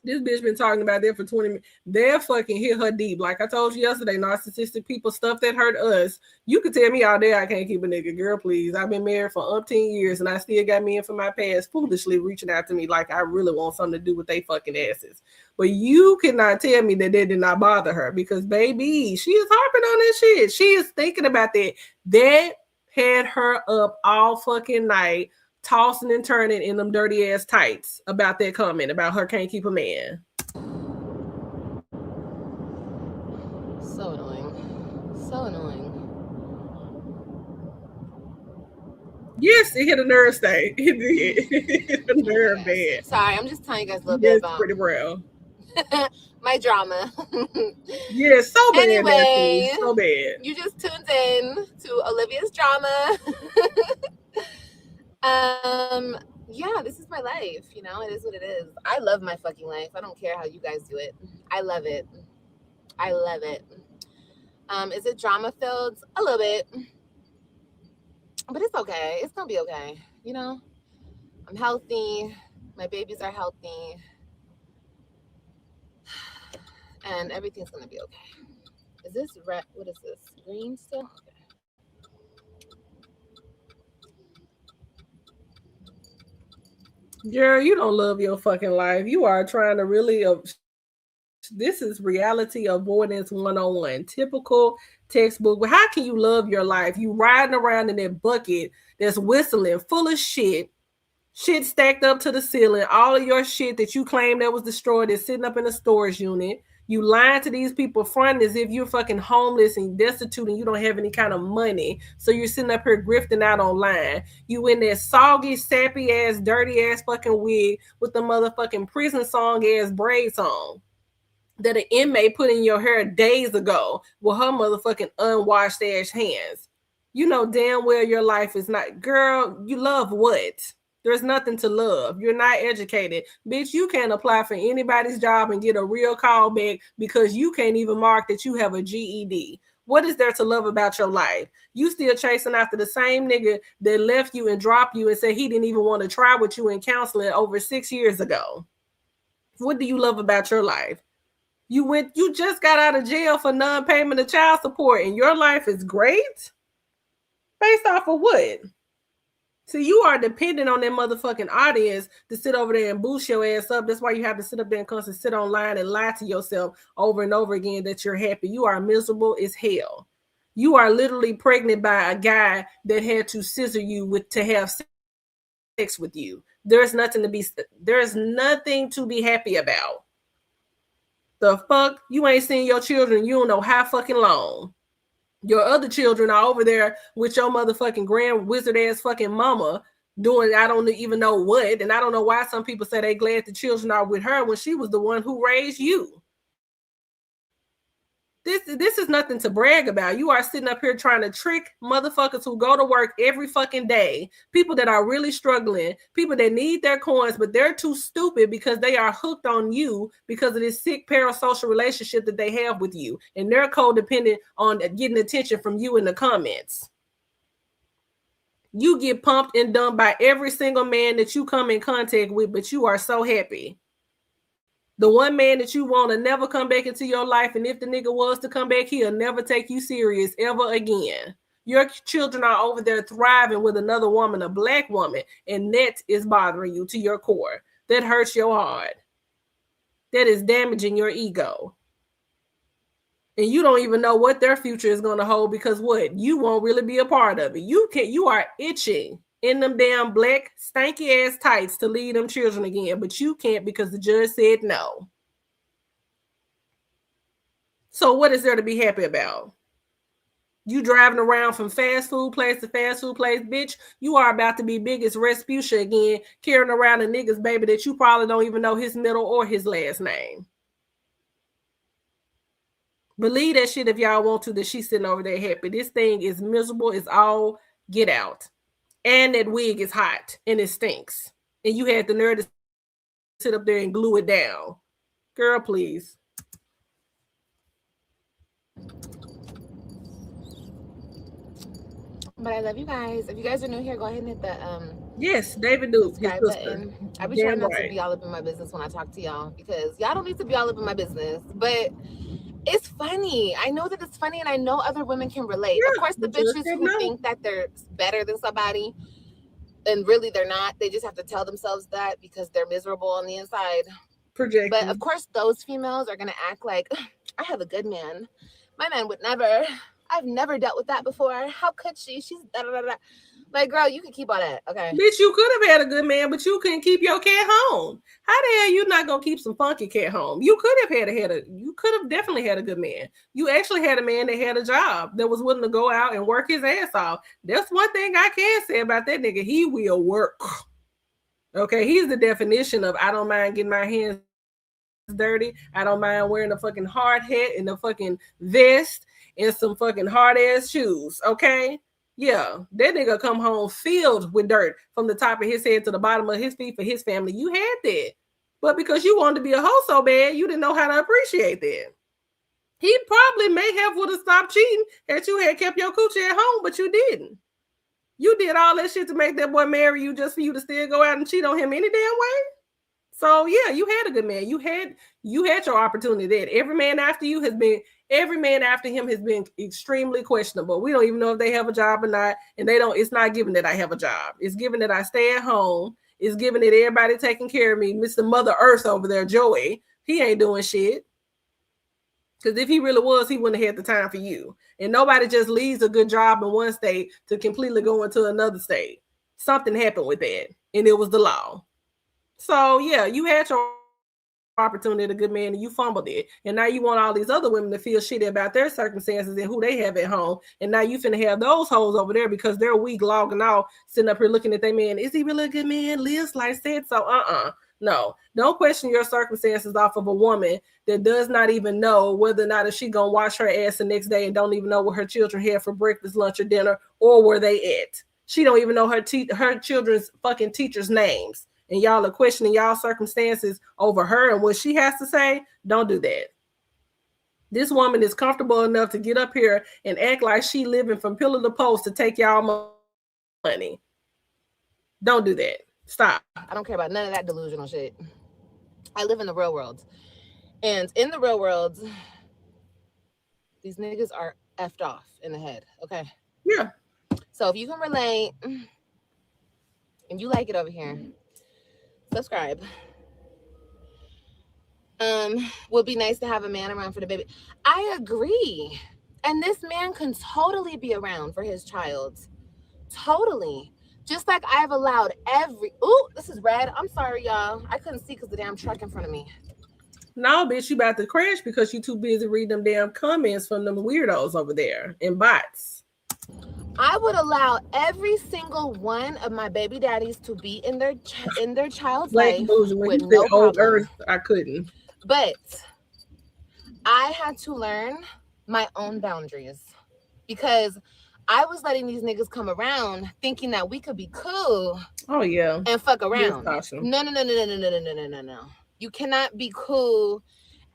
Speaker 1: This bitch been talking about that for 20 minutes. They're fucking hit her deep. Like I told you yesterday, narcissistic people, stuff that hurt us. You could tell me all day I can't keep a nigga. Girl, please. I've been married for umpteen years and I still got men from my past foolishly reaching out to me like I really want something to do with they fucking asses. But you cannot tell me that did not bother her because, baby, she is harping on this shit. She is thinking about that. That had her up all fucking night, tossing and turning in them dirty ass tights about that comment about her can't keep a man.
Speaker 2: So annoying. So annoying.
Speaker 1: Yes, it hit a nerve state. It did. It hit a nerve bad.
Speaker 2: Sorry, I'm just telling you guys a little bit about
Speaker 1: Pretty brown.
Speaker 2: my drama.
Speaker 1: Yeah, so bad.
Speaker 2: Anyway,
Speaker 1: so bad.
Speaker 2: You just tuned in to Olivia's drama. Yeah, this is my life, you know, it is what it is. I love my fucking life. I don't care how you guys do it. I love it. I love it. Is it drama filled? A little bit. But it's okay. It's gonna be okay. You know, I'm healthy. My babies are healthy. And everything's gonna be okay. Is this red? What is this? Green still? Okay.
Speaker 1: Girl, you don't love your fucking life. You are trying to really. This is reality avoidance 101. Typical textbook. How can you love your life? You riding around in that bucket that's whistling, full of shit stacked up to the ceiling. All of your shit that you claim that was destroyed is sitting up in a storage unit. You lying to these people front as if you're fucking homeless and destitute and you don't have any kind of money. So you're sitting up here grifting out online. You in that soggy, sappy ass, dirty ass fucking wig with the motherfucking prison song ass braids on that an inmate put in your hair days ago with her motherfucking unwashed ass hands. You know damn well your life is not. Girl, you love what? There's nothing to love. You're not educated. Bitch, you can't apply for anybody's job and get a real call back because you can't even mark that you have a GED. What is there to love about your life? You still chasing after the same nigga that left you and dropped you and said he didn't even want to try with you in counseling over 6 years ago. What do you love about your life? You just got out of jail for non-payment of child support and your life is great? Based off of what? So you are dependent on that motherfucking audience to sit over there and boost your ass up. That's why you have to sit up there and constantly sit online and lie to yourself over and over again that you're happy. You are miserable as hell. You are literally pregnant by a guy that had to scissor you to have sex with you. There's nothing to be happy about. The fuck? You ain't seen your children, you don't know how fucking long. Your other children are over there with your motherfucking grand wizard ass fucking mama doing I don't even know what. And I don't know why some people say they glad the children are with her when she was the one who raised you. This is nothing to brag about. You are sitting up here trying to trick motherfuckers who go to work every fucking day. People that are really struggling. People that need their coins, but they're too stupid because they are hooked on you because of this sick parasocial relationship that they have with you. And they're codependent on getting attention from you in the comments. You get pumped and dumped by every single man that you come in contact with, but you are so happy. The one man that you want to never come back into your life, and if the nigga was to come back, he'll never take you serious ever again. Your children are over there thriving with another woman, a black woman, and that is bothering you to your core. That hurts your heart. That is damaging your ego. And you don't even know what their future is going to hold because what? You won't really be a part of it. You are itching in them damn black stanky ass tights to lead them children again, but you can't because the judge said no. So what is there to be happy about? You driving around from fast food place to fast food place, bitch. You are about to be big as Respucia again, carrying around a nigga's baby that you probably don't even know his middle or his last name. Believe that shit if y'all want to, that she's sitting over there happy. This thing is miserable. It's all get out. And that wig is hot and it stinks. And you had the nerve to sit up there and glue it down. Girl, please.
Speaker 2: But I love you guys. If you guys are new here, go ahead and hit the
Speaker 1: yes, David Duke,
Speaker 2: subscribe button. I be trying not to be all up in my business when I talk to y'all because y'all don't need to be all up in my business. But it's funny. I know that it's funny, and I know other women can relate. Yeah, of course, the bitches who think that they're better than somebody, and really they're not. They just have to tell themselves that because they're miserable on the inside.
Speaker 1: Projecting.
Speaker 2: But of course, those females are gonna act like I have a good man. My man would never. I've never dealt with that before. How could she? She's da da da da. Like, girl, you can keep all that, okay?
Speaker 1: Bitch, you could have had a good man, but you couldn't keep your cat home. How the hell you not gonna keep some funky cat home? You could have definitely had a good man. You actually had a man that had a job that was willing to go out and work his ass off. That's one thing I can say about that nigga. He will work. Okay, he's the definition of I don't mind getting my hands dirty. I don't mind wearing a fucking hard hat and a fucking vest and some fucking hard ass shoes. Okay. Yeah, that nigga come home filled with dirt from the top of his head to the bottom of his feet for his family. You had that. But because you wanted to be a hoe so bad, you didn't know how to appreciate that. He probably may have would have stopped cheating if you had kept your coochie at home, but you didn't. You did all that shit to make that boy marry you just for you to still go out and cheat on him any damn way. So yeah, you had a good man. You had your opportunity there. Every man after him has been extremely questionable. We don't even know if they have a job or not. And it's not given that I have a job. It's given that I stay at home. It's given that everybody taking care of me. Mr. Mother Earth over there, Joey, he ain't doing shit. Because if he really was, he wouldn't have had the time for you. And nobody just leaves a good job in one state to completely go into another state. Something happened with that. And it was the law. So yeah, you had your opportunity, a good man, and you fumbled it. And now you want all these other women to feel shitty about their circumstances and who they have at home. And now you finna have those hoes over there because they're weak, logging off, sitting up here looking at their man. Is he really a good man? Liz like said so. No, don't question your circumstances off of a woman that does not even know whether or not is she gonna wash her ass the next day and don't even know what her children had for breakfast, lunch, or dinner, or where they at. She don't even know her children's fucking teachers' names. And y'all are questioning y'all circumstances over her and what she has to say. Don't do that. This woman is comfortable enough to get up here and act like she living from pillar to post to take y'all money. Don't do that. Stop.
Speaker 2: I don't care about none of that delusional shit. I live in the real world. And in the real world, these niggas are effed off in the head. Okay?
Speaker 1: Yeah.
Speaker 2: So if you can relate and you like it over here, subscribe. Would be nice to have a man around for the baby. I agree. And this man can totally be around for his child. Totally. Just like I've allowed this is red. I'm sorry, y'all. I couldn't see because the damn truck in front of me.
Speaker 1: No, bitch, you about to crash because you too busy reading them damn comments from them weirdos over there and bots.
Speaker 2: I would allow every single one of my baby daddies to be in their child's life with no problem.
Speaker 1: Earth, I couldn't.
Speaker 2: But I had to learn my own boundaries because I was letting these niggas come around thinking that we could be cool.
Speaker 1: Oh yeah.
Speaker 2: And fuck around. No. You cannot be cool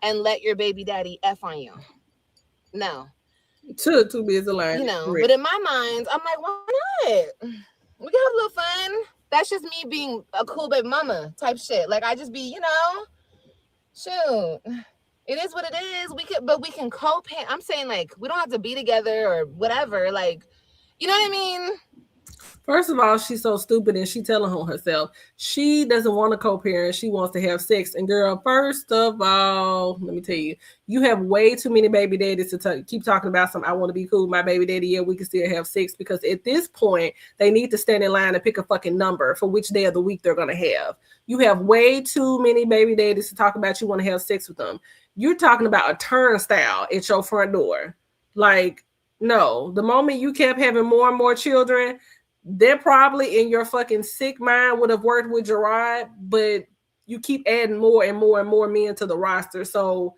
Speaker 2: and let your baby daddy F on you. No.
Speaker 1: Too busy lying.
Speaker 2: You know, but in my mind, I'm like, why not? We can have a little fun. That's just me being a cool baby mama type shit. Like I just be, shoot. It is what it is. We can co-parent. I'm saying like we don't have to be together or whatever. Like You know what I mean?
Speaker 1: First of all, she's so stupid and she telling on herself. She doesn't want to co-parent. She wants to have sex. And girl, first of all, let me tell you, you have way too many baby daddies to keep talking about some. I want to be cool with my baby daddy. Yeah, we can still have sex because at this point they need to stand in line and pick a fucking number for which day of the week they're gonna have. You have way too many baby daddies to talk about. You want to have sex with them. You're talking about a turnstile at your front door. Like, no, the moment you kept having more and more children, they're probably in your fucking sick mind would have worked with Gerard, but you keep adding more and more and more men to the roster. So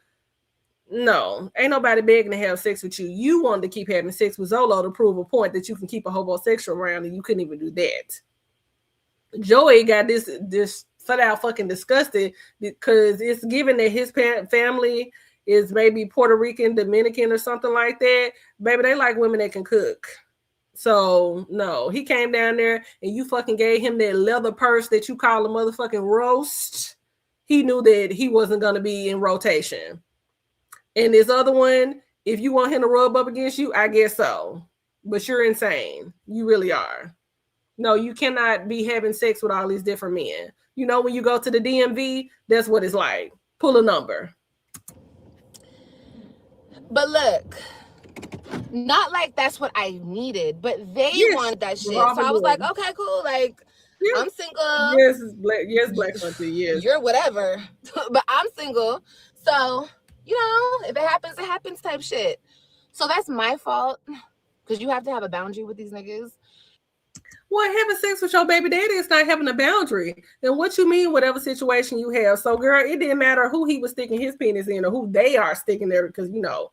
Speaker 1: no, ain't nobody begging to have sex with you. You wanted to keep having sex with Zolo to prove a point that you can keep a homosexual around, and you couldn't even do that. Joey got this flat out fucking disgusted because it's given that his family is maybe Puerto Rican, Dominican, or something like that. Baby, they like women that can cook. So no, he came down there and you fucking gave him that leather purse that you call a motherfucking roast. He knew that he wasn't gonna be in rotation. And this other one, if you want him to rub up against you, I guess so. But you're insane. You really are. No, you cannot be having sex with all these different men. You know, when you go to the DMV, that's what it's like. Pull a number.
Speaker 2: But look, not like that's what I needed, but they wanted that shit. So I was like, okay, cool. Like, I'm single.
Speaker 1: Yes, Black Country. Yes,
Speaker 2: you're whatever, but I'm single. So you know, if it happens type shit. So that's my fault because you have to have a boundary with these niggas.
Speaker 1: Well, having sex with your baby daddy is not having a boundary. Then what you mean, whatever situation you have? So, girl, it didn't matter who he was sticking his penis in or who they are sticking there because, you know,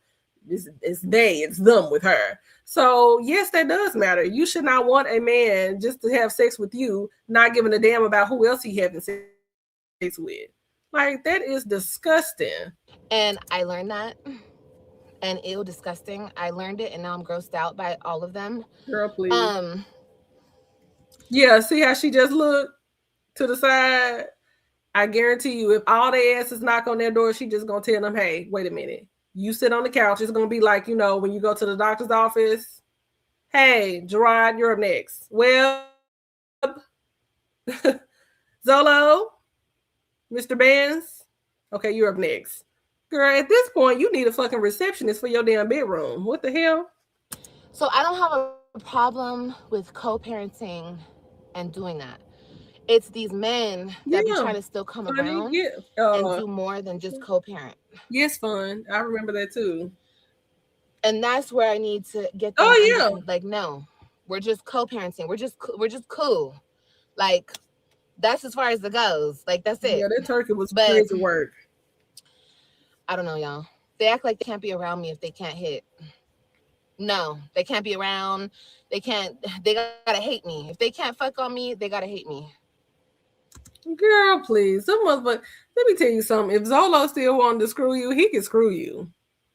Speaker 1: it's them with her. So, yes, that does matter. You should not want a man just to have sex with you, not giving a damn about who else he having sex with. Like, that is disgusting.
Speaker 2: And I learned that. And ew, disgusting. I learned it and now I'm grossed out by all of them.
Speaker 1: Girl, please. Yeah, see how she just looked to the side? I guarantee you, if all their asses knock on their door, she just gonna tell them, hey, wait a minute. You sit on the couch. It's gonna be like, you know, when you go to the doctor's office. Hey, Gerard, you're up next. Well, Zolo, Mr. Benz. Okay, you're up next. Girl, at this point, you need a fucking receptionist for your damn bedroom. What the hell?
Speaker 2: So I don't have a problem with co-parenting and doing that. It's these men that be trying to still come around and do more than just co-parent.
Speaker 1: Yes, fun. I remember that too.
Speaker 2: And that's where I need to get them. Oh yeah, like no, we're just co-parenting. We're just cool. Like that's as far as it goes. Like that's it.
Speaker 1: Yeah, that turkey was crazy work.
Speaker 2: I don't know, y'all. They act like they can't be around me if they can't hit. No, they can't be around. They gotta hate me. If they can't fuck on me, they gotta hate me.
Speaker 1: Girl, please. Let me tell you something. If Zolo still wanted to screw you, he can screw you.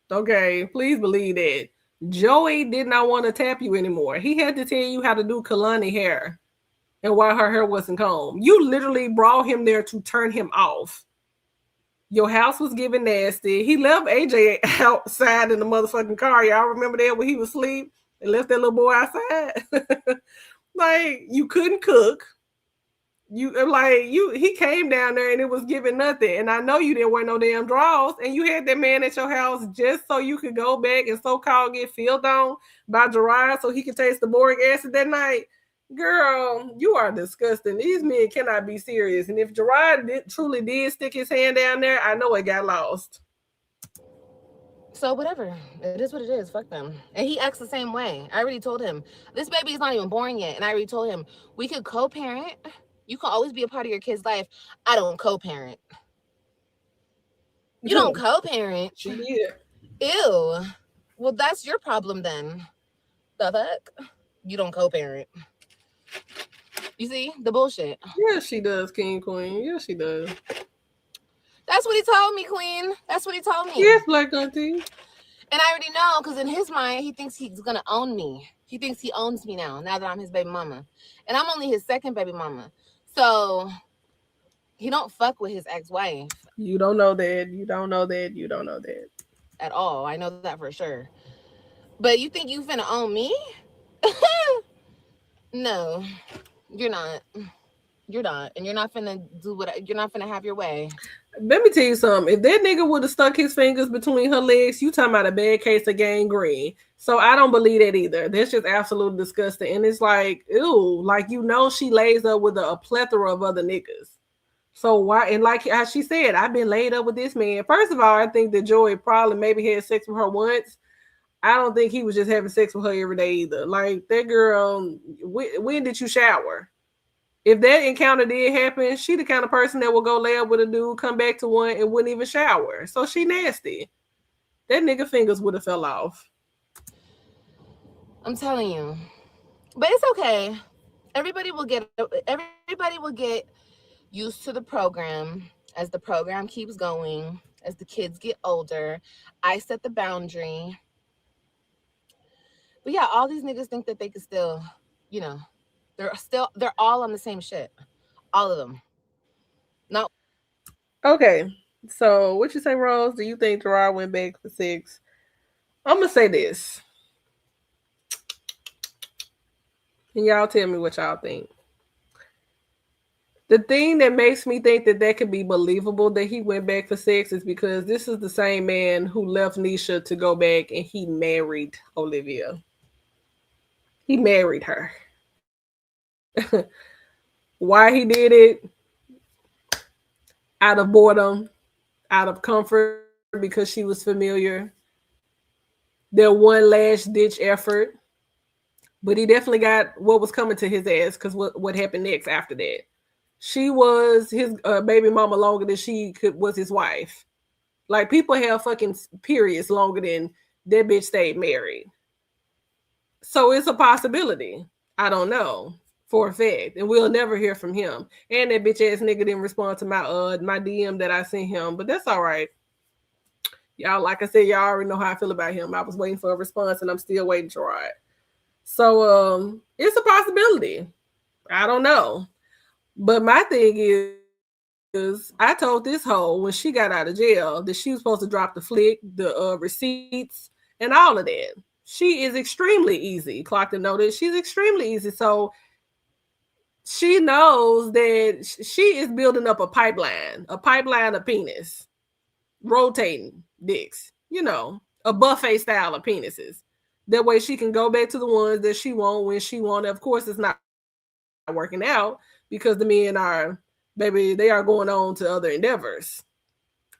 Speaker 1: Okay, please believe that. Joey did not want to tap you anymore. He had to tell you how to do Kalani hair and why her hair wasn't combed. You literally brought him there to turn him off. Your house was getting nasty. He left AJ outside in the motherfucking car. Y'all remember that when he was asleep and left that little boy outside? Like, you couldn't cook. He came down there and it was giving nothing. And I know you didn't wear no damn drawers. And you had that man at your house just so you could go back and so-called get filled on by Gerard so he could taste the boric acid that night. Girl, you are disgusting. These men cannot be serious. And if Gerard truly did stick his hand down there, I know it got lost.
Speaker 2: So whatever. It is what it is. Fuck them. And he acts the same way. I already told him. This baby is not even born yet. And I already told him, we could co-parent. You can always be a part of your kid's life. I don't co-parent. You don't co-parent?
Speaker 1: She did.
Speaker 2: Ew. Well, that's your problem then. The fuck? You don't co-parent. You see the bullshit?
Speaker 1: Yeah, she does, King Queen. Yeah, she does.
Speaker 2: That's what he told me, Queen. That's what he told me.
Speaker 1: Yes, Black Auntie.
Speaker 2: And I already know, because in his mind, he thinks he's going to own me. He thinks he owns me now that I'm his baby mama. And I'm only his second baby mama. So he don't fuck with his ex-wife.
Speaker 1: You don't know that. You don't know that. You don't know that.
Speaker 2: At all. I know that for sure. But you think you finna own me? No, you're not. You're not, and you're not finna do what you're not finna have your way.
Speaker 1: Let me tell you something. If that nigga would have stuck his fingers between her legs, you talking about a bad case of gangrene. So I don't believe that either. That's just absolutely disgusting. And it's like, ew, like she lays up with a plethora of other niggas. So why? And like as she said, I've been laid up with this man. First of all, I think that Joey probably maybe had sex with her once. I don't think he was just having sex with her every day either. Like that girl, when did you shower? If that encounter did happen, she the kind of person that will go lay up with a dude, come back to one, and wouldn't even shower. So she nasty. That nigga fingers would have fell off.
Speaker 2: I'm telling you, but it's okay. Everybody will get used to the program as the program keeps going, as the kids get older. I set the boundary. But yeah, all these niggas think that they can still, you know, they're all on the same shit. All of them. No.
Speaker 1: Okay. So what you say, Rose? Do you think Gerard went back for 6? I'm gonna say this. And y'all tell me what y'all think. The thing that makes me think that could be believable that he went back for 6 is because this is the same man who left Nisha to go back and he married Olivia. He married her. Why he did it? Out of boredom, out of comfort because she was familiar. Their one last ditch effort. But he definitely got what was coming to his ass because what happened next after that? She was his baby mama longer than was his wife. Like people have fucking periods longer than that bitch stayed married. So it's a possibility. I don't know for a fact, and we'll never hear from him. And that bitch ass nigga didn't respond to my DM that I sent him, but that's all right. Y'all, like I said, y'all already know how I feel about him. I was waiting for a response, and I'm still waiting to try it. So it's a possibility. I don't know. But my thing is I told this hoe when she got out of jail that she was supposed to drop the flick, the receipts, and all of that. She is extremely easy. Clock to know that she's extremely easy. So she knows that she is building up a pipeline of penis, rotating dicks, a buffet style of penises. That way she can go back to the ones that she wants when she wants. Of course, it's not working out because the men they are going on to other endeavors.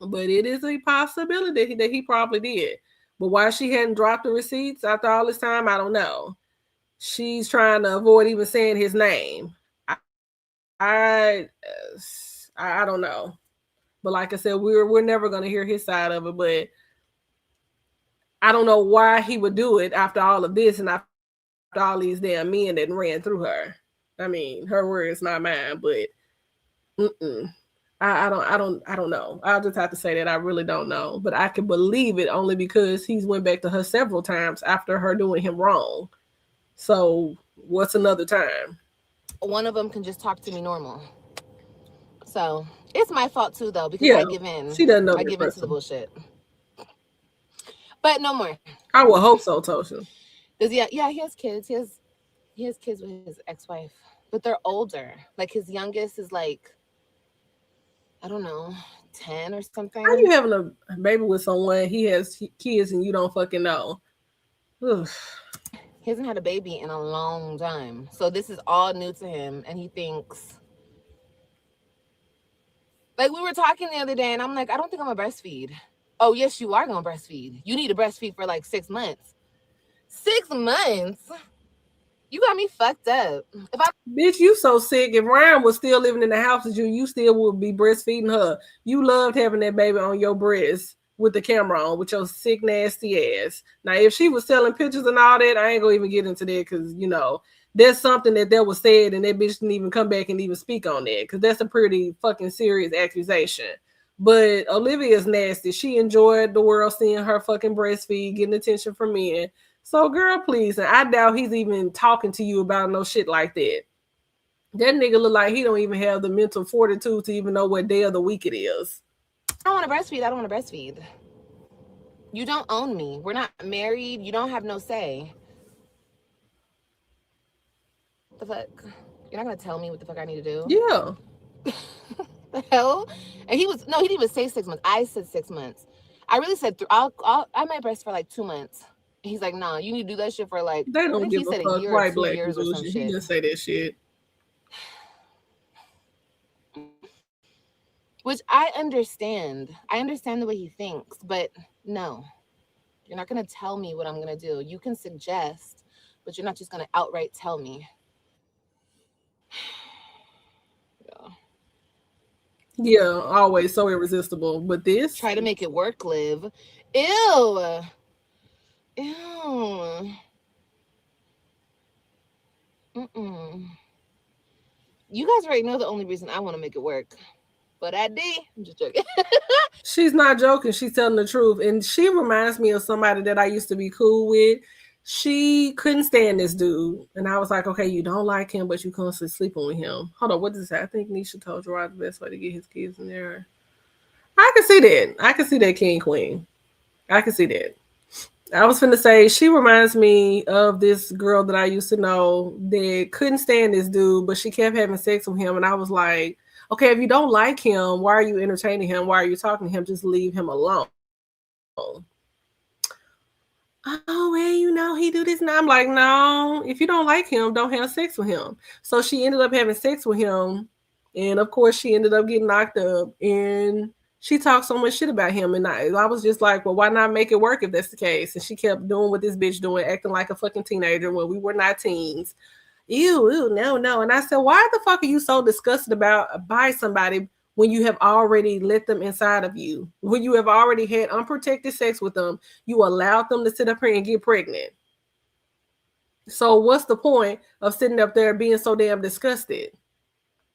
Speaker 1: But it is a possibility that he probably did. But why she hadn't dropped the receipts after all this time, I don't know. She's trying to avoid even saying his name. I don't know. But like I said, we're never going to hear his side of it. But I don't know why he would do it after all of this and after all these damn men that ran through her. I mean, her words, not mine. But I don't know. I'll just have to say that I really don't know. But I can believe it only because he's went back to her several times after her doing him wrong. So what's another time?
Speaker 2: One of them can just talk to me normal. So it's my fault too, though, because I give in.
Speaker 1: She doesn't know.
Speaker 2: I give into the bullshit. But no more.
Speaker 1: I would hope so, Tosha.
Speaker 2: He has kids. He has kids with his ex-wife, but they're older. Like his youngest is like, I don't know, 10 or something.
Speaker 1: How are you having a baby with someone he has kids and you don't fucking know? Ugh.
Speaker 2: He hasn't had a baby in a long time, so this is all new to him, and he thinks. Like we were talking the other day, and I'm like, I don't think I'm gonna breastfeed. Oh yes, you are gonna breastfeed. You need to breastfeed for like 6 months. 6 months. You got me fucked up.
Speaker 1: Bitch, you so sick. If Ryan was still living in the house with you still would be breastfeeding her. You loved having that baby on your breast with the camera on with your sick, nasty ass. Now, if she was selling pictures and all that, I ain't gonna even get into that because, there's something that was said and that bitch didn't even come back and even speak on that because that's a pretty fucking serious accusation. But Olivia's nasty. She enjoyed the world seeing her fucking breastfeed, getting attention from men. So, girl, please. And I doubt he's even talking to you about no shit like that. That nigga look like he don't even have the mental fortitude to even know what day of the week it is.
Speaker 2: I don't want to breastfeed. I don't want to breastfeed. You don't own me. We're not married. You don't have no say. the fuck? You're not gonna tell me what the fuck I need to do?
Speaker 1: Yeah.
Speaker 2: The hell? And he didn't even say 6 months. I said 6 months. I really said I might breast for like 2 months. He's like, nah, you need to do that shit for like,
Speaker 1: They
Speaker 2: I
Speaker 1: don't
Speaker 2: think
Speaker 1: give
Speaker 2: he
Speaker 1: a
Speaker 2: said a
Speaker 1: fuck.
Speaker 2: year or
Speaker 1: Right,
Speaker 2: 2
Speaker 1: Black
Speaker 2: years or some
Speaker 1: Illusion. He
Speaker 2: shit.
Speaker 1: didn't say that shit.
Speaker 2: Which I understand. I understand the way he thinks, but no. You're not going to tell me what I'm going to do. You can suggest, but you're not just going to outright tell me.
Speaker 1: Yeah, always so irresistible. But this,
Speaker 2: try to make it work, Liv. Ew. Ew. Mm-mm. You guys already know the only reason I want to make it work. But I did. I'm just joking.
Speaker 1: she's not joking. She's telling the truth. And she reminds me of somebody that I used to be cool with. She couldn't stand this dude. And I was like, okay, you don't like him, but you constantly sleeping with him. Hold on, what does that? I think Nisha told Gerard the best way to get his kids in there. I can see that. I can see that, King Queen. I can see that. I was finna say, she reminds me of this girl that I used to know that couldn't stand this dude, but she kept having sex with him. And I was like, okay, if you don't like him, why are you entertaining him? Why are you talking to him? Just leave him alone. Oh, well, you know, he do this. And I'm like, no, if you don't like him, don't have sex with him. So she ended up having sex with him. And of course, she ended up getting knocked up. And she talked so much shit about him. And I was just like, well, why not make it work if that's the case? And she kept doing what this bitch doing, acting like a fucking teenager when we were not teens. Ew, no. And I said, why the fuck are you so disgusted by somebody when you have already let them inside of you? When you have already had unprotected sex with them, you allowed them to sit up here and get pregnant. So what's the point of sitting up there being so damn disgusted?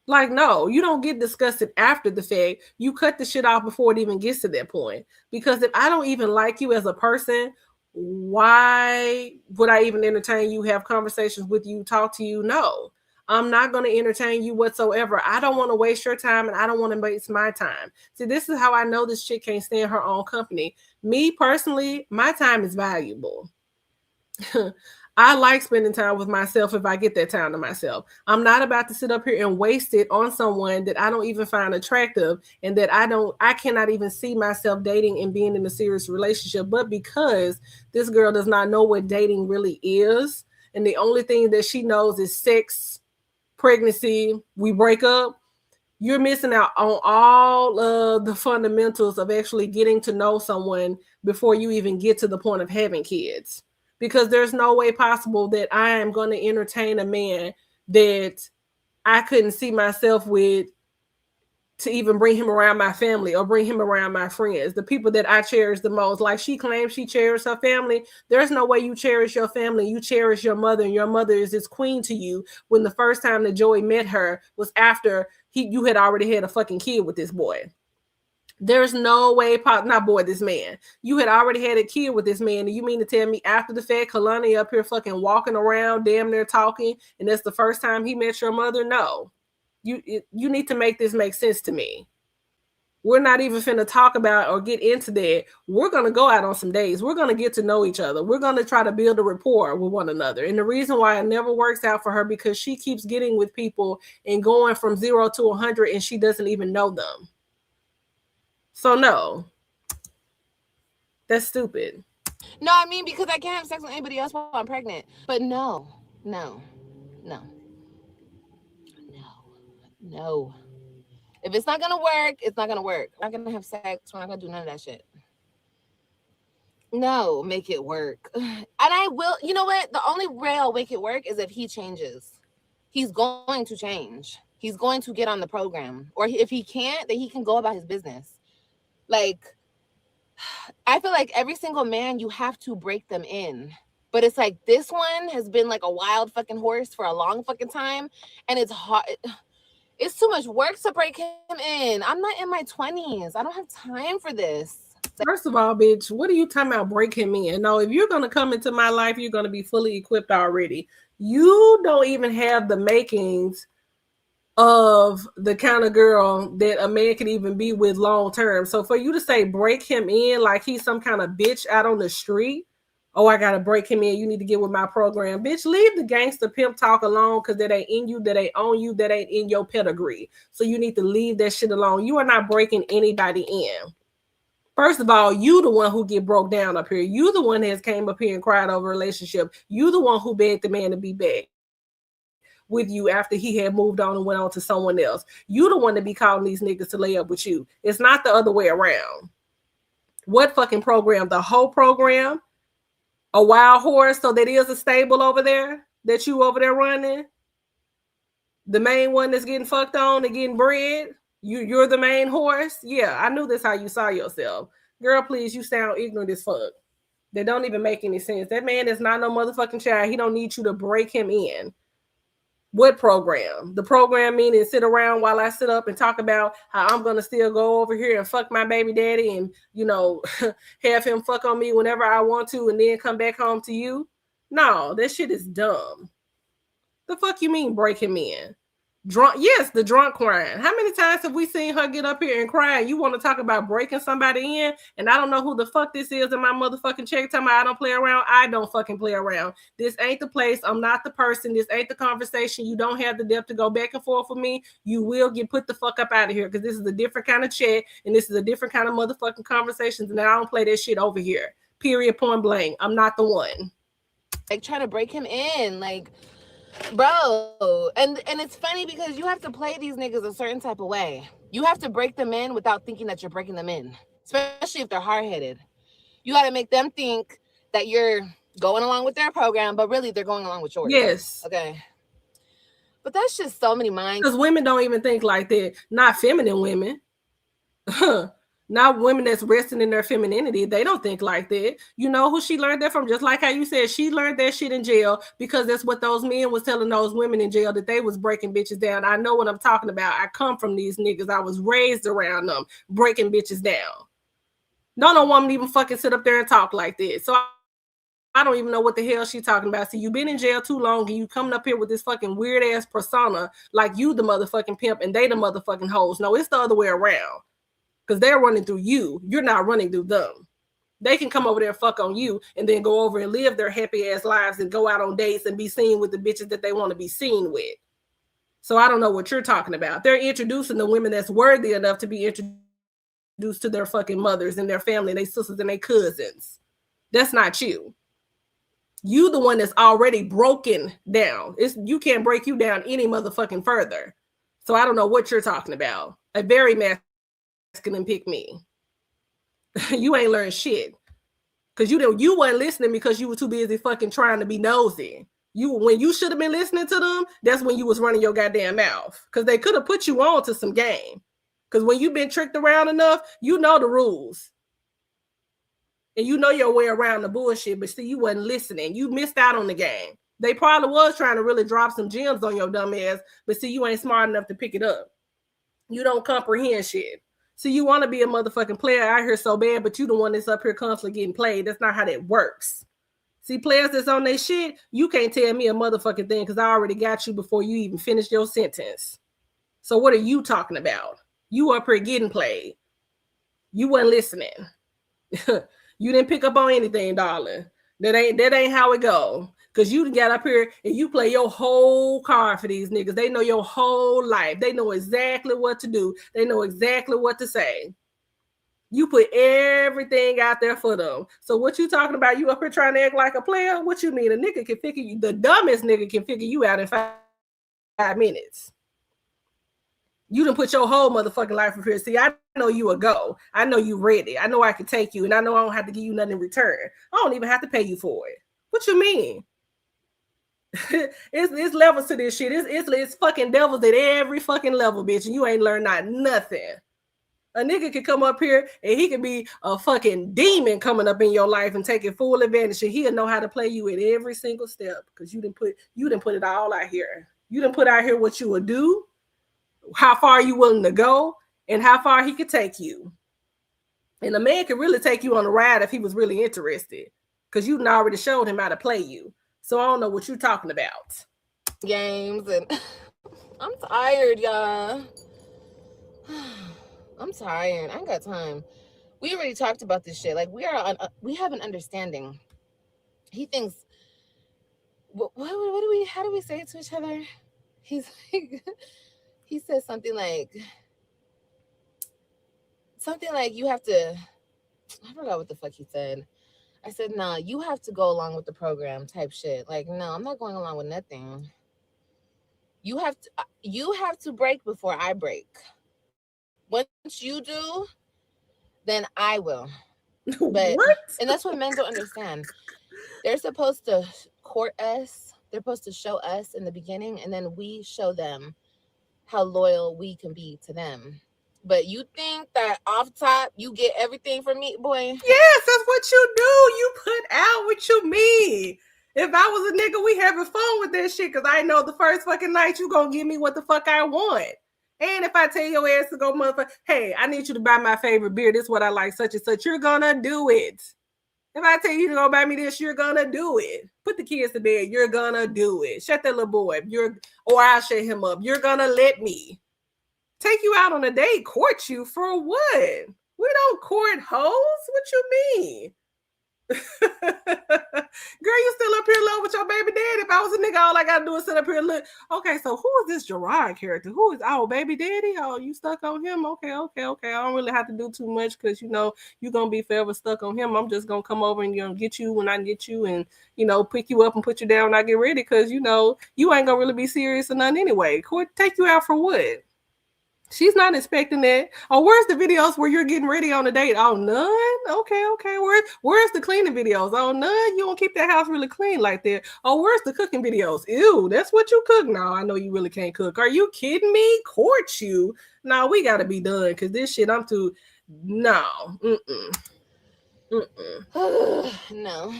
Speaker 1: Like, no, you don't get disgusted after the fact. You cut the shit off before it even gets to that point. Because if I don't even like you as a person, why would I even entertain you, have conversations with you, talk to you? No, I'm not going to entertain you whatsoever. I don't want to waste your time and I don't want to waste my time. See, this is how I know this chick can't stand her own company. Me personally, my time is valuable. I like spending time with myself if I get that time to myself. I'm not about to sit up here and waste it on someone that I don't even find attractive and that I cannot even see myself dating and being in a serious relationship. But because this girl does not know what dating really is, and the only thing that she knows is sex, pregnancy, we break up, you're missing out on all of the fundamentals of actually getting to know someone before you even get to the point of having kids. Because there's no way possible that I am going to entertain a man that I couldn't see myself with to even bring him around my family or bring him around my friends, the people that I cherish the most. Like she claims she cherishes her family. There's no way you cherish your family. You cherish your mother, and your mother is this queen to you when the first time that Joey met her was after you had already had a fucking kid with this boy. There's no way, this man. You had already had a kid with this man. And you mean to tell me after the fact, Kalani up here fucking walking around, damn near talking, and that's the first time he met your mother? No. You need to make this make sense to me. We're not even finna talk about or get into that. We're going to go out on some days. We're going to get to know each other. We're going to try to build a rapport with one another. And the reason why it never works out for her, because she keeps getting with people and going from 0 to 100 and she doesn't even know them. So no, that's stupid.
Speaker 2: No, I mean, because I can't have sex with anybody else while I'm pregnant. But no. If it's not going to work, it's not going to work. We're not going to have sex. We're not going to do none of that shit. No, make it work. And I will, you know what? The only way I'll make it work is if he changes. He's going to change. He's going to get on the program. Or if he can't, then he can go about his business. Like, I feel like every single man, you have to break them in. But it's like this one has been like a wild fucking horse for a long fucking time. And it's hard. It's too much work to break him in. I'm not in my 20s. I don't have time for this.
Speaker 1: First of all, bitch, what are you talking about break him in? No, if you're going to come into my life, you're going to be fully equipped already. You don't even have the makings of the kind of girl that a man can even be with long term. So for you to say break him in like he's some kind of bitch out on the street, Oh, I gotta break him in. You need to get with my program. Bitch, leave the gangster pimp talk alone because that ain't in you, that ain't on you, that ain't in your pedigree. So you need to leave that shit alone. You are not breaking anybody in. First of all, you the one who get broke down up here. You the one that has came up here and cried over a relationship. You the one who begged the man to be back with you after he had moved on and went on to someone else. You the one to be calling these niggas to lay up with you. It's not the other way around. What fucking program? The whole program? A wild horse, so that is a stable over there that you over there running? The main one that's getting fucked on and getting bred? You're the main horse? Yeah, I knew that's how you saw yourself. Girl, please, you sound ignorant as fuck. That don't even make any sense. That man is not no motherfucking child. He don't need you to break him in. What program? The program meaning sit around while I sit up and talk about how I'm going to still go over here and fuck my baby daddy and, you know, have him fuck on me whenever I want to and then come back home to you? No, that shit is dumb. The fuck you mean break him in? Drunk? Yes, the drunk crying. How many times have we seen her get up here and cry? You want to talk about breaking somebody in? And I don't know who the fuck this is in my motherfucking check. Talking about I don't play around. I don't fucking play around. This ain't the place. I'm not the person. This ain't the conversation. You don't have the depth to go back and forth with me. You will get put the fuck up out of here because this is a different kind of chat and this is a different kind of motherfucking conversations. And I don't play that shit over here. Period. Point blank. I'm not the one.
Speaker 2: Like trying to break him in, like. Bro, and it's funny because you have to play these niggas a certain type of way. You have to break them in without thinking that you're breaking them in, especially if they're hard-headed. You got to make them think that you're going along with their program, but really they're going along with yours.
Speaker 1: Yes.
Speaker 2: Okay. But that's just so many minds.
Speaker 1: Because women don't even think like that. Not feminine women. Not women that's resting in their femininity. They don't think like that. You know who she learned that from? Just like how you said, she learned that shit in jail because that's what those men was telling those women in jail, that they was breaking bitches down. I know what I'm talking about. I come from these niggas. I was raised around them, breaking bitches down. No woman even fucking sit up there and talk like this. So I don't even know what the hell she talking about. See, you've been in jail too long and you coming up here with this fucking weird ass persona like you the motherfucking pimp and they the motherfucking hoes. No, it's the other way around. Because they're running through you. You're not running through them. They can come over there and fuck on you and then go over and live their happy ass lives and go out on dates and be seen with the bitches that they want to be seen with. So I don't know what you're talking about. They're introducing the women that's worthy enough to be introduced to their fucking mothers and their family and their sisters and their cousins. That's not you. You the one that's already broken down. You can't break you down any motherfucking further. So I don't know what you're talking about. A very masculine pick me. You ain't learned shit. Because you weren't listening because you were too busy fucking trying to be nosy. When you should have been listening to them, that's when you was running your goddamn mouth. Because they could have put you on to some game. Because when you've been tricked around enough, you know the rules. And you know your way around the bullshit, but see, you wasn't listening. You missed out on the game. They probably was trying to really drop some gems on your dumb ass, but see, you ain't smart enough to pick it up. You don't comprehend shit. See, you want to be a motherfucking player out here so bad, but you the one that's up here constantly getting played. That's not how that works. See, players that's on their shit, you can't tell me a motherfucking thing because I already got you before you even finished your sentence. So what are you talking about? You up here getting played. You wasn't listening. You didn't pick up on anything, darling. That ain't how it go. Because you got up here and you play your whole card for these niggas. They know your whole life. They know exactly what to do. They know exactly what to say. You put everything out there for them. So what you talking about? You up here trying to act like a player? What you mean? A nigga can figure you. The dumbest nigga can figure you out in 5 minutes. You done put your whole motherfucking life up here. See, I know you a go. I know you ready. I know I can take you, and I know I don't have to give you nothing in return. I don't even have to pay you for it. What you mean? it's levels to this shit. It's fucking devils at every fucking level, bitch, and you ain't learned nothing. A nigga can come up here and he can be a fucking demon coming up in your life and taking full advantage, and he'll know how to play you at every single step because you didn't put it all out here. You didn't put out here what you would do, how far you willing to go, and how far he could take you. And a man could really take you on a ride if he was really interested, because you already showed him how to play you. So I don't know what you're talking about.
Speaker 2: Games and I'm tired, y'all. I'm I ain't got time. We already talked about this shit. Like we have an understanding. He thinks, how do we say it to each other? He's like, he says something like you have to, I forgot what the fuck he said. I said, nah, you have to go along with the program type shit. Like, no, I'm not going along with nothing. You have to break before I break. Once you do, then I will. But
Speaker 1: What?
Speaker 2: and that's what men don't understand. They're supposed to court us. They're supposed to show us in the beginning, and then we show them how loyal we can be to them. But you think that off top you get everything from me, boy?
Speaker 1: Yes, that's what you do. You put out what you mean. If I was a nigga, we having fun with this shit because I know the first fucking night you gonna give me what the fuck I want. And if I tell your ass to go, motherfucker, hey, I need you to buy my favorite beer. This is what I like, such and such. You're gonna do it. If I tell you to go buy me this, you're gonna do it. Put the kids to bed. You're gonna do it. Shut that little boy. Or I'll shut him up. You're gonna let me take you out on a date. Court you for what? We don't court hoes. What you mean? Girl, you still up here in love with your baby daddy. If I was a nigga, all I gotta do is sit up here and look. Okay, so who is this Gerard character? Who is baby daddy? Oh, you stuck on him? Okay. I don't really have to do too much because you're gonna be forever stuck on him. I'm just gonna come over and get you when I get you and pick you up and put you down when I get ready because you ain't gonna really be serious or nothing anyway. Court take you out for what? She's not expecting that. Oh, where's the videos where you're getting ready on a date? Oh, none? Okay. Where's the cleaning videos? Oh, none? You don't keep that house really clean like that. Oh, where's the cooking videos? Ew, that's what you cook? No, I know you really can't cook. Are you kidding me? Court you? No, we got to be done because this shit, I'm too... No.
Speaker 2: No.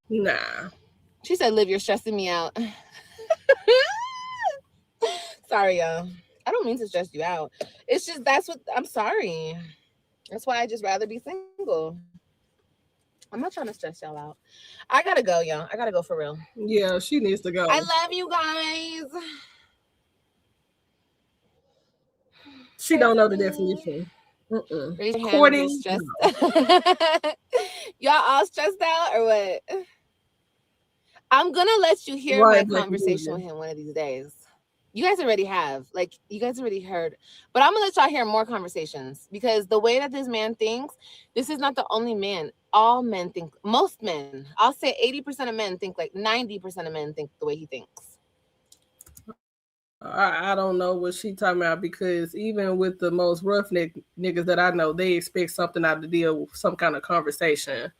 Speaker 1: Nah.
Speaker 2: She said, Liv, you're stressing me out. Sorry, y'all. I don't mean to stress you out. It's just I'm sorry. That's why I just rather be single. I'm not trying to stress y'all out. I gotta go, y'all. I gotta go for real.
Speaker 1: Yeah, she needs to go.
Speaker 2: I love you guys.
Speaker 1: She don't know the definition.
Speaker 2: Raise your hand if you're stressed. Y'all all stressed out or what? I'm gonna let you hear my conversation with him one of these days. You guys already have. Like, you guys already heard. But I'm going to let y'all hear more conversations because the way that this man thinks, this is not the only man. All men think, most men, I'll say 80% of men think like 90% of men think the way he thinks.
Speaker 1: I don't know what she talking about because even with the most roughneck niggas that I know, they expect something out of the deal, some kind of conversation.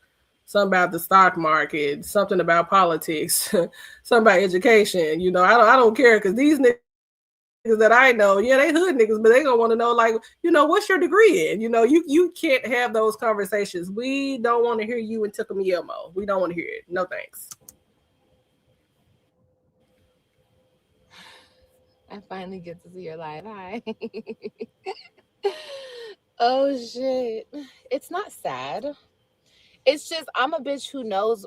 Speaker 1: Something about the stock market, something about politics, something about education. I don't care because these niggas that I know, yeah, they hood niggas, but they gonna want to know, like, what's your degree in? You can't have those conversations. We don't want to hear you and Tickle Me Elmo. We don't want to hear it. No thanks.
Speaker 2: I finally get to see your live. Hi. Oh shit. It's not sad. It's just I'm a bitch who knows.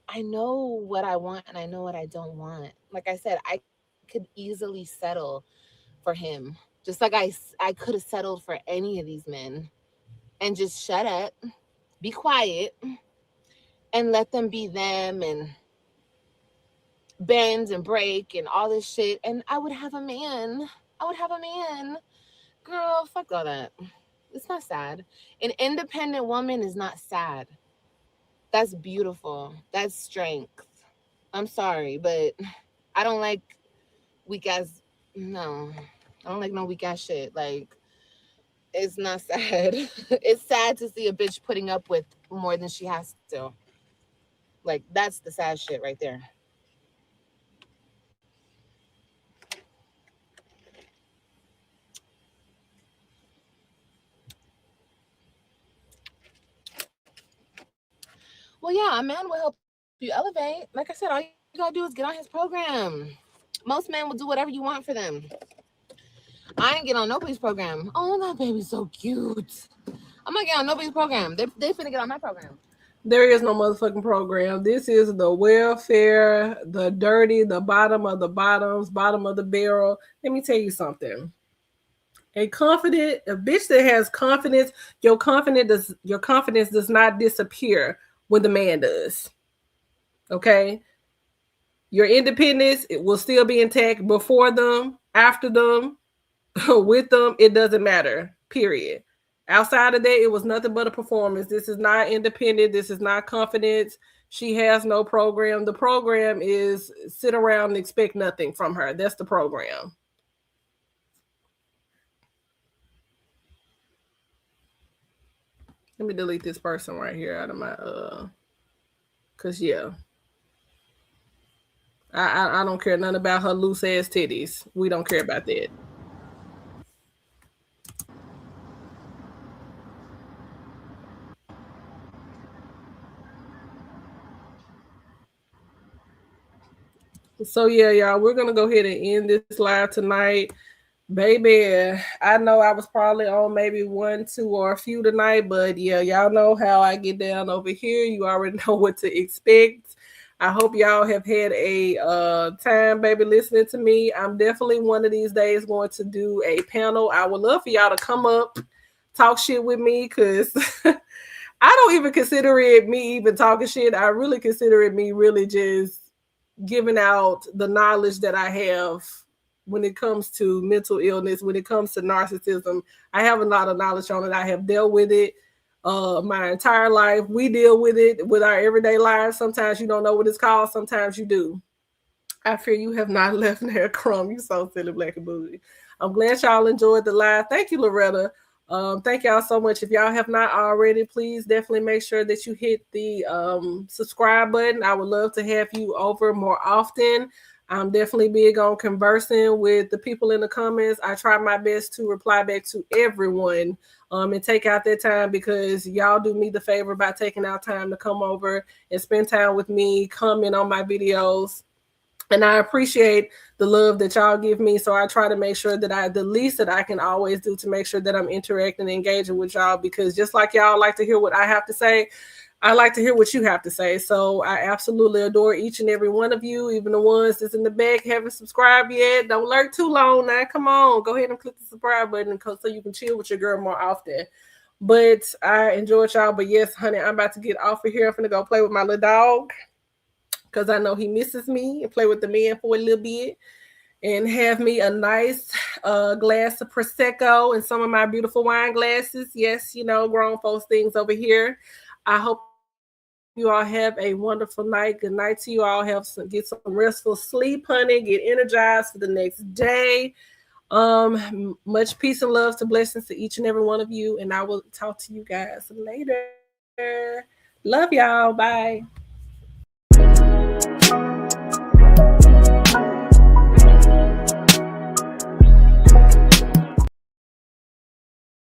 Speaker 2: I know what I want and I know what I don't want. Like I said, I could easily settle for him. Just like I could have settled for any of these men and just shut up, be quiet, and let them be them and bend and break and all this shit. And I would have a man. Girl, fuck all that. It's not sad. An independent woman is not sad. That's beautiful. That's strength. I'm sorry, but I don't like weak ass. No, I don't like no weak ass shit. Like, it's not sad. It's sad to see a bitch putting up with more than she has to. Like, that's the sad shit right there. Well, yeah, a man will help you elevate. Like I said, all you gotta do is get on his program. Most men will do whatever you want for them. I ain't get on nobody's program. Oh, that baby's so cute. I'm not getting on nobody's program. They finna get on my program.
Speaker 1: There is no motherfucking program. This is the welfare, the dirty, the bottom of the bottoms, bottom of the barrel. Let me tell you something. A bitch that has confidence, your confidence does not disappear when the man does. Okay. Your independence, it will still be intact before them, after them, with them. It doesn't matter. Period. Outside of that, it was nothing but a performance. This is not independent. This is not confidence. She has no program. The program is sit around and expect nothing from her. That's the program. Let me delete this person right here out of my cause yeah. I don't care nothing about her loose ass titties. We don't care about that. So yeah, y'all, we're gonna go ahead and end this live tonight. Baby, I know I was probably on maybe one, two, or a few tonight, but yeah, y'all know how I get down over here. You already know what to expect. I hope y'all have had a time, baby, listening to me. I'm definitely one of these days going to do a panel. I would love for y'all to come up, talk shit with me, because I don't even consider it me even talking shit. I really consider it me really just giving out the knowledge that I have when it comes to mental illness, when it comes to narcissism. I have a lot of knowledge on it. I have dealt with it my entire life. We deal with it with our everyday lives. Sometimes you don't know what it's called. Sometimes you do. I fear you have not left there a crumb. You so silly, black and bougie. I'm glad y'all enjoyed the live. Thank you, Loretta. Thank y'all so much. If y'all have not already, please definitely make sure that you hit the subscribe button. I would love to have you over more often. I'm definitely big on conversing with the people in the comments. I try my best to reply back to everyone and take out that time, because y'all do me the favor by taking out time to come over and spend time with me, comment on my videos. And I appreciate the love that y'all give me. So I try to make sure that the least that I can always do to make sure that I'm interacting and engaging with y'all, because just like y'all like to hear what I have to say, I like to hear what you have to say. So I absolutely adore each and every one of you, even the ones that's in the back haven't subscribed yet. Don't lurk too long now. Come on, go ahead and click the subscribe button so you can chill with your girl more often. But I enjoyed y'all. But yes, honey, I'm about to get off of here. I'm gonna go play with my little dog, because I know he misses me, and play with the man for a little bit, and have me a nice glass of Prosecco and some of my beautiful wine glasses. Yes, you know, grown folks things over here. I hope you all have a wonderful night. Good night to you all. Get some restful sleep, honey. Get energized for the next day. Much peace and love to blessings to each and every one of you. And I will talk to you guys later. Love y'all. Bye.